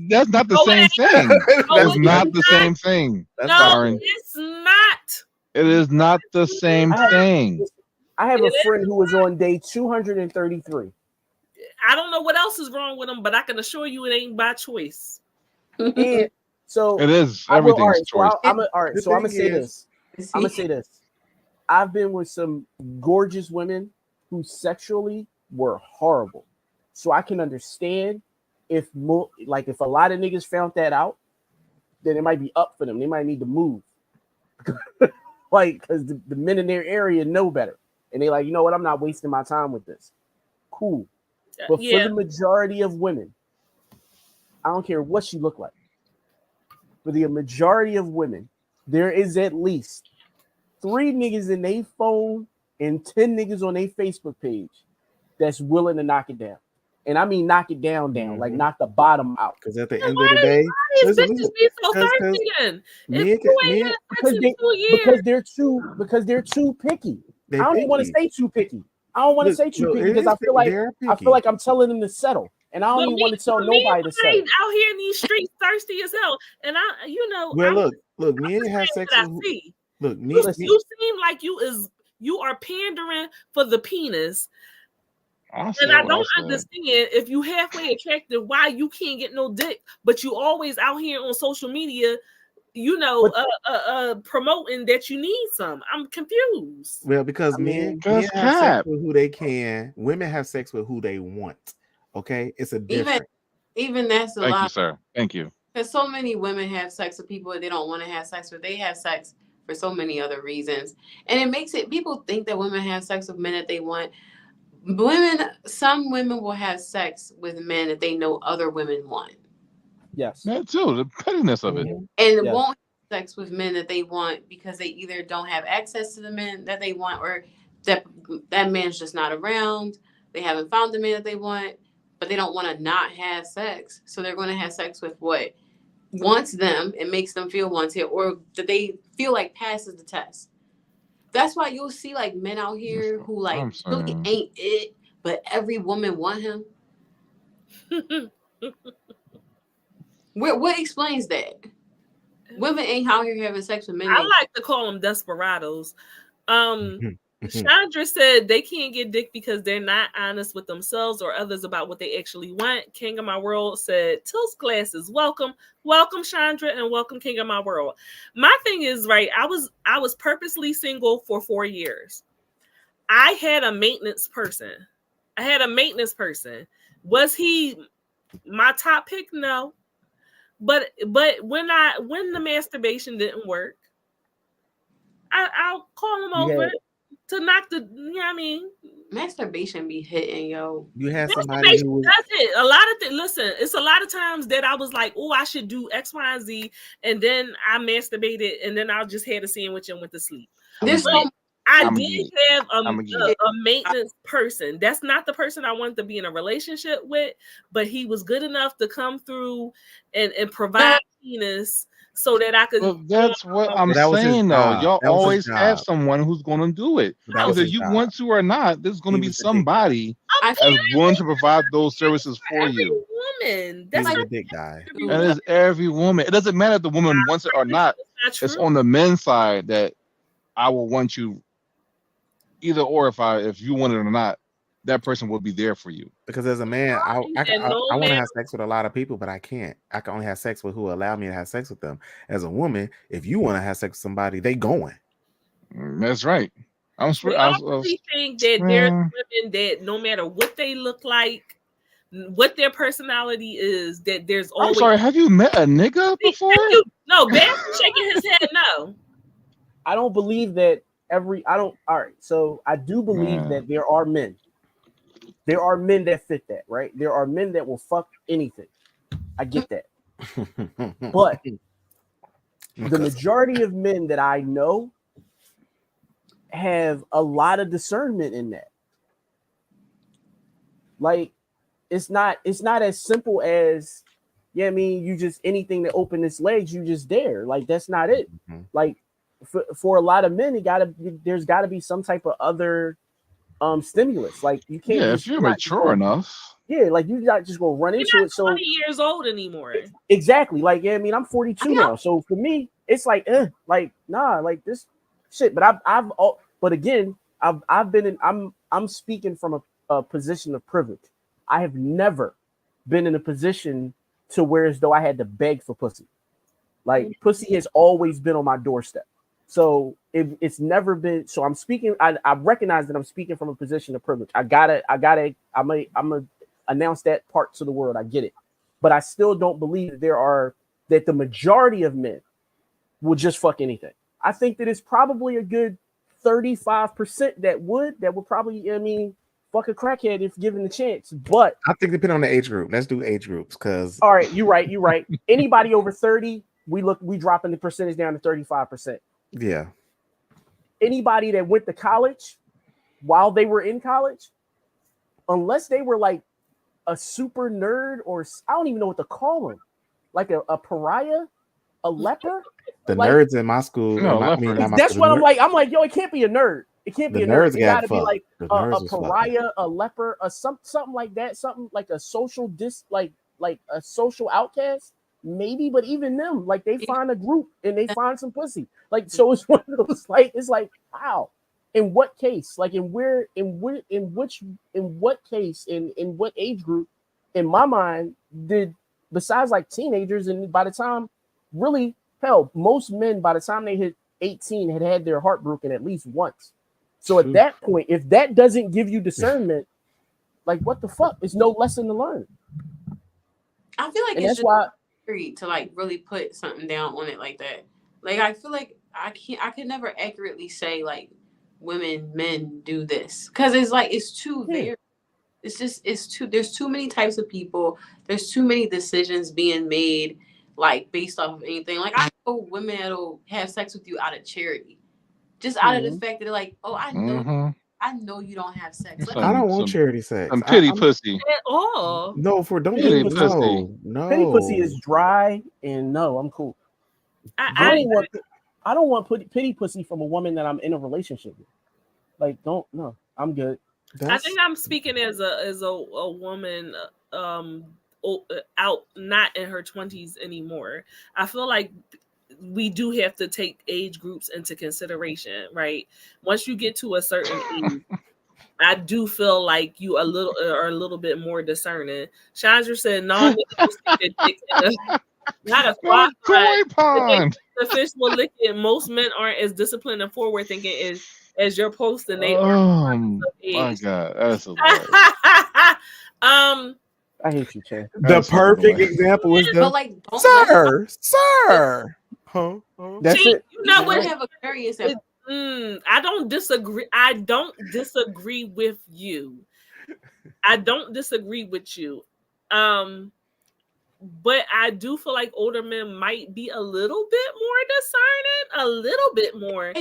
That's not the same thing. That's not the same thing. No, it's not. It is not the same thing. I have a friend who was on day 233. I don't know what else is wrong with them, but I can assure you it ain't by choice. And so it is. Everything's choice. I'm gonna say this. I'm gonna say this. I've been with some gorgeous women who sexually were horrible, so I can understand if a lot of niggas found that out, then it might be up for them. They might need to move, because the men in their area know better, and they like, you know what? I'm not wasting my time with this. Cool, but for the majority of women, I don't care what she look like. For the majority of women, there is at least 3 niggas in their phone and 10 niggas on their Facebook page that's willing to knock it down. And I mean knock it down, like knock the bottom out. Because at the end of the day, because they're too picky. I don't even want to say too picky. I don't want to say too picky because I feel like I'm telling them to settle. And I don't even want to tell nobody to settle. Out here in these streets thirsty as hell. And look, men have sex with look, you seem like you are pandering for the penis. And I don't understand if you halfway attractive, why you can't get no dick, but you always out here on social media, promoting that you need some. I'm confused. Well, because men have sex with who they can, women have sex with who they want. Okay, it's a different. Even that's a lot. Thank you, sir. Thank you. Because so many women have sex with people that they don't want to have sex with. They have sex for so many other reasons, and it makes it. People think that women have sex with men that they want. Some women will have sex with men that they know other women want. Yes, that too. The pettiness of it, and won't have sex with men that they want because they either don't have access to the men that they want, or that man's just not around. They haven't found the man that they want, but they don't want to not have sex. So they're going to have sex with what wants them and makes them feel wanted, or that they feel like passes the test. That's why you'll see like men out here who like really ain't it, but every woman want him. What explains that? Women ain't out here having sex with men. I like to call them desperados. Chandra said they can't get dick because they're not honest with themselves or others about what they actually want. King of My World said, Tilt's glasses, welcome Chandra, and welcome King of My World. My thing is, right, I was purposely single for 4 years. I had a maintenance person. Was he my top pick? No. But when the masturbation didn't work, I'll call him over to knock the, you know what I mean? Masturbation be hitting, yo. You had somebody who does it. A lot of things. Listen, it's a lot of times that I was like, oh, I should do X, Y, and Z, and then I masturbated, and then I just had a sandwich and went to sleep. I did have a maintenance person. That's not the person I wanted to be in a relationship with, but he was good enough to come through and provide penis so that I could. Well, that's what I'm saying, though. Y'all always have someone who's going to do it. Whether you want to or not, there's going to be somebody that's willing to provide those services for you. Woman, that's like a big guy. And it's every woman. It doesn't matter if the woman wants it or not. It's on the men's side that I will want you. Either or, if you want it or not, that person will be there for you. Because as a man, I want to have sex with a lot of people, but I can't. I can only have sex with who allow me to have sex with them. As a woman, if you want to have sex with somebody, they going. That's right. I think that there's women that no matter what they look like, what their personality is, that there's always. I'm sorry. Have you met a nigga before? No, Ben's shaking his head. No, I don't believe that. All right, so I do believe that there are men. There are men that fit that, right? There are men that will fuck anything. I get that. But the majority of men that I know have a lot of discernment in that. Like, it's not as simple as, I mean, you just anything that open its legs, you just dare. Like, that's not it. Like, for a lot of men, there's got to be some type of other stimulus. Like, you can't. Yeah, if you're mature enough. Yeah, like you're not just gonna run into it. So 20 years old anymore. Exactly. Like, I mean, I'm 42 now, so for me, it's like, like nah, like this shit. But but again, I've been in. I'm speaking from a position of privilege. I have never been in a position to where as though I had to beg for pussy. Like, pussy has always been on my doorstep. So it's never been. So I'm speaking. I recognize that I'm speaking from a position of privilege. I'm gonna announce that part to the world. I get it, but I still don't believe that the majority of men will just fuck anything. I think that it's probably a good 35% that would probably. I mean, fuck a crackhead if given the chance. But I think depending on the age group. Let's do age groups, because all right, you're right. Anybody over 30, we dropping the percentage down to 35%. Yeah. Anybody that went to college while they were in college, unless they were like a super nerd, or I don't even know what to call them, like a pariah, a leper. The nerds in my school. That's what I'm like. I'm like, yo, it can't be a nerd. It can't be a nerd. It gotta be like a pariah, a leper, something like that. Something like a social like a social outcast. Maybe, but even them, like, they find a group and they find some pussy. Like, so it's one of those, like, it's like, wow. In what case? Like, in what case, in what age group, in my mind, did, besides like teenagers, and by the time, really, hell, most men, by the time they hit 18, had their heart broken at least once. So at that point, if that doesn't give you discernment, like, what the fuck? It's no lesson to learn. I feel like it's just to like really put something down on it like that. Like, I feel like I could never accurately say like men do this, because it's like it's too very. It's too. There's too many types of people. There's too many decisions being made, like, based off of anything. Like, I know women that'll have sex with you out of charity, just out of the fact that they're like, oh, I I know you don't have sex. I don't want charity sex. I'm pity pussy. At all. No, don't pity give me pussy. No. Pity pussy is dry, and no, I'm cool. I don't want pity pussy from a woman that I'm in a relationship with. Like, I'm good. I think I'm speaking as a woman out not in her 20s anymore. I feel like we do have to take age groups into consideration, right? Once you get to a certain age, I do feel like you are a little bit more discerning. Chandra said, "No, not a koi pond. The fish will lick it. Most men aren't as disciplined and forward thinking as you're posting. They are. My God, that's hilarious. I hate you, Chad. The perfect example is sir. Huh? That's it. You know what? Have Aquarius. I don't disagree. I don't disagree with you. I don't disagree with you. But I do feel like older men might be a little bit more discerning, a little bit more.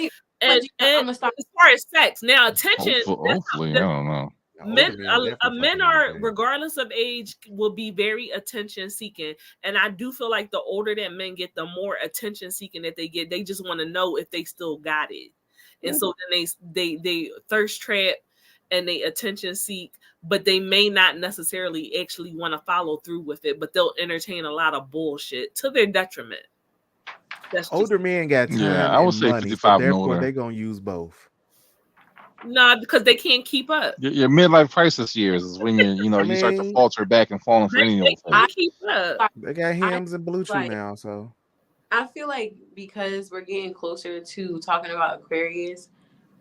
And as far as sex, now attention. Hopefully, I don't know. Men are, regardless of age, will be very attention seeking, and I do feel like the older that men get, the more attention seeking that they get. They just want to know if they still got it, and so then they thirst trap and they attention seek, but they may not necessarily actually want to follow through with it, but they'll entertain a lot of bullshit to their detriment. That's older men got time. Yeah, I would say money, 55 so and older. They're gonna use both. No, because they can't keep up. Your midlife crisis years is when you start to falter back and falling for any old thing. Keep up. They got hymns and Bluetooth now, so I feel like because we're getting closer to talking about Aquarius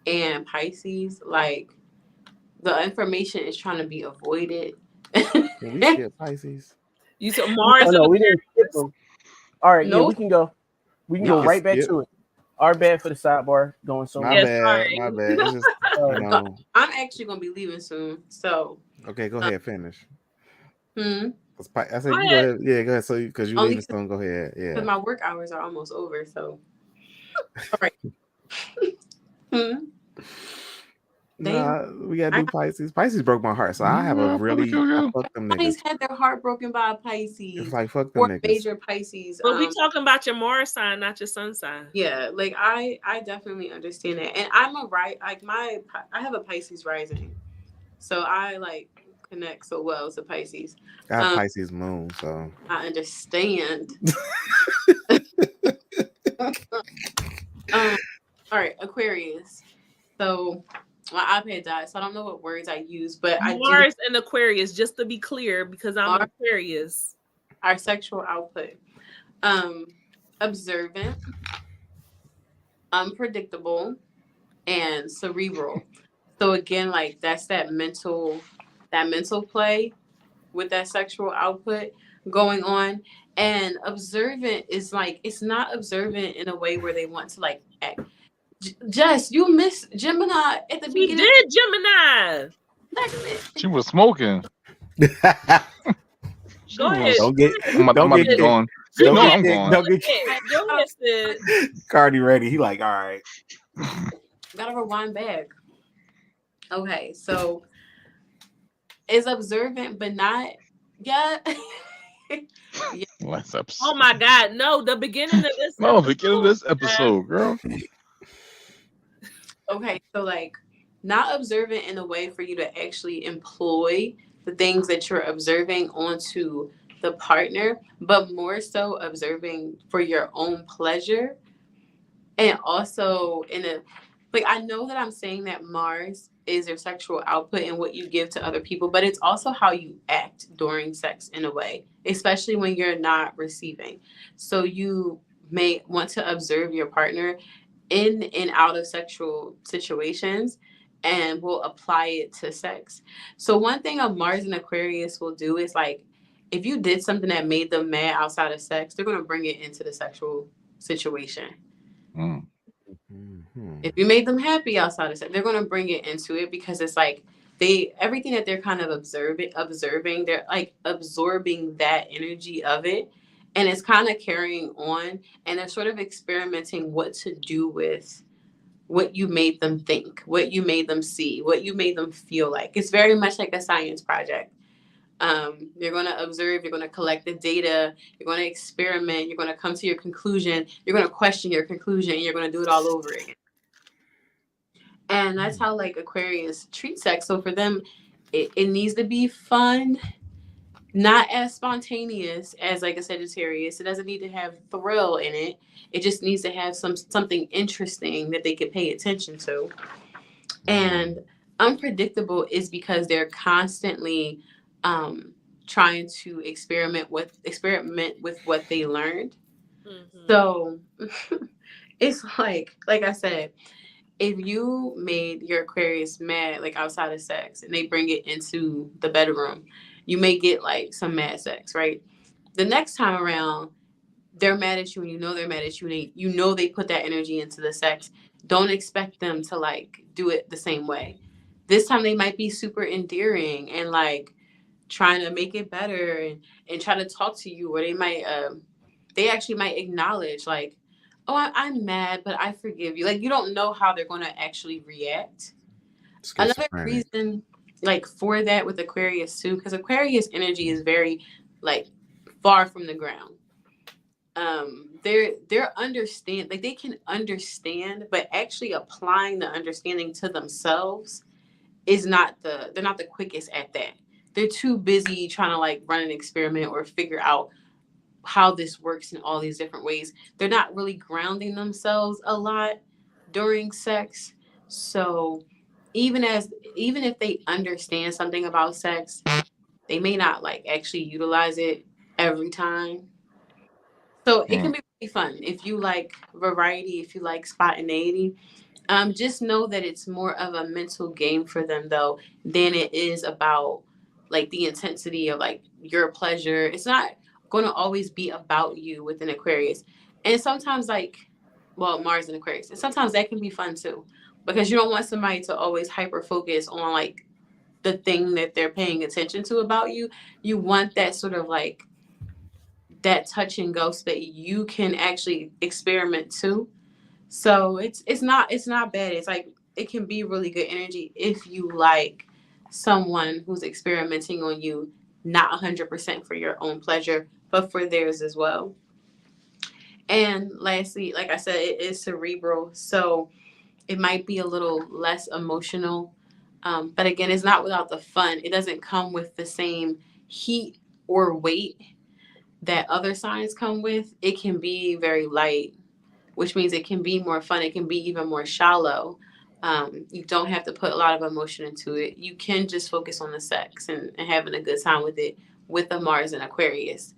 and Pisces, like the information is trying to be avoided. Can we skip Pisces? You said Mars. No, we didn't skip them. All right, yeah, we can go. We can go right back to it. Our bad for the sidebar going so. My bad. It's just, I'm actually gonna be leaving soon, so. Okay, go ahead. Finish. I said go ahead. Yeah, go ahead. So because you leaving soon, go ahead. Yeah. Because my work hours are almost over, so. All right. We gotta do Pisces. Pisces broke my heart, so I have a really fuck them niggas. Pisces had their heart broken by a Pisces. It's like fuck them niggas. Major Pisces. But we talking about your Mars sign, not your sun sign. Yeah, like I definitely understand that, and I'm I have a Pisces rising, so I like connect so well to Pisces. I have Pisces moon, so I understand. All right, Aquarius. So my iPad died, so I don't know what words I use, but Mars and Aquarius, just to be clear, because I'm Aquarius. Our sexual output. Observant, unpredictable, and cerebral. So again, like that's that mental play with that sexual output going on. And observant is like, it's not observant in a way where they want to like act. Jess, you missed Gemini at the beginning. You did Gemini. She was smoking. Go ahead. Don't get going. Don't get Carty ready. He like, all right. Gotta rewind back. Okay, so is observant but not yet. Last episode. Oh my God, no! The beginning of this. Beginning of this episode, girl. Okay, so like not observant in a way for you to actually employ the things that you're observing onto the partner, but more so observing for your own pleasure. And also I know that I'm saying that Mars is your sexual output and what you give to other people, but it's also how you act during sex in a way, especially when you're not receiving. So you may want to observe your partner in and out of sexual situations and will apply it to sex. So one thing a Mars and Aquarius will do is like, if you did something that made them mad outside of sex, they're going to bring it into the sexual situation. If you made them happy outside of sex, they're going to bring it into it because it's like everything that they're kind of observing, they're like absorbing that energy of it. And it's kind of carrying on, and they're sort of experimenting what to do with what you made them think, what you made them see, what you made them feel like. It's very much like a science project. You're going to observe, you're going to collect the data, you're going to experiment, you're going to come to your conclusion, you're going to question your conclusion, and you're going to do it all over again. And that's how like Aquarius treat sex. So for them, it needs to be fun, not as spontaneous as like a Sagittarius. It doesn't need to have thrill in it. It just needs to have something interesting that they can pay attention to. And unpredictable is because they're constantly trying to experiment with what they learned. Mm-hmm. So it's like I said, if you made your Aquarius mad, like outside of sex, and they bring it into the bedroom, you may get like some mad sex, right? The next time around, they're mad at you, and you know they're mad at you, and you know they put that energy into the sex. Don't expect them to like do it the same way. This time they might be super endearing and like trying to make it better and try to talk to you, or they actually might acknowledge like, oh, I'm mad, but I forgive you. Like, you don't know how they're going to actually react. Another reason, like, for that with Aquarius, too, because Aquarius energy is very, like, far from the ground. They're understand, like, they can understand, but actually applying the understanding to themselves is they're not the quickest at that. They're too busy trying to, like, run an experiment or figure out how this works in all these different ways. They're not really grounding themselves a lot during sex. So even if they understand something about sex, they may not like actually utilize it every time. So it can be really fun if you like variety, if you like spontaneity. Just know that it's more of a mental game for them though than it is about like the intensity of like your pleasure. It's not going to always be about you with an Aquarius. And sometimes Mars and Aquarius. And sometimes that can be fun too, because you don't want somebody to always hyper focus on like the thing that they're paying attention to about you. You want that sort of like that touch and go so that you can actually experiment too. So it's not bad. It's like it can be really good energy if you like someone who's experimenting on you, not 100% for your own pleasure, but for theirs as well. And lastly, like I said, it is cerebral, so it might be a little less emotional. But again, it's not without the fun. It doesn't come with the same heat or weight that other signs come with. It can be very light, which means it can be more fun. It can be even more shallow. You don't have to put a lot of emotion into it. You can just focus on the sex and having a good time with it with the Mars and Aquarius.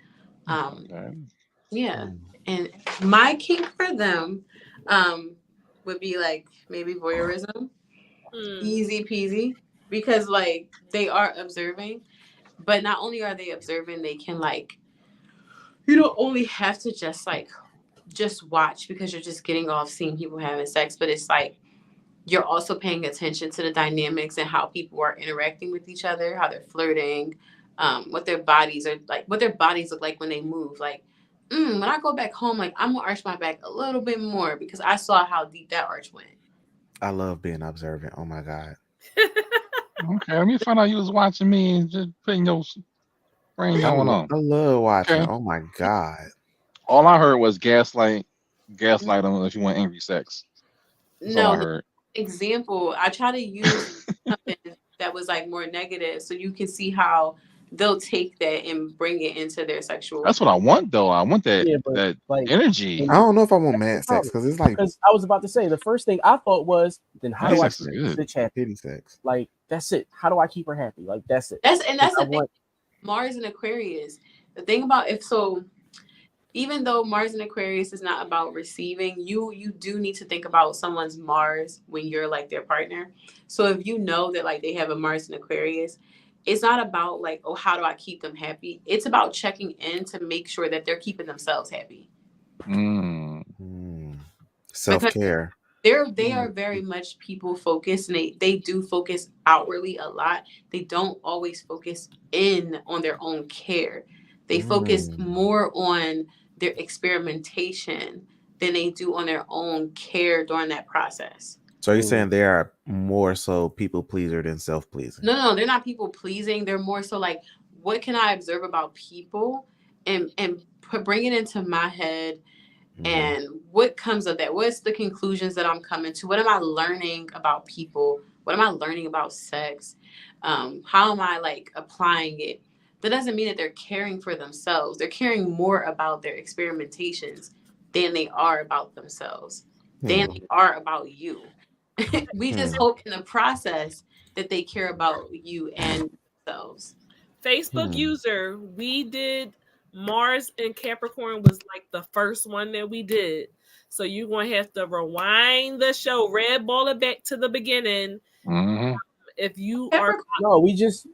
Yeah. And my kink for them would be like maybe voyeurism. Easy peasy. Because like they are observing. But not only are they observing, they can like, you don't only have to just watch because you're just getting off seeing people having sex, but it's like you're also paying attention to the dynamics and how people are interacting with each other, how they're flirting, what their bodies are like, what their bodies look like when they move. Like, when I go back home, like I'm gonna arch my back a little bit more because I saw how deep that arch went. I love being observant. Oh my God. Okay, let me find out you was watching me and just putting your brain going on. I love watching. Okay. Oh my God. All I heard was gaslight them if you want angry sex. That's all I heard. Example, I try to use something that was like more negative so you can see how they'll take that and bring it into their sexual. That's what I want though. I want that like, energy. I don't know if I want mad sex because it's like, because I was about to say the first thing I thought was, then how do I keep this bitch happy? Pity sex. Like that's it. How do I keep her happy? Like that's it. That's the thing. Mars and Aquarius. The thing about even though Mars and Aquarius is not about receiving, you do need to think about someone's Mars when you're like their partner. So if you know that like they have a Mars and Aquarius, it's not about like, oh, how do I keep them happy? It's about checking in to make sure that they're keeping themselves happy. Self-care. They are very much people focused, and they do focus outwardly a lot. They don't always focus in on their own care. They focus more on their experimentation than they do on their own care during that process. So you're saying they are more so people pleaser than self pleasing? No, they're not people pleasing. They're more so like, what can I observe about people and bring it into my head, and what comes of that? What's the conclusions that I'm coming to? What am I learning about people? What am I learning about sex? How am I like applying it? That doesn't mean that they're caring for themselves. They're caring more about their experimentations than they are about themselves, than they are about you. We just hope in the process that they care about you and themselves. Facebook user, we did Mars and Capricorn was like the first one that we did. So you're going to have to rewind the show, red ball it back to the beginning. If you are... No,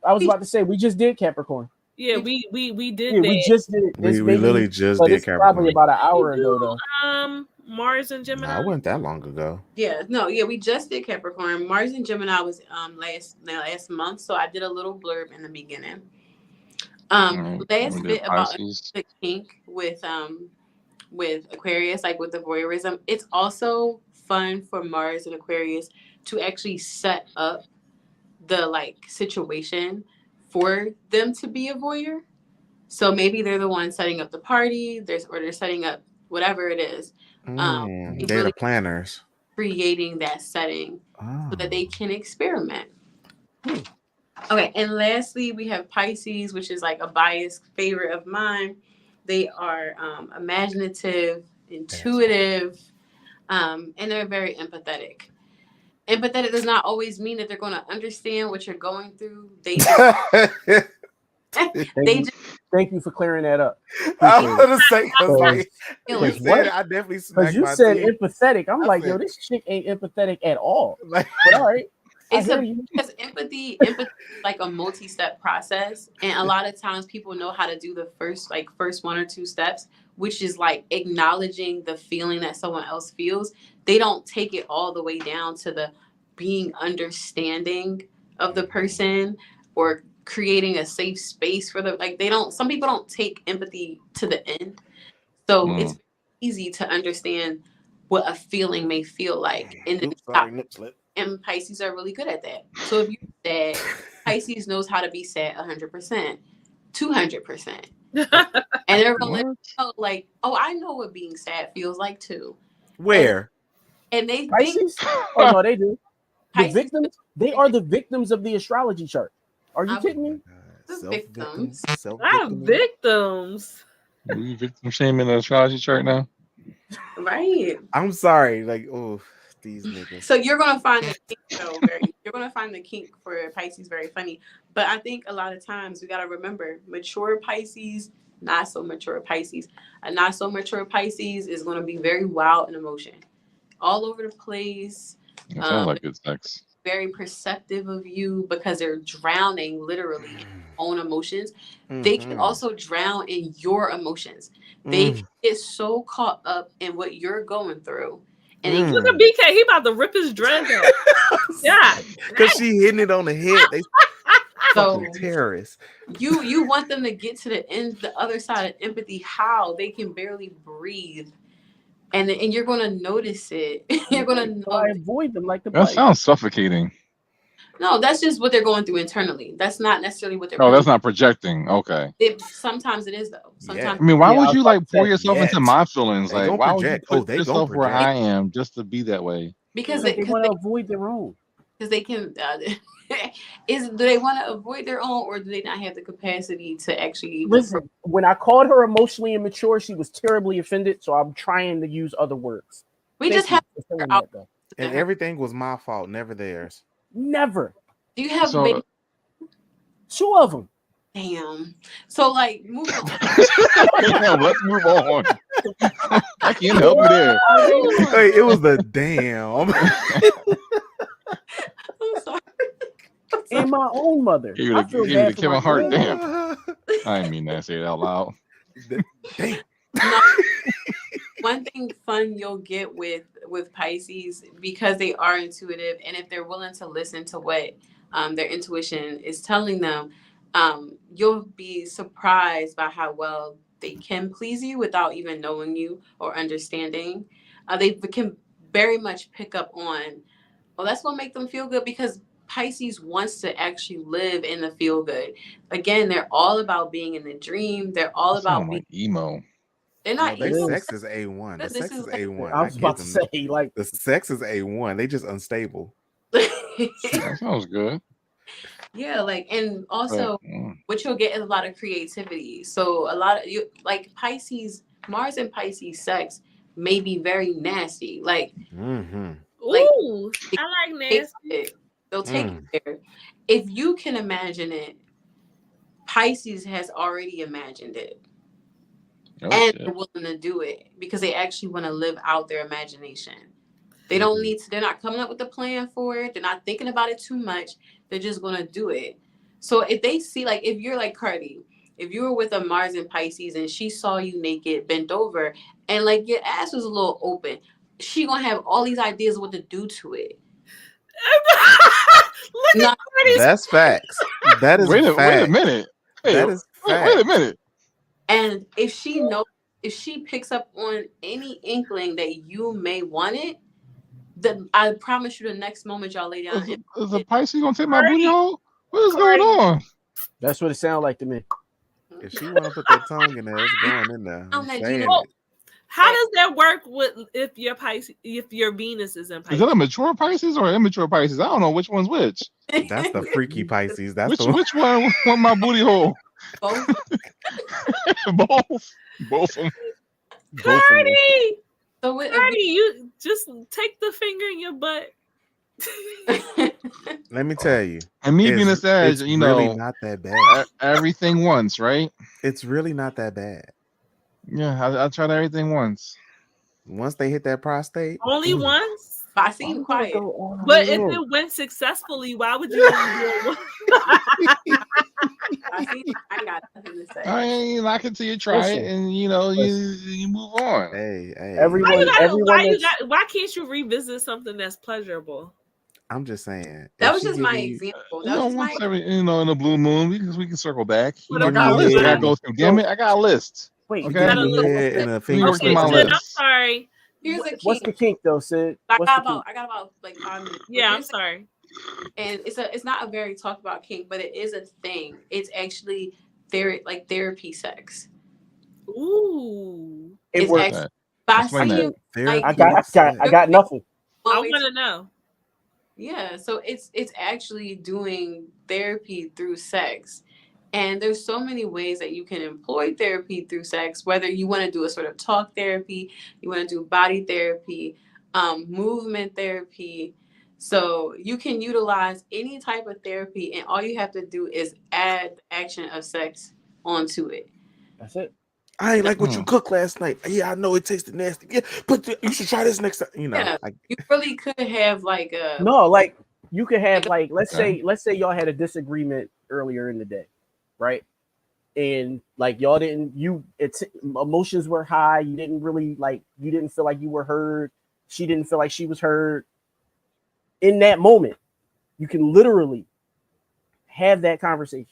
I was about to say, we just did Capricorn. Yeah, we did that. We just did it. We literally just did Capricorn. Probably about an hour ago, though. Mars and Gemini. I wasn't that long ago. We just did Capricorn. Mars and Gemini was last month, so I did a little blurb in the beginning. Last bit about the kink with Aquarius, like with the voyeurism. It's also fun for Mars and Aquarius to actually set up the like situation for them to be a voyeur. So maybe they're the one setting up the party, they're setting up whatever it is. They're really the planners. Creating that setting so that they can experiment. Okay, and lastly, we have Pisces, which is like a biased favorite of mine. They are imaginative, intuitive, and they're very empathetic. Empathetic does not always mean that they're going to understand what you're going through. They just, thank you for clearing that up. I was going to say, I definitely smacked you said empathetic. I'm like, yo, this chick ain't empathetic at all. But all right. Because empathy is like a multi-step process, and a lot of times people know how to do the first one or two steps, which is like acknowledging the feeling that someone else feels. They don't take it all the way down to the being understanding of the person or creating a safe space for them. Like some people don't take empathy to the end, so it's easy to understand what a feeling may feel like, and Pisces are really good at that. So if you're sad, Pisces knows how to be sad 100%, 200%. And they're going to let you know, like, oh, I know what being sad feels like too. Where? And they Pisces? Oh, no, they do. The victims, they are the victims of the astrology chart. Are you kidding me? Victims. Victims. Are you victim shaming the astrology chart now? Right. I'm sorry. Like, oh. These niggas. So you're gonna find the kink for Pisces very funny. But I think a lot of times we gotta remember mature Pisces, not so mature Pisces. A not so mature Pisces is gonna be very wild in emotion, all over the place. It sounds like good sex. Very perceptive of you because they're drowning literally in their own emotions. They can also drown in your emotions. They get so caught up in what you're going through. And look at BK, he about to rip his dreads out. Yeah, because she hitting it on the head. They fucking terrorists. You want them to get to the other side of empathy. How they can barely breathe, and you're gonna notice it. You're gonna know. Avoid them like the. That sounds suffocating. No, that's just what they're going through internally. That's not necessarily what they're. Oh, that's not projecting. Okay. Sometimes it is though. Sometimes. I mean, why would you like pour yourself into my feelings? Like, why would you put yourself where project. I am just to be that way? Because they want to avoid their own. Because they can. Do they want to avoid their own, or do they not have the capacity to actually listen? When I called her emotionally immature, she was terribly offended. So I'm trying to use other words. We just have that, and everything was my fault, never theirs. Never. Do you have two of them? Damn. So like, move on. Let's move on. I can't help you there. Hey, it was the damn. I'm sorry. And my own mother. I feel bad for Kevin Hart. Damn. I didn't mean that. Say it out loud. Damn. One thing fun you'll get with Pisces, because they are intuitive, and if they're willing to listen to what their intuition is telling them, you'll be surprised by how well they can please you without even knowing you or understanding. They can very much pick up on, well, that's what make them feel good, because Pisces wants to actually live in the feel good. Again, they're all about being in the dream. They're all about being like emo. They're not their emo. sex is A1. The sex is A1. I was about to say, like, the sex is A1. They just unstable. That sounds good. Yeah, like, and also what you'll get is a lot of creativity. So a lot of you, like Pisces, Mars and Pisces sex may be very nasty. Like, like, ooh, I like nasty. They'll take it there. If you can imagine it, Pisces has already imagined it. And they're willing to do it because they actually want to live out their imagination. They don't need to, they're not coming up with a plan for it. They're not thinking about it too much. They're just going to do it. So if they see, like, if you're like Carty, if you were with a Mars and Pisces and she saw you naked, bent over, and like your ass was a little open, she going to have all these ideas of what to do to it. That's facts. That is wait a minute. Hey, that is wait a minute. And if she picks up on any inkling that you may want it, then I promise you the next moment y'all lay down. Is the Pisces gonna take my booty hole? What is going on? That's what it sounds like to me. If she want to put that tongue in there, it's going in there. How does that work with if your Pisces, if your Venus is in Pisces? Is that a mature Pisces or immature Pisces? I don't know which one's which. That's the freaky Pisces. That's which one want my booty hole? Both. Both of them. Carty! So Carty, you just take the finger in your butt. Let me tell you. And me being a Sag, you know, really not that bad. Everything once, right? It's really not that bad. Yeah, I tried everything once. Once they hit that prostate. Only once? I seem quiet. But if it went successfully, why would you only do it? I got nothing to say. I ain't like it till you try it, and you know you move on. Hey, why can't you revisit something that's pleasurable? I'm just saying. That was just my example. That was just in a blue moon, we can circle back. You know, I got a list. I gotta go through. Damn it, I got a list. Wait, okay. I'm sorry. What's the kink though, Sid? I got about like 5 minutes. Yeah, I'm sorry. And it's not a very talked about kink, but it is a thing. It's actually therapy sex. Ooh, it works. I got nothing. I want to know. Yeah, so it's actually doing therapy through sex. And there's so many ways that you can employ therapy through sex, whether you want to do a sort of talk therapy, you want to do body therapy, movement therapy. So you can utilize any type of therapy, and all you have to do is add the action of sex onto it. That's it. I ain't like what you cooked last night. Yeah, I know it tasted nasty. Yeah, but you should try this next time. You know, you really could have like a you could have like let's say y'all had a disagreement earlier in the day, right? And like y'all emotions were high. You didn't feel like you were heard. She didn't feel like she was heard. In that moment, you can literally have that conversation.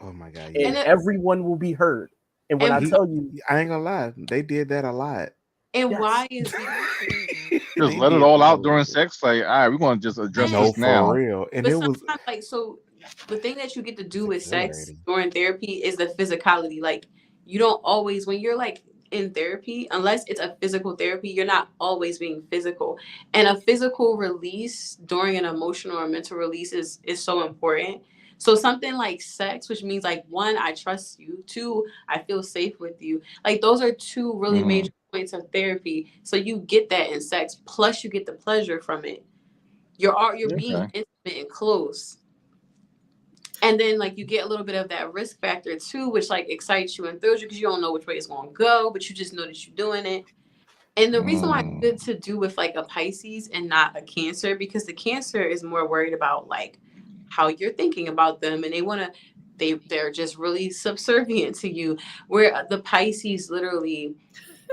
Oh my God! Yeah. And everyone will be heard. And when I tell you, I ain't gonna lie, they did that a lot. And why is just let it all out during sex? Like, all right, we're gonna just address this now. For real. And it was like, so the thing that you get to do with sex during therapy is the physicality. Like, you don't always, when you're like in therapy, unless it's a physical therapy, you're not always being physical. And a physical release during an emotional or mental release is so important. So something like sex, which means like, 1, I trust you. 2, I feel safe with you. Like, those are 2 really major points of therapy. So you get that in sex, plus you get the pleasure from it. You're being intimate and close. And then like you get a little bit of that risk factor too, which like excites you and thrills you because you don't know which way it's going to go, but you just know that you're doing it. And the reason why it's good to do with like a Pisces and not a Cancer, because the Cancer is more worried about like how you're thinking about them, and they're just really subservient to you, where the Pisces literally,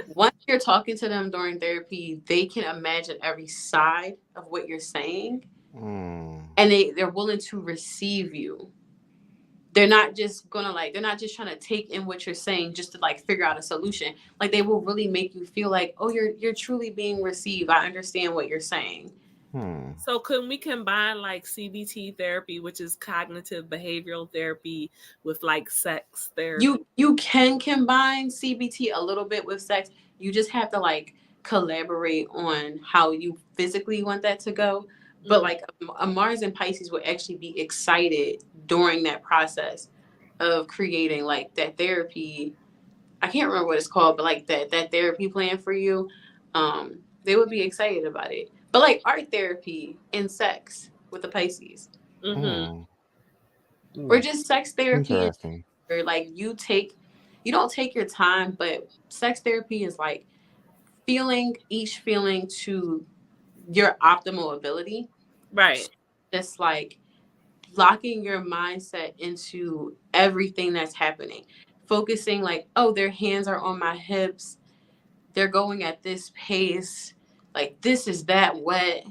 once you're talking to them during therapy, they can imagine every side of what you're saying, and they're willing to receive you. they're not just trying to take in what you're saying just to like figure out a solution. Like they will really make you feel like, oh, you're truly being received. I understand what you're saying. So could we combine like CBT therapy, which is cognitive behavioral therapy, with like sex therapy? You can combine CBT a little bit with sex. You just have to like collaborate on how you physically want that to go. But like a Mars and Pisces would actually be excited during that process of creating like that therapy. I can't remember what it's called, but like that therapy plan for you. They would be excited about it. But like art therapy and sex with the Pisces. Or just sex therapy. Or like you don't take your time, but sex therapy is like feeling each feeling to your optimal ability. Right. Just like locking your mindset into everything that's happening. Focusing like, oh, their hands are on my hips. They're going at this pace. Like this is that wet.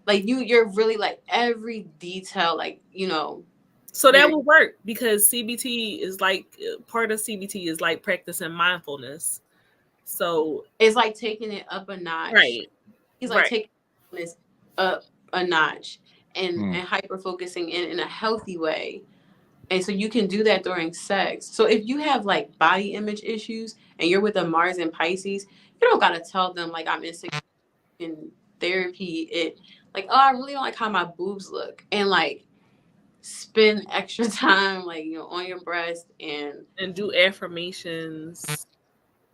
Like you're really like every detail, like, you know. So that would work because CBT is like part of CBT is like practicing mindfulness. So it's like taking it up a notch. Right. He's like taking this up a notch and hyper focusing in a healthy way. And so you can do that during sex. So if you have like body image issues and you're with a Mars and Pisces, you don't got to tell them like I'm insecure in therapy. It like, oh, I really don't like how my boobs look. And like spend extra time like, you know, on your breast and do affirmations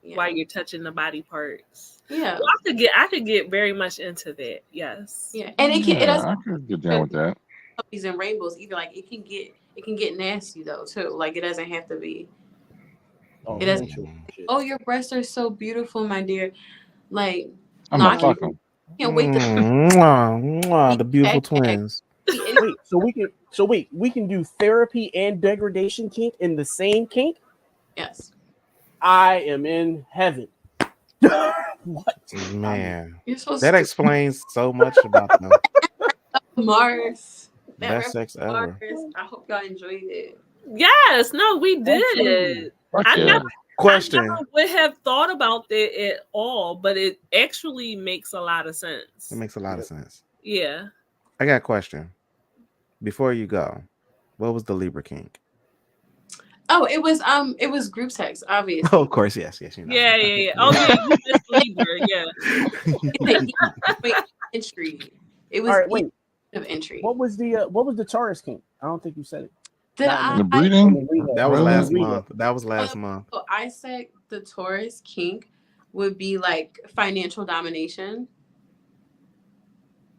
while you're touching the body parts. Yeah. Well, I could get very much into that. Yes. Yeah. And it doesn't I could get down with that. Puppies and rainbows either. Like it can get nasty though too. Like it doesn't have to be. It doesn't. Oh, your breasts are so beautiful, my dear. Like I'm not fucking. Can't wait to the beautiful twins. We can do therapy and degradation kink in the same kink? Yes. I am in heaven. What? Man. That explains so much about them. Mars. Best sex ever. I hope y'all enjoyed it. Yes, no, we did. Question. I never would have thought about that at all, but it actually makes a lot of sense. It makes a lot of sense. Yeah. I got a question. Before you go, what was the Libra kink? Oh, it was group sex, obviously. Oh, of course, yes, you know. Yeah. Oh yeah, you missed Libra, yeah. Entry. It was of entry. What was the Taurus kink? I don't think you said it. The breeding? That was last month. That was last month. So I said the Taurus kink would be like financial domination.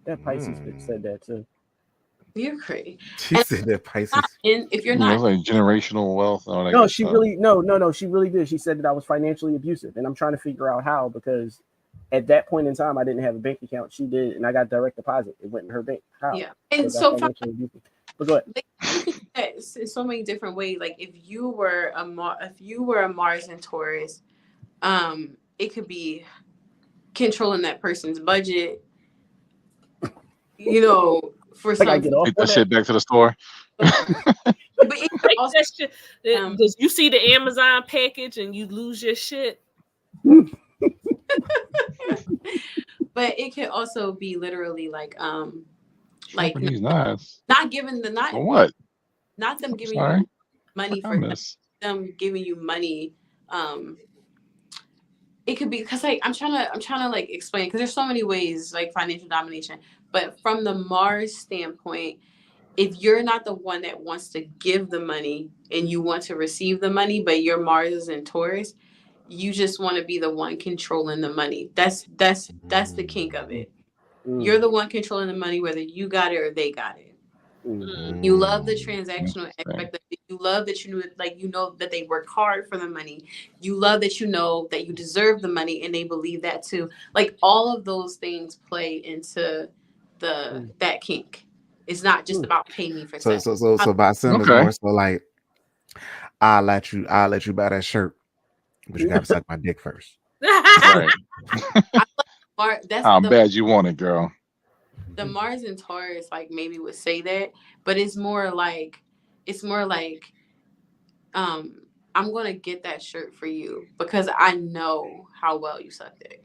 That Pisces said that too. You're crazy. She said that Pisces. And if you're not like generational wealth. No, she really no, she really did. She said that I was financially abusive, and I'm trying to figure out how, because at that point in time I didn't have a bank account. She did, and I got direct deposit. It went in her bank. How? Yeah, and so but go ahead. In so many different ways. Like if you were a Mars and Taurus, it could be controlling that person's budget. You know, for some. Take that shit back to the store. But it could also, does you see the Amazon package and you lose your shit? But it could also be literally like he's nice. Not giving the For what? Not them giving you money for them giving you money. It could be because like I'm trying to like explain, because there's so many ways like financial domination. But from the Mars standpoint, if you're not the one that wants to give the money and you want to receive the money, but your Mars is in Taurus, you just want to be the one controlling the money. That's the kink of it. You're the one controlling the money, whether you got it or they got it. You love the transactional aspect of it. You love that you know that they work hard for the money. You love that you know that you deserve the money, and they believe that too. Like all of those things play into that kink. It's not just about pay me for sex. So by some is more so like I'll let you buy that shirt, but you gotta suck my dick first. Right. How bad you want it, girl. The Mars and Taurus like maybe would say that, but it's more like I'm gonna get that shirt for you because I know how well you suck dick.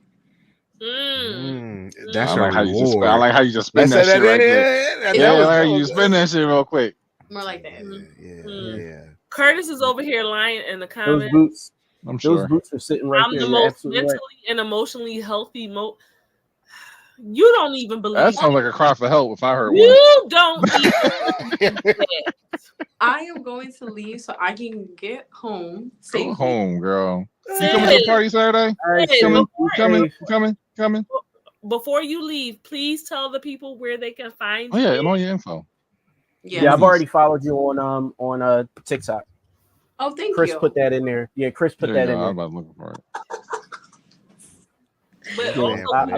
That's I your like how you just reward. I like how you just spin that shit right there. Yeah, I like how you spin that shit real quick. More like that. Yeah. Curtis is over here lying in the comments. Those boots. I'm sure. Those boots are sitting right I'm there. the You're most absolutely mentally right. and emotionally healthy. You don't even believe that. Sounds like a cry for help if I heard one. You don't even believe that. I am going to leave so I can get home safely. Go home, girl. Sid, You coming to the party Saturday? Coming. Before you leave, please tell the people where they can find you. you. Yeah, and all your info. Yeah, I've already followed you on TikTok. Oh, thank Chris you. Chris put that in there. Yeah, Chris put that in there. I'm about looking for it. But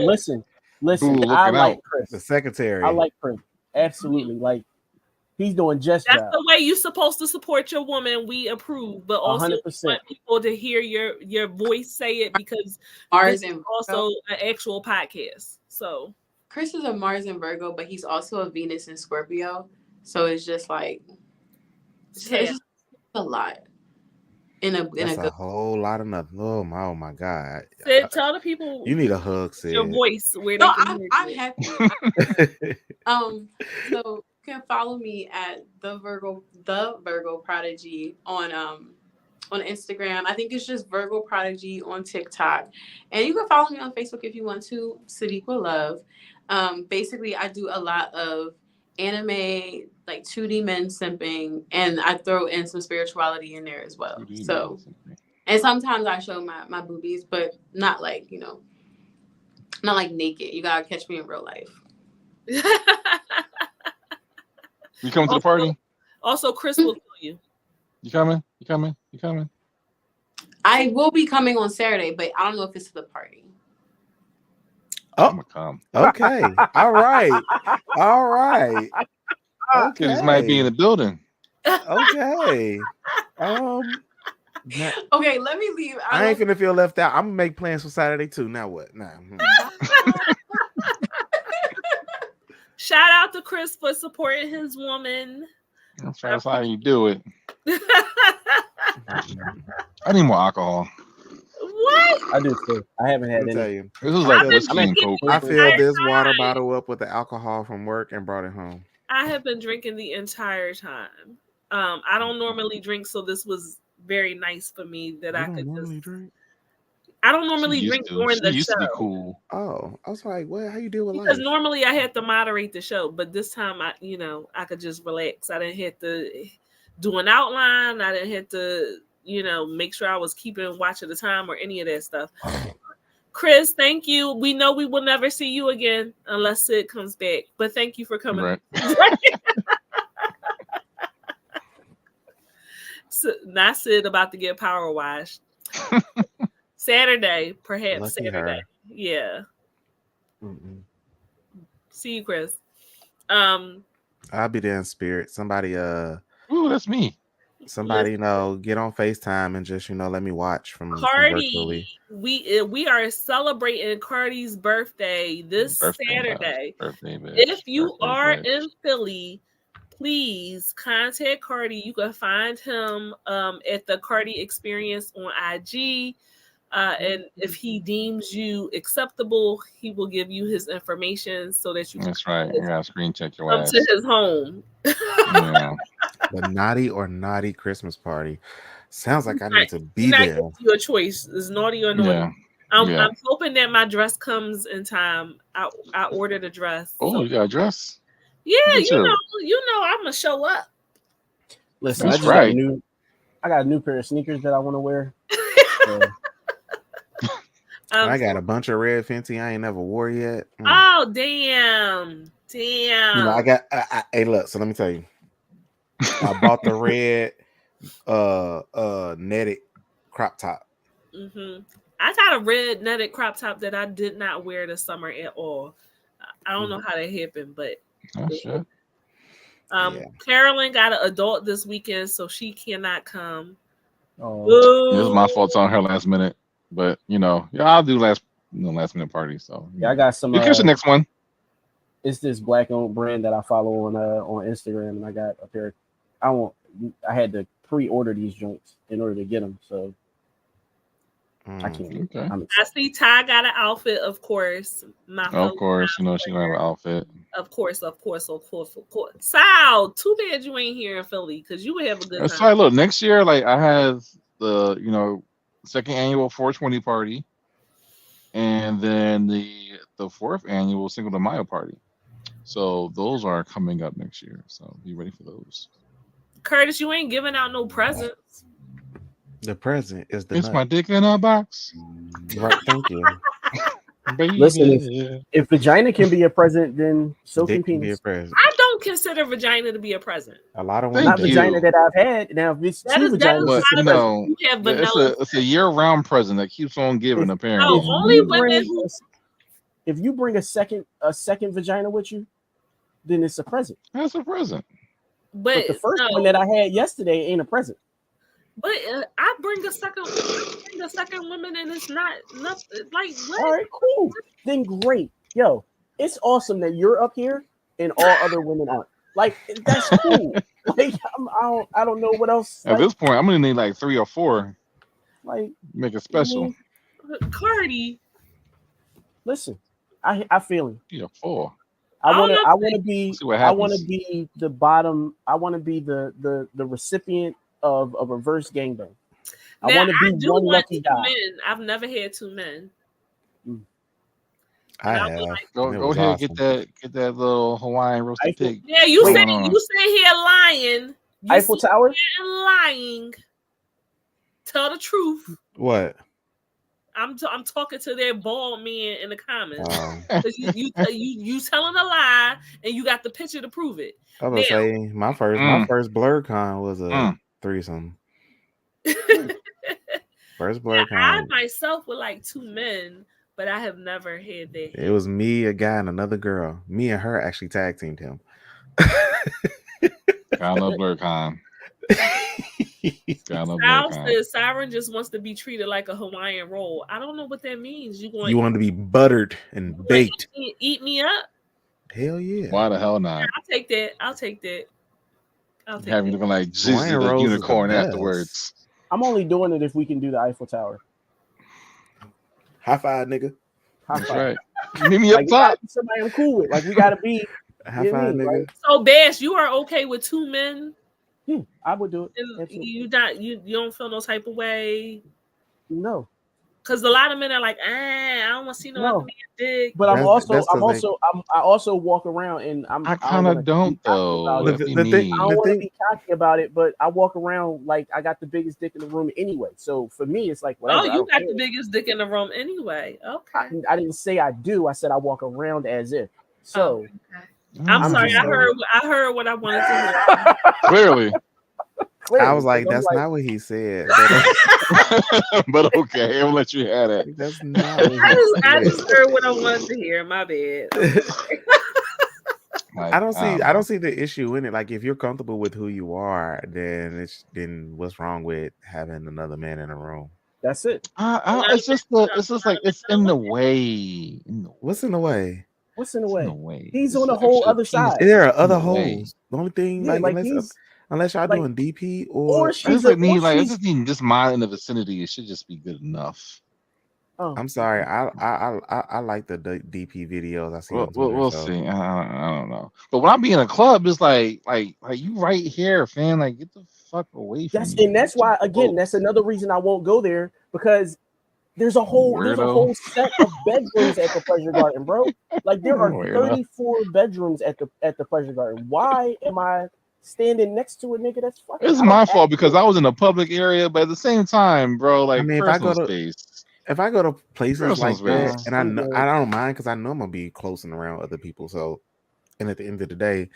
listen. Ooh, I like Chris. The secretary. I like Chris. Absolutely. Like he's doing just that's job. the way you're supposed to support your woman. We approve, but also 100%. want people to hear your voice say it because Mars this is and also an actual podcast. So Chris is a Mars and Virgo, but he's also a Venus and Scorpio. So it's just like it's just a lot. That's a whole lot of nothing. Oh my God. Sid, tell the people you need a hug, Sid. Your voice where no, they can I'm happy. So you can follow me at the Virgo Prodigy on Instagram. I think it's just Virgo Prodigy on TikTok. And you can follow me on Facebook if you want to, SiddeeQah Love. Basically I do a lot of anime, like 2D men simping, and I throw in some spirituality in there as well. So, and sometimes I show my boobies, but not like, not like naked. You gotta catch me in real life. You coming to the party? Also, Chris will kill you. You coming? I will be coming on Saturday, but I don't know if it's to the party. Oh, I'm gonna come. Okay. All right. Okay. Kids might be in the building. Okay. Okay, let me leave. I ain't finna feel left out. I'm gonna make plans for Saturday too. Now what? Nah. Shout out to Chris for supporting his woman. That's how you do it. I need more alcohol. What? I do too. I haven't had any. Tell you. This is like whiskey and Coke. I filled this water bottle up with the alcohol from work and brought it home. I have been drinking the entire time. I don't normally drink, so this was very nice for me that I could just drink. I don't normally drink during the show. To be cool. Oh, I was like, "What? How you deal with life?" Because normally I had to moderate the show, but this time I could just relax. I didn't have to do an outline. I didn't have to, make sure I was keeping watch of the time or any of that stuff. Chris, thank you. We know we will never see you again unless Sid comes back, but thank you for coming. Right. Not Sid about to get power washed. Saturday, perhaps. Lucky Saturday. Her. Yeah. Mm-mm. See you, Chris. I'll be there in spirit. Somebody ooh, that's me. Somebody, get on FaceTime and just, let me watch from Carty. We are celebrating Carty's birthday this Saturday. If you are in Philly, please contact Carty. You can find him at the Carty Experience on IG. And if he deems you acceptable, he will give you his information so that you can. That's right. You gotta screen check your ass. To his home. Yeah. The naughty Christmas party. Sounds like I need to be there. Your choice is naughty or naughty. Yeah. I'm hoping that my dress comes in time. I ordered a dress. Oh, you got a dress? Yeah, you know, I'm gonna show up. Listen, I got a new pair of sneakers that I want to wear. So. I got a bunch of red Fenty I ain't never wore yet. Oh, damn. I got. Hey, look. So let me tell you. I bought the red netted crop top. Mm-hmm. I got a red netted crop top that I did not wear this summer at all. I don't know how that happened, but sure. Carolyn got an adult this weekend, so she cannot come. Oh, it was my fault on her last minute, but I'll do last minute party. So I got some. You catch the next one. It's this black owned brand that I follow on Instagram, and I got a pair. I had to pre-order these joints in order to get them. So I can't. Okay. I see Ty got an outfit, of course. Of course, you know she gonna have an outfit. Of course. Sal, too bad you ain't here in Philly because you would have a good time. So look, next year, like I have the second annual 420 party, and then the fourth annual Cinco de Mayo party. So those are coming up next year. So be ready for those. Curtis, you ain't giving out no presents. The present is the It's nut. my dick in a box. Right, thank you. Baby. Listen, if vagina can be a present, then so can Dick can be penis. a present. I don't consider vagina to be a present. A lot of Thank women. Not you. vagina that I've had. Now, if it's That two is vaginas, But not a present. You have vanilla. it's a year-round present that keeps on giving. If- Apparently, No, only women who if you bring a second vagina with you, then it's a present. that's a present. But the first one that I had yesterday ain't a present. But I bring a second woman and it's not nothing like what? All right, cool. Then great. Yo, it's awesome that you're up here and all other women aren't. Like that's cool. Like I don't know what else. At this point, I'm gonna need like 3 or 4. Like Make it special. Carty. Listen, I feel it. Yeah, 4. I want to be the bottom. I want to be the recipient of a reverse gangbang. I want to be one lucky guy. Men. I've never had 2 men. I have. Go ahead, awesome. get that little Hawaiian roasted pig. Yeah, you say here lying. Eiffel Tower? Lying. Tell the truth. What? I'm talking to their bald man in the comments. You telling a lie and you got the picture to prove it. I was gonna say my first BlurCon was a threesome. First BlurCon. I myself would like 2 men, but I have never had that. It was me, a guy, and another girl. Me and her actually tag teamed him. I love BlurCon. Sal says Siren just wants to be treated like a Hawaiian roll. I don't know what that means. You want to be buttered and baked. Eat me up? Hell yeah. Why the hell not? I'll take that. Have you looking like Jesus the unicorn afterwards. I'm only doing it if we can do the Eiffel Tower. High five, nigga. That's right. Meet me up top. Somebody I'm cool with. Like we gotta be. High five, nigga. Right? So Bash, you are okay with 2 men? Yeah, I would do it. And you don't feel no type of way? No. Because a lot of men are like, I don't want to see no other man dick. But I also walk around and I kind of don't though. I don't want to be cocky about it, but I walk around like I got the biggest dick in the room anyway. So for me, it's like whatever. Oh, you got the biggest dick in the room anyway. Okay. I didn't say I do. I said I walk around as if. So I'm sorry. I heard what I wanted to hear. Clearly. I was like, that's not what he said. But okay, I'll let you have it. That's not what I just heard what I wanted to hear. My bad. I don't see the issue in it. Like if you're comfortable with who you are, then what's wrong with having another man in the room? That's it. It's just like it's in the way. What's in the way? What's in the way? He's on the whole other side. There are other holes. The only thing, unless y'all doing DP or I just need this mile in the vicinity. It should just be good enough. Oh. I'm sorry. I like the DP videos I see. We'll see. I don't know. But when I be in a club, it's like you right here, fam. Like get the fuck away from me. And that's why that's another reason I won't go there because there's a whole set of bedrooms at the Pleasure Garden, bro. Like there are 34 bedrooms at the Pleasure Garden. Why am I standing next to a nigga that's fucking? It's my fault because I was in a public area, but at the same time, bro, like if I go to places like that, and I don't mind because I know I'm gonna be close and around other people. So, and at the end of the day,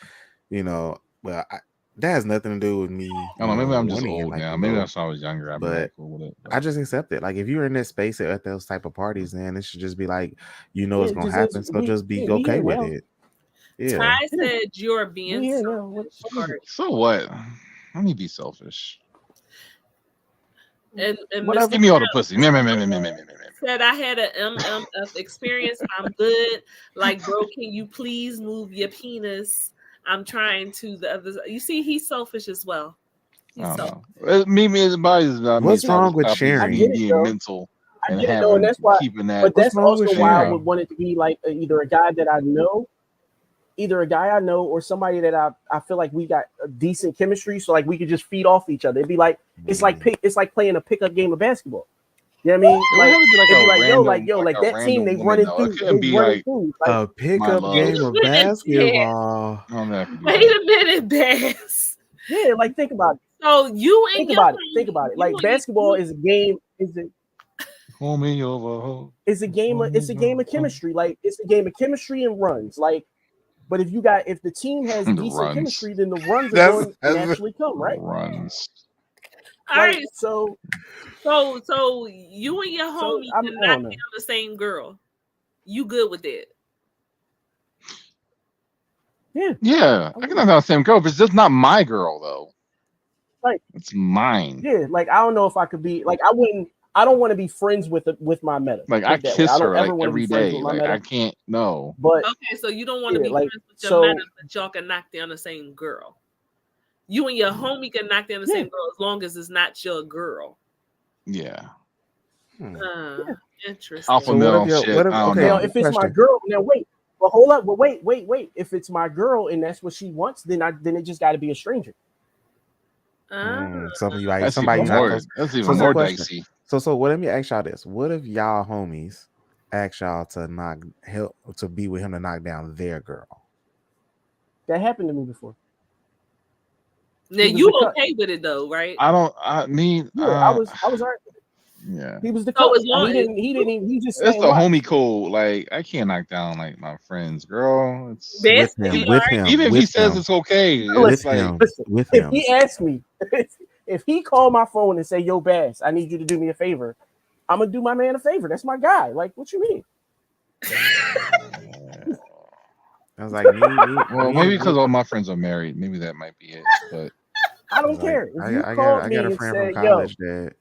that has nothing to do with me. I don't know, maybe I'm just old now. Maybe that's when I was younger. I'd be cool with it. I just accept it. Like if you're in that space at those type of parties, then it should just be like it's gonna happen. So just be okay with it. Yeah. Ty said you're being selfish. So what? Let me be selfish. And give me all the pussy. Said I had an MMF experience. I'm good. Like, bro, can you please move your penis? I'm trying to the others. You see, he's selfish as well. I don't know. What's wrong with sharing? Being mental and having and that's why. keeping that. But that's also why I would sharing? want it to be like either a guy that I know, or somebody that I feel like we got a decent chemistry, so like we could just feed off each other. It'd be like it's like playing a pickup game of basketball. You know what I mean? Like that team they running through. It be like a pickup game of basketball. Wait a minute, Bass. Yeah, like think about it. So you think about it. Like basketball is a game. It's a game of chemistry. Like it's a game of chemistry and runs. Like, but if the team has decent chemistry, then the runs are going to naturally come, right? Runs. All right. So you and your homie cannot be on the same girl. You good with that? Yeah. I can knock down the same girl, but it's just not my girl though. Like it's mine. Yeah, like I don't know if I could be like I don't want to be friends with my meta. Like I kiss her like every day. Like I can't But okay, so you don't want to be friends with your meta, but y'all can knock down the same girl. You and your homie can knock down the same girl as long as it's not your girl. Yeah. Interesting. Alpha male shit. If it's my girl, now wait. But hold up. But wait. If it's my girl and that's what she wants, then it just got to be a stranger. Somebody that's even more dicey. So let me ask y'all this: what if y'all homies ask y'all to be with him to knock down their girl? That happened to me before. Now you okay with it though, right? I was alright. Yeah. He was the coach. He just it's the homie code. Like I can't knock down like my friend's girl. It's with him. Even if he says it's okay. It's if he asked me, if he called my phone and say, "Yo, Bass, I need you to do me a favor," I'm gonna do my man a favor. That's my guy. Like, what you mean? I was like, maybe because all my friends are married. Maybe that might be it. But I don't care. I got a friend from college that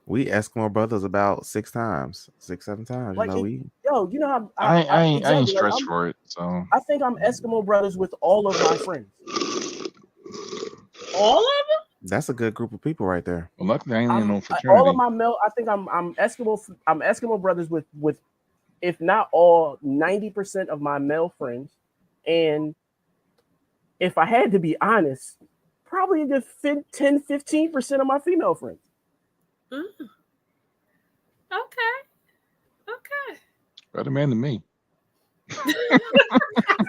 we Eskimo brothers about 6 times, 7 times. Like you know how I ain't stretched for it. So I think I'm Eskimo brothers with all of my friends. All of them? That's a good group of people right there. Well, luckily I ain't in no fraternity. All of my male, I think I'm Eskimo brothers with if not all 90% of my male friends, and if I had to be honest, probably the 10-15% of my female friends. Okay. Better man than me.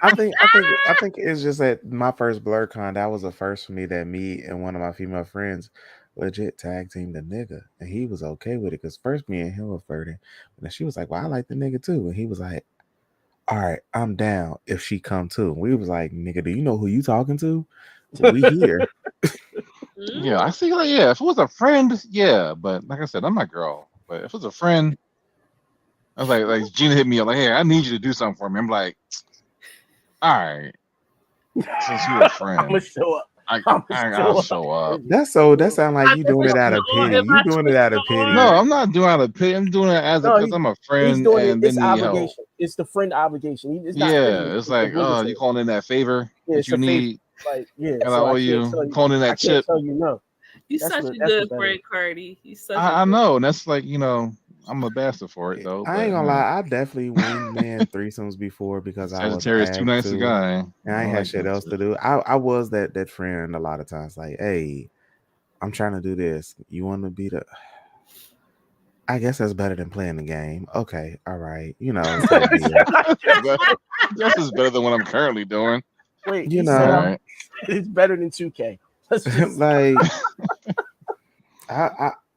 I think it's just that my first BlurCon, that was the first for me that me and one of my female friends legit tag teamed the nigga, and he was okay with it because first me and him were flirting, and then she was like, "Well, I like the nigga too," and he was like, "All right, I'm down if she come too." And we was like, "Nigga, do you know who you talking to? We here." Yeah, I see. Like, yeah, if it was a friend, yeah, but like I said, I'm not girl. But if it was a friend, I was like Gina hit me up like, "Hey, I need you to do something for me." I'm like, "All right, since you're a friend, I'm gonna show up. I'll show up." That sound like you doing it out of pity. You doing it out of pity. No, I'm not doing it out of pity. I'm doing it because I'm a friend. He's doing and it's need obligation. help. It's the friend obligation. It's not it's like, oh, you calling in that favor that you need. Like, and I owe you calling in that chip. Tell you no. You're such a good friend, Carty. I know, and that's like, I'm a bastard for it though. I ain't gonna lie, I definitely wingman threesomes before because Sagittarius too nice a guy. And I ain't had shit else to do. I was that friend a lot of times. Like, hey, I'm trying to do this. You want to be the? I guess that's better than playing the game. Okay, all right. This is better than what I'm currently doing. Wait, it's better than 2K. Like,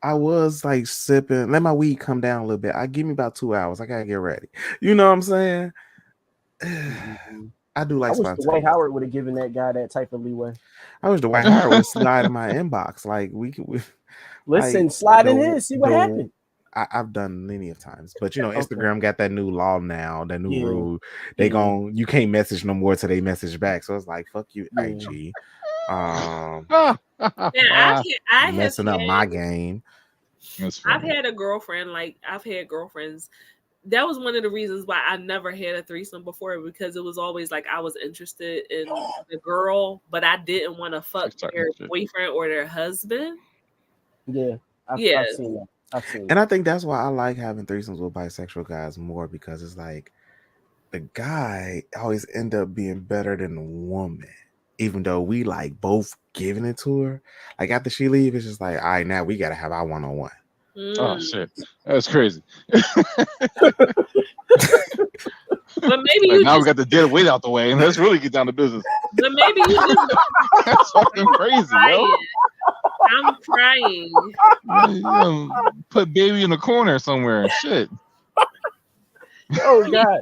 I was like sipping. Let my weed come down a little bit. Give me about 2 hours. I gotta get ready. You know what I'm saying? I do like. I wish Dwight Howard would have given that guy that type of leeway. I wish Dwight Howard would slide in my inbox. Like listen, slide in his, see what happened. I've done many of times, but Instagram got that new law now, that new rule. You can't message no more till they message back. So it's like, fuck you, IG. I messing up my game. I've had a girlfriend. Like I've had girlfriends that was one of the reasons why I never had a threesome before, because it was always like I was interested in the girl, but I didn't want to fuck their boyfriend or their husband. Yeah, I've seen that. And I think that's why I like having threesomes with bisexual guys more, because it's like the guy always end up being better than the woman, even though we like both giving it to her. Like after she leaves, it's just like, all right, now we gotta have our one-on-one. Oh shit, that's crazy. But maybe like now we got the dead weight out the way, and let's really get down to business. But maybe you just that's fucking crazy, yo. I'm crying. Put baby in the corner somewhere. Shit. Oh God.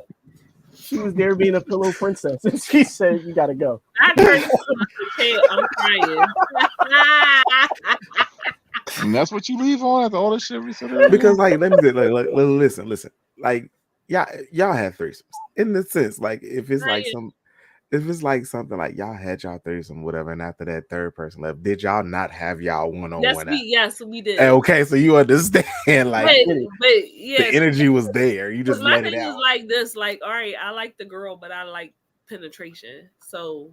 She was there being a pillow princess, and she said, "You gotta go." I'm crying. And that's what you leave on after all this shit we said. Because like, let me say, like listen. Like, y'all have threesomes in the sense, like if it's like something like y'all had y'all threesome, whatever, and after that third person left, did y'all not have y'all one-on-one? Yes, we did. Okay, so you understand, like, but yeah, the energy was there. You just let it out. My thing is like this, like, all right, I like the girl, but I like penetration. So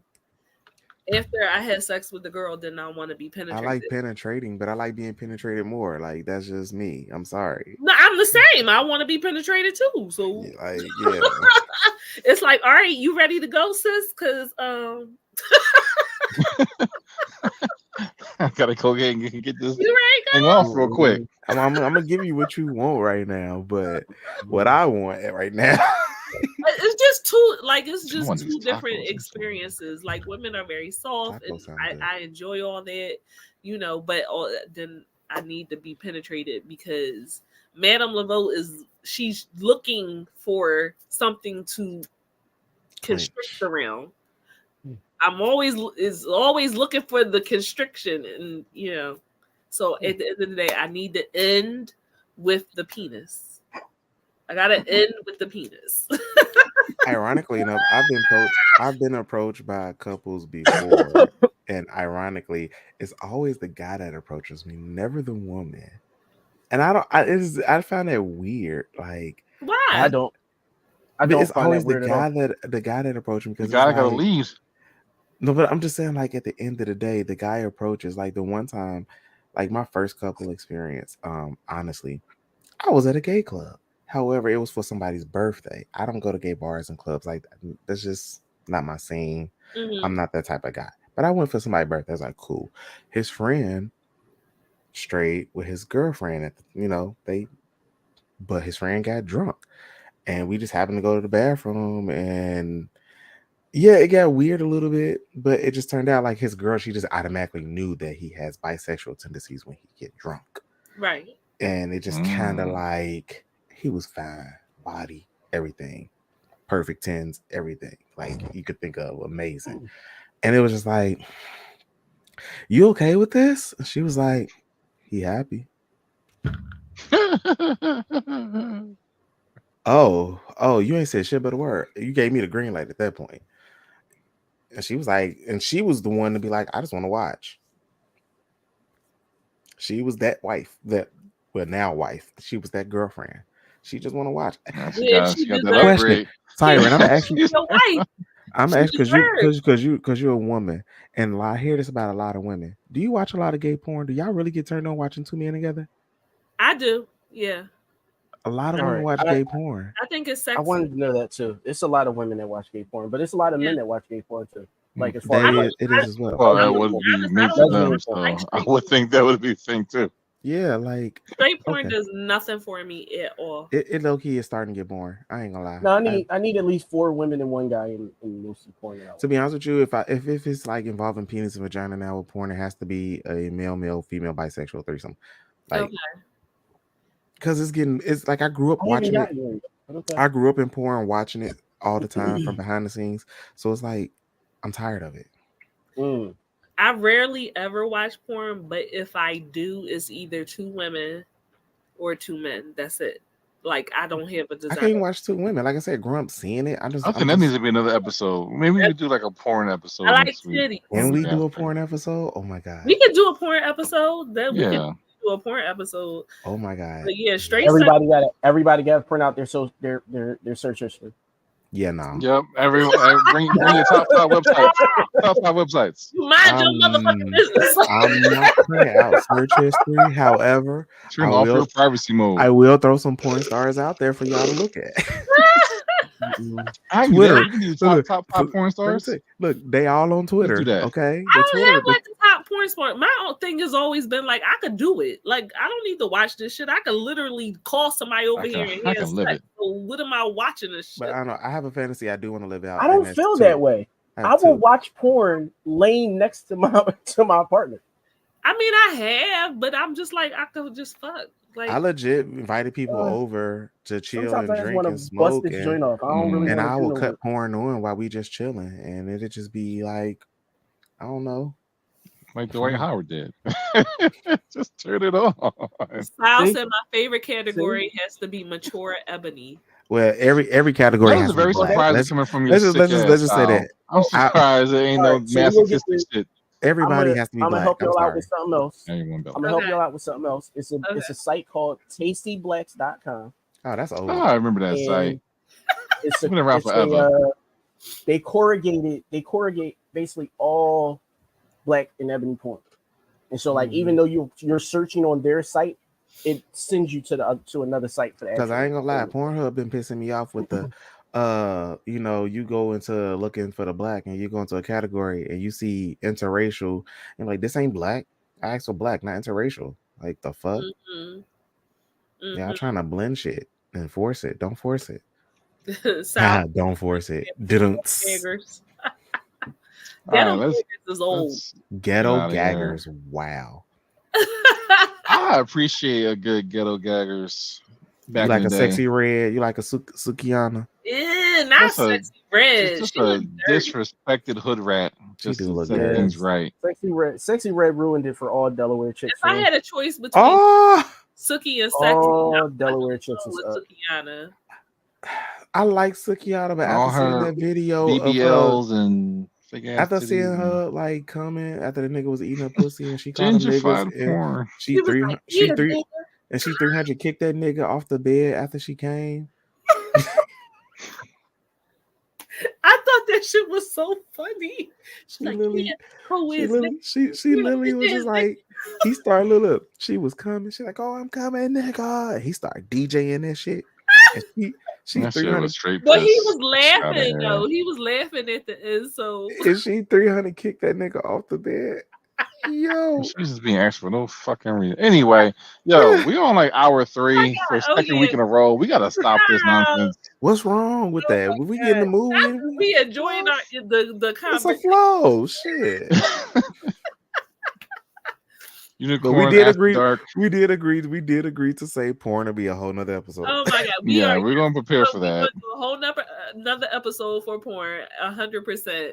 after I had sex with the girl, then I want to be penetrated. I like penetrating, but I like being penetrated more. Like, that's just me. I'm sorry. No, I'm the same. I want to be penetrated too. So yeah. It's like, all right, you ready to go, sis? Because I gotta go and get this thing off real quick. I'm gonna give you what you want right now, but what I want right now. It's just two different experiences. Like, women are very soft, and I enjoy all that, but then I need to be penetrated, because Madame Laveau she's looking for something to constrict around. I'm always looking for the constriction, and so at the end of the day, I need to end with the penis. I gotta end with the penis. Ironically enough, I've been approached by couples before, and ironically, it's always the guy that approaches me, never the woman. And I find that weird. Like, why? I don't. It's always the guy that approached me, because the guy gotta leave. No, but I'm just saying, like, at the end of the day, the guy approaches. Like, the one time, like my first couple experience, honestly, I was at a gay club. However, it was for somebody's birthday. I don't go to gay bars and clubs. Like, that's just not my scene. Mm-hmm. I'm not that type of guy. But I went for somebody's birthday. I was like, cool. His friend strayed with his girlfriend. But his friend got drunk. And we just happened to go to the bathroom. And yeah, it got weird a little bit. But it just turned out like his girl, she just automatically knew that he has bisexual tendencies when he get drunk. Right. And it just kind of like... He was fine, body, everything, perfect tens, everything like you could think of, amazing. And it was just like, you okay with this? And she was like, he happy. Oh, you ain't said shit but a word. You gave me the green light at that point. And she was like, and she was the one to be like, I just want to watch. She was that wife, now wife. She was that girlfriend. She just want to watch. She got that upgrade. Siren, I'm asking you. I'm asking because you're a woman, and I hear this about a lot of women. Do you watch a lot of gay porn? Do y'all really get turned on watching two men together? I do. Yeah. A lot of women watch gay porn. I think it's sexy. I wanted to know that too. It's a lot of women that watch gay porn, but it's a lot of men that watch gay porn too. Like, as far as it is as well. Well, that would be me for them, so I would think that would be the thing too. Yeah, like straight porn does nothing for me at all. It low key is starting to get boring. I ain't gonna lie. No, I need at least 4 women and 1 guy in most porn. To be honest with you, if it's like involving penis and vagina now with porn, it has to be a male, female, bisexual threesome. Like, because it's like I grew up watching it. I grew up in porn, watching it all the time from behind the scenes. So it's like I'm tired of it. I rarely ever watch porn, but if I do, it's either 2 women or 2 men. That's it. Like, I don't have a desire. I can't watch 2 women. Like I said, growing up seeing it. I think that needs to be another episode. Maybe we could do like a porn episode. I like titties. Can we do a porn episode? Oh my god. We could do a porn episode. Then we can do do a porn episode. Oh my god! But yeah, straight. Everybody got to print out their search history. Yeah, no. Yep. Bring your top websites. Top 5 websites. You mind your motherfucking business. I'm not printing out search history. However, turn off your privacy mode. I will throw some porn stars out there for y'all to look at. Twitter. You can do top 5 porn stars. Look, they all on Twitter. Okay. I don't have like the top porn star. My own thing has always been like I could do it. Like I don't need to watch this shit. I could literally call somebody over here and have sex. So what am I watching this shit? But I don't know. I have a fantasy I do want to live out. I don't feel that way. I will watch porn laying next to my partner. I mean, I have, but I'm just like I could just fuck. Like I legit invited people over to chill and drink and smoke, and I will cut porn on while we just chilling, and it'd just be like, I don't know, like Dwight Howard did. Just turn it on. Sal said my favorite category has to be mature ebony. Well, every category has to be very surprised coming from your. Let's just say that. I'm surprised there ain't no masochistic shit. Everybody has to be black. I'm gonna help y'all out with something else. It's a site called tastyblacks.com. Oh, that's old. Oh, I remember that site. It's been around forever. They corrugate basically all black and ebony porn. And so like even though you're searching on their site, it sends you to another site for that. Because I ain't gonna lie, Pornhub been pissing me off with the you go into looking for the black and you go into a category and you see interracial and like this ain't black. I asked for black, not interracial. Like the fuck? Yeah, I'm trying to blend shit and force it. Don't force it. Don't force it. Didn't. Ghetto gaggers is old. Ghetto gaggers. Wow. I appreciate a good ghetto gaggers. You like a sexy red? You like a Sukiana? Yeah, not sexy red. It's just a disrespected hood rat. Just to set things right. Sexy red ruined it for all Delaware chicks. If I had a choice between Suki and sexy, all Delaware chicks is Sukiana. I like Sukiana, but after seeing that video BBLs and after seeing her like coming after the nigga was eating her pussy and she called him niggas and she 300 kicked that nigga off the bed after she came. I thought that shit was so funny. She literally was just like, he started look. She was coming. She like, oh, I'm coming, nigga. He started DJing that shit. And she 300 straight. But he was laughing though. He was laughing at the end. So and she 300 kicked that nigga off the bed. Yo, she's just being asked for no fucking reason. Anyway, we on like hour 3 for second week in a row. We gotta stop this nonsense. What's wrong with that? When we get in the movie, we enjoying the conversation. It's a flow, shit. But we did agree. We did agree to say porn to be a whole nother episode. Oh my god! We're gonna prepare for that. A whole another episode for porn, 100%.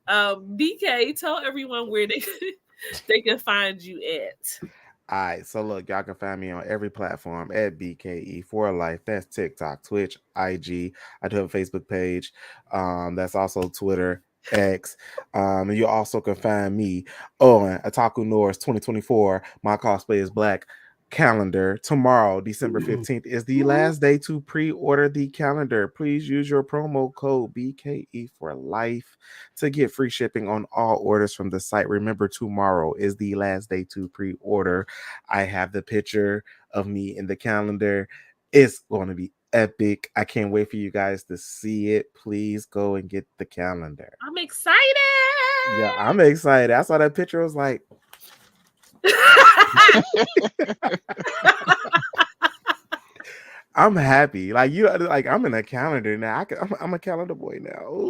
BK, tell everyone where they can find you at. All right, so look, y'all can find me on every platform at BKE for Life. That's TikTok, Twitch, IG. I do have a Facebook page. That's also Twitter, X. And you also can find me on Otaku Norse 2024. My cosplay is black calendar. Tomorrow, December 15th, is the last day to pre-order the calendar. Please use your promo code BKE for Life to get free shipping on all orders from the site. Remember, tomorrow is the last day to pre-order. I have the picture of me in the calendar. It's going to be epic. I can't wait for you guys to see it. Please go and get the calendar. I'm excited. Yeah, I'm excited. I saw that picture. I was like, I'm happy. Like I'm in a calendar now. I'm a calendar boy now.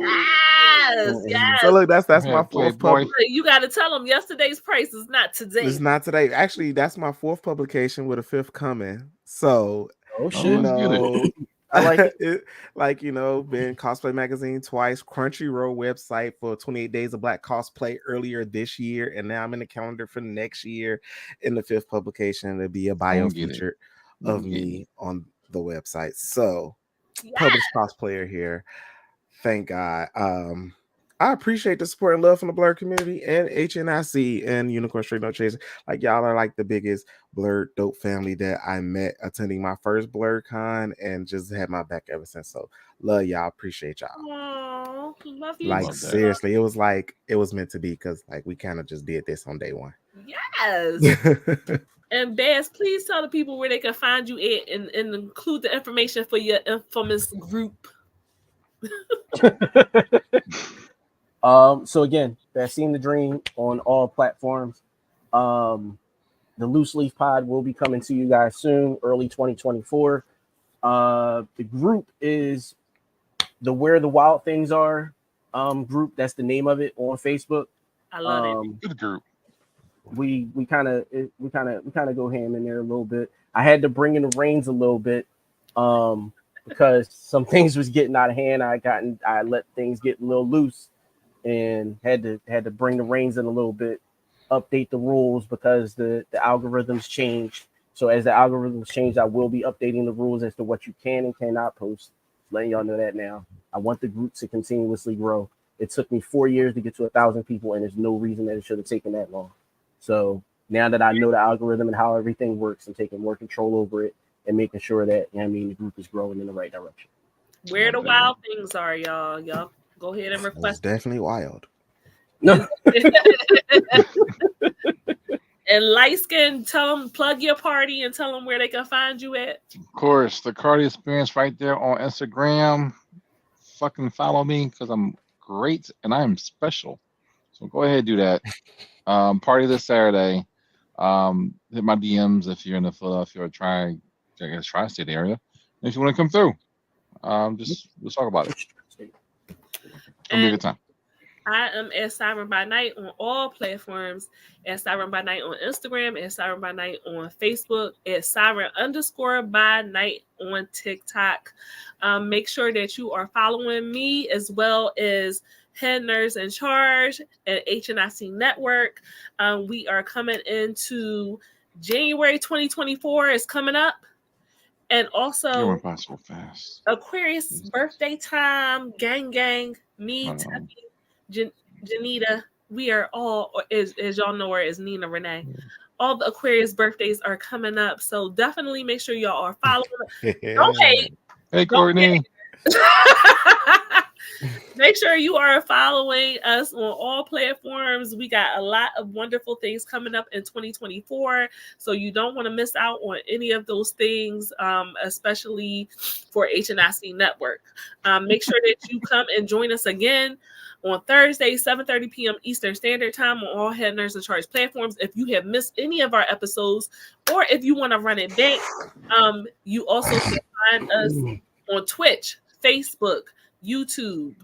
Yes. So look, that's my fourth publication. You got to tell them yesterday's price is not today. It's not today. Actually, that's my fourth publication with a fifth coming. So, I like it. Like, been Cosplay Magazine twice, Crunchyroll website for 28 Days of Black Cosplay earlier this year, and now I'm in the calendar for next year. In the fifth publication, it'll be a bio feature of me on the website. So, published cosplayer here. Thank God. I appreciate the support and love from the Blur community and HNIC and Unicorn Straight No Chaser. Like, y'all are like the biggest Blur dope family that I met attending my first Blur con and just had my back ever since. So love y'all, appreciate y'all. Aww, love you. Like, seriously, it was meant to be, because like we kind of just did this on day one. Yes. And Baz, please tell the people where they can find you at and include the information for your infamous group. So again, Vaccine the Dream on all platforms. The Loose Leaf Pod will be coming to you guys soon, early 2024. The group is the Where the Wild Things Are group. That's the name of it on Facebook. I love it. Good group. We kind of go ham in there a little bit. I had to bring in the reins a little bit because some things was getting out of hand. I let things get a little loose and had to bring the reins in a little bit, update the rules because the algorithms changed. So as the algorithms change, I will be updating the rules as to what you can and cannot post. Letting y'all know that now. I want the group to continuously grow. It took me 4 years to get to 1,000 people, and there's no reason that it should have taken that long. So now that I know the algorithm and how everything works, I'm taking more control over it and making sure that, the group is growing in the right direction. Where the wild things are, y'all. Y'all go ahead and request. It's definitely wild. No. And Light Skin, tell them, plug your party and tell them where they can find you at. Of course, the Carty Experience right there on Instagram. Fucking follow me because I'm great and I am special. So go ahead and do that. Party this Saturday. Hit my DMs if you're in the Philadelphia or tri-state area. And if you want to come through, let's talk about it. It's gonna be a good time. I am at Siren by Night on all platforms, at Siren by Night on Instagram, at Siren by Night on Facebook, at Siren_by Night on TikTok. Make sure that you are following me as well as Head Nurse in Charge at HNIC Network. We are coming into January 2024 is coming up. And also went by so fast. Aquarius birthday time, gang, me, Teppy, Janita, we are all, as y'all know her as Nina Renee. All the Aquarius birthdays are coming up, so definitely make sure y'all are following. Don't hate. Hey, Courtney. Make sure you are following us on all platforms. We got a lot of wonderful things coming up in 2024, so you don't want to miss out on any of those things, especially for HNIC Network. Make sure that you come and join us again on Thursday, 7:30 p.m. Eastern Standard Time on all Head Nurse in Charge platforms. If you have missed any of our episodes, or if you want to run it back, you also can find us on Twitch, Facebook, YouTube.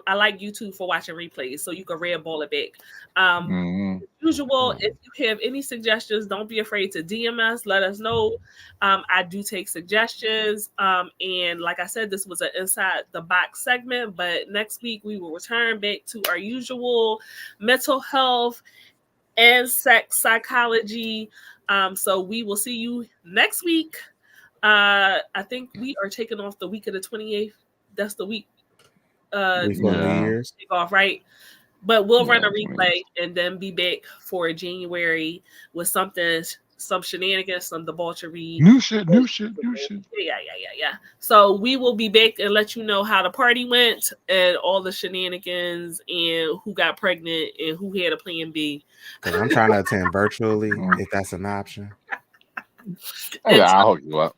I like YouTube for watching replays, so you can red ball it back. As usual, if you have any suggestions, don't be afraid to DM us. Let us know. I do take suggestions. And like I said, this was an inside the box segment, but next week we will return back to our usual mental health and sex psychology. So we will see you next week. I think we are taking off the week of the 28th. That's the week. Take off, right? But we'll run a replay and then be back for January with some shenanigans, some debauchery. New shit. Yeah. So we will be back and let you know how the party went and all the shenanigans and who got pregnant and who had a plan B. Because I'm trying to attend virtually, if that's an option. Yeah, I'll hook you up.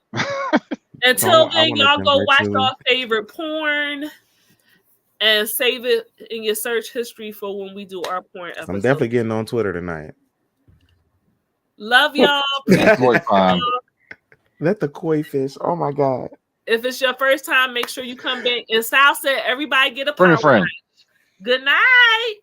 Until then, y'all go watch our favorite porn and save it in your search history for when we do our porn episode. I'm definitely getting on Twitter tonight. Love y'all. Let the koi fish. Oh my God. If it's your first time, make sure you come back. And Sal said, everybody get a Bring power a friend. Good night.